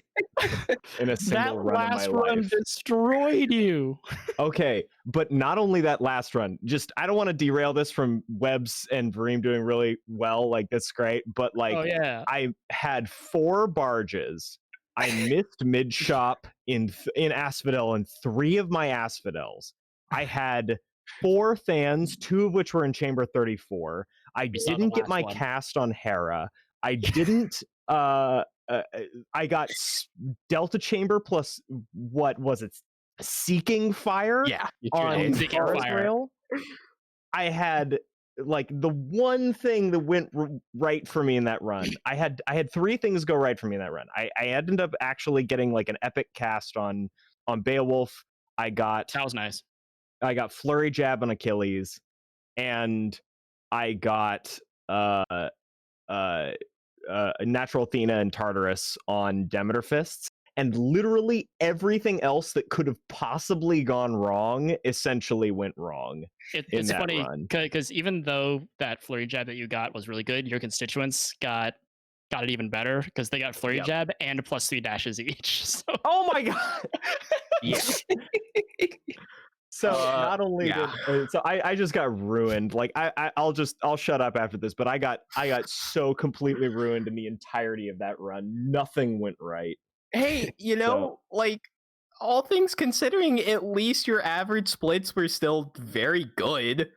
in a single That run in my last run life. destroyed you. Okay, but not only that last run, just I don't want to derail this from Webs and Vorime doing really well, like that's great, but like Oh yeah. I had 4 barges. I missed mid shop in Asphodel and 3 of my Asphodels. I had 4 Thans, 2 of which were in chamber 34. I didn't get my cast on Hera. I didn't I got Delta Chamber plus what was it? Seeking Fire? Yeah, on Seeking Fire. Rail. I had like the one thing that went right for me in that run. I had 3 things go right for me in that run. I ended up actually getting like an epic cast on Beowulf. That was nice. I got Flurry Jab on Achilles, and I got Natural Athena and Tartarus on Demeter Fists. And literally everything else that could have possibly gone wrong essentially went wrong. It's funny because even though that Flurry Jab that you got was really good, your constituents got it even better because they got Flurry Jab and +3 dashes each. So. Oh my god! Yeah. So not only did I just got ruined. Like I'll shut up after this, but I got so completely ruined in the entirety of that run. Nothing went right. Hey, you know, like all things considering, at least your average splits were still very good.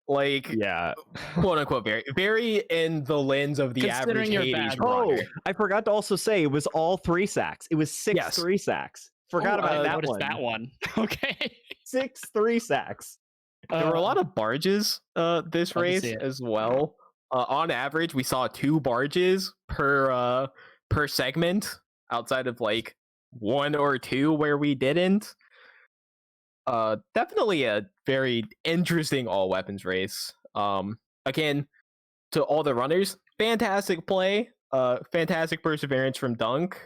Like, yeah, quote unquote, very in the lens of the average Hades runner. I forgot to also say it was all 3 sacks. It was 6 3 sacks. Forgot about that one. Okay. 6 3 sacks. There were a lot of barges this race as well. On average, we saw 2 barges per segment, outside of like 1 or 2 where we didn't. Definitely a very interesting all weapons race. Again, to all the runners, fantastic play, fantastic perseverance from Dunk.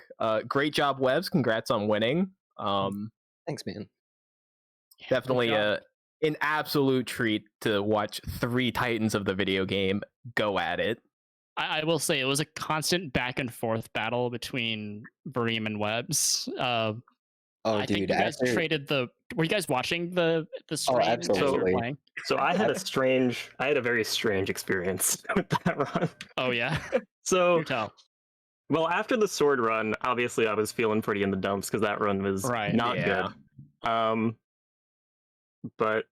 Great job, Webs. Congrats on winning. Thanks, man. Definitely an absolute treat to watch 3 titans of the video game go at it. I will say it was a constant back and forth battle between Vorime and Webs. I think you guys traded the. Were you guys watching the stream? Oh, absolutely. So I had a very strange experience with that run. Oh yeah. So well, after the sword run, obviously I was feeling pretty in the dumps because that run was not good. But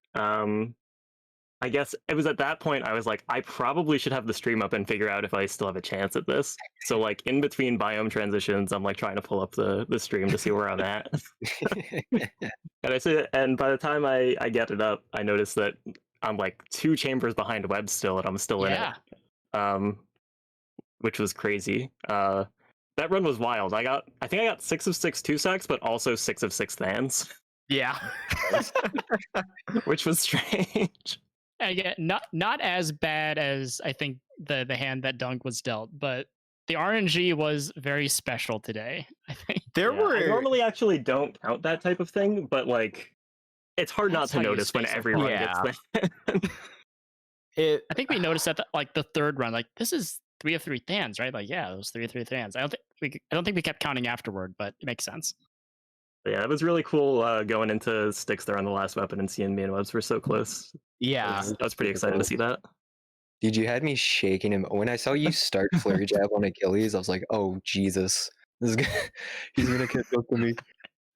I guess it was at that point I was like, I probably should have the stream up and figure out if I still have a chance at this. So like in between biome transitions, I'm like trying to pull up the stream to see where I'm at. And by the time I get it up, I notice that I'm like 2 chambers behind Web still, and I'm still in it. Which was crazy. That run was wild. I think I got 6 of 6 2 sacks, but also 6 of 6 Thans. Yeah. Which was strange. Again, not as bad as I think the hand that Dunk was dealt, but the RNG was very special today. I think I normally actually don't count that type of thing, but like it's hard not to notice when everyone gets that. I think we noticed that like the 3rd run, like this is 3 of 3 Thans, right? Like yeah, it was 3 of 3 Thans. I don't think we kept counting afterward, but it makes sense. Yeah, it was really cool going into Styx there on the last weapon and seeing me and Webs were so close. Yeah. I was pretty excited to see that. Dude, you had me shaking him. When I saw you start Flurry Jab on Achilles, I was like, oh, Jesus. He's going to catch up to me.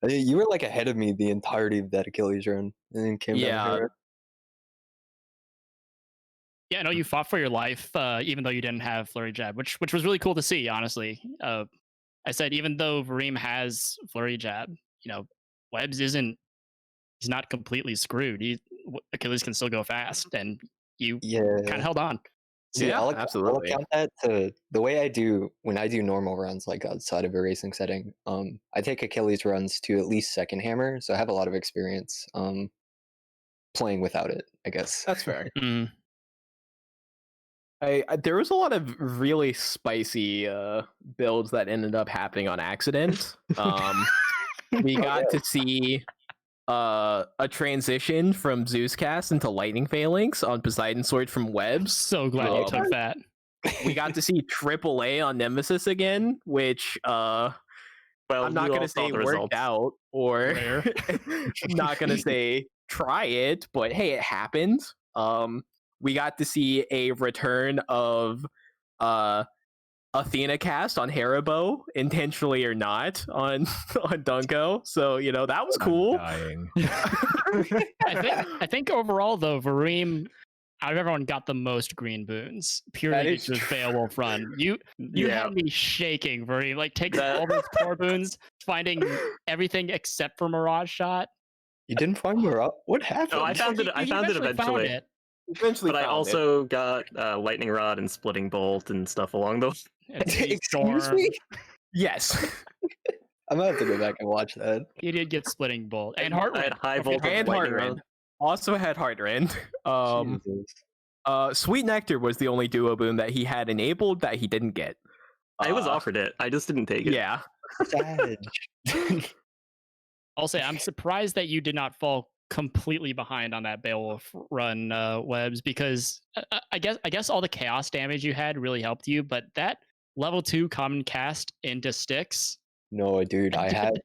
You were like ahead of me the entirety of that Achilles run. And then came down here. Yeah, no, you fought for your life, even though you didn't have Flurry Jab, which was really cool to see, honestly. I said, even though Vorime has Flurry Jab, Webs he's not completely screwed. Achilles can still go fast, and you Yeah. kind of held on. See, Yeah, I'll absolutely. account that to the way I do when I do normal runs, like outside of a racing setting. I take Achilles runs to at least second hammer, so I have a lot of experience playing without it, I guess. That's fair. Mm. There was a lot of really spicy builds that ended up happening on accident. We got to see a transition from Zeus cast into lightning phalanx on Poseidon sword from webs. So glad you took that. We got to see AAA on Nemesis again, which Well, I'm not you gonna all saw say the worked results. out, or Rare. I'm not gonna say try it, but hey, it happened. We got to see a return of Athena cast on Haribo, intentionally or not, on Duunk0. So that was cool. Dying. I think overall though, Vorime out of everyone got the most green boons purely That is because true. Beowulf run. You Yeah. had me shaking, Vorime. Like takes That- all those core boons, finding everything except for Mirage Shot. You didn't find her up? What happened? No, I found it. I You found it eventually found eventually. it. Eventually, But I found it. also got lightning rod and splitting bolt and stuff along those. And Sea Excuse Storm. me? Yes. I'm gonna have to go back and watch that. You did get splitting bolt and I heart had rend. high Don't forget voltage And lightning Heart rend. Rend. Also had Heart Rend. Jesus. Sweet Nectar was the only duo boon that he had enabled that he didn't get. I was offered it. I just didn't take it. Yeah. Sag. I'll say I'm surprised that you did not fall completely behind on that Beowulf run, Webs, because I guess all the chaos damage you had really helped you, but that level 2 common cast into sticks. No, dude, I had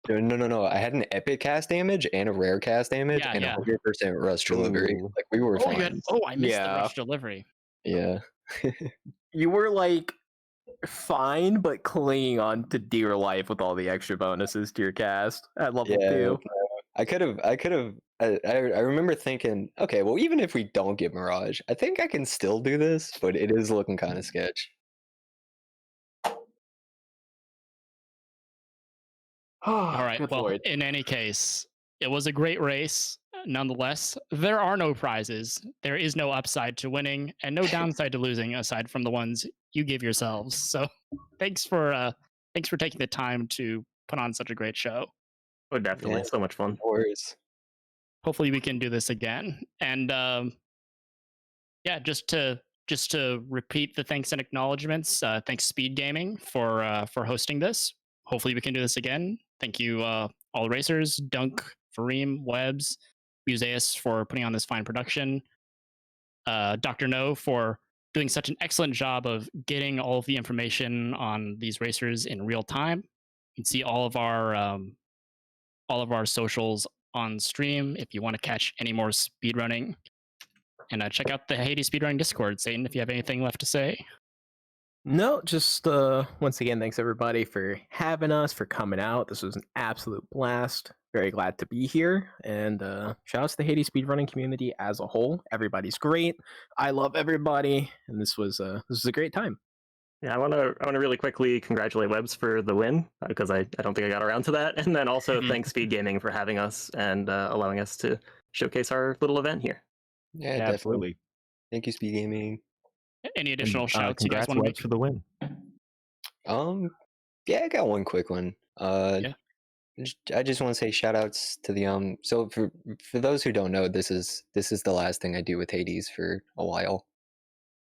no. I had an epic cast damage and a rare cast damage and Yeah. 100% rush delivery. Ooh. Like we were Oh, fine. I missed the Yeah. rush delivery. Yeah. You were like fine, but clinging on to dear life with all the extra bonuses to your cast at level 2. I could have. I remember thinking, okay, well, even if we don't get Mirage, I think I can still do this, but it is looking kind of sketch. All right. Good Well, lord. in any case, it was a great race. Nonetheless, there are no prizes. There is no upside to winning and no downside to losing aside from the ones you give yourselves. So, thanks for taking the time to put on such a great show. Oh, definitely. Yeah. So much fun. No worries. Hopefully we can do this again. And yeah, just to repeat the thanks and acknowledgments, thanks Speed Gaming for hosting this. Hopefully we can do this again. Thank you all racers, Dunk, Vorime, Webs, Museus for putting on this fine production. Duunk0 for doing such an excellent job of getting all of the information on these racers in real time. You can see all of our socials on stream if you want to catch any more speedrunning. And check out the Hades Speedrunning Discord. Satan, if you have anything left to say. No, just once again, thanks everybody for having us, for coming out. This was an absolute blast. Very glad to be here. And shout out to the Hades speedrunning community as a whole. Everybody's great. I love everybody, and this was a great time. Yeah, I want to really quickly congratulate Webs for the win because I don't think I got around to that, and then also thanks Speed Gaming for having us and allowing us to showcase our little event here. Yeah, Yeah, definitely. absolutely. Thank you, Speed Gaming. Any additional And, shouts you guys congrats, want to Webs, make? for the win. Yeah, I got one quick one. Yeah. I just want to say shout outs to the so for those who don't know, this is the last thing I do with Hades for a while.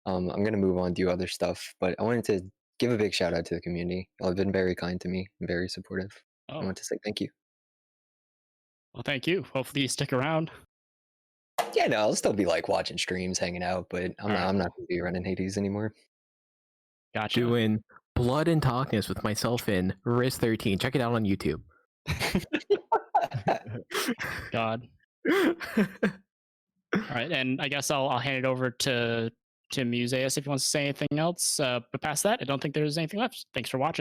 I'm gonna move on, do other stuff, but I wanted to give a big shout out to the community. Y'all have been very kind to me and very supportive. I Oh, want to say thank you. well, thank you. Hopefully you stick around. Yeah, no, I'll still be like watching streams, hanging out, but I'm Alright. not gonna be running Hades anymore. Gotcha. Doing Blood and Darkness with myself in Riz 13. Check it out on YouTube. God. All right, and I guess I'll hand it over to Museus if he wants to say anything else. But past that, I don't think there's anything left. Thanks for watching.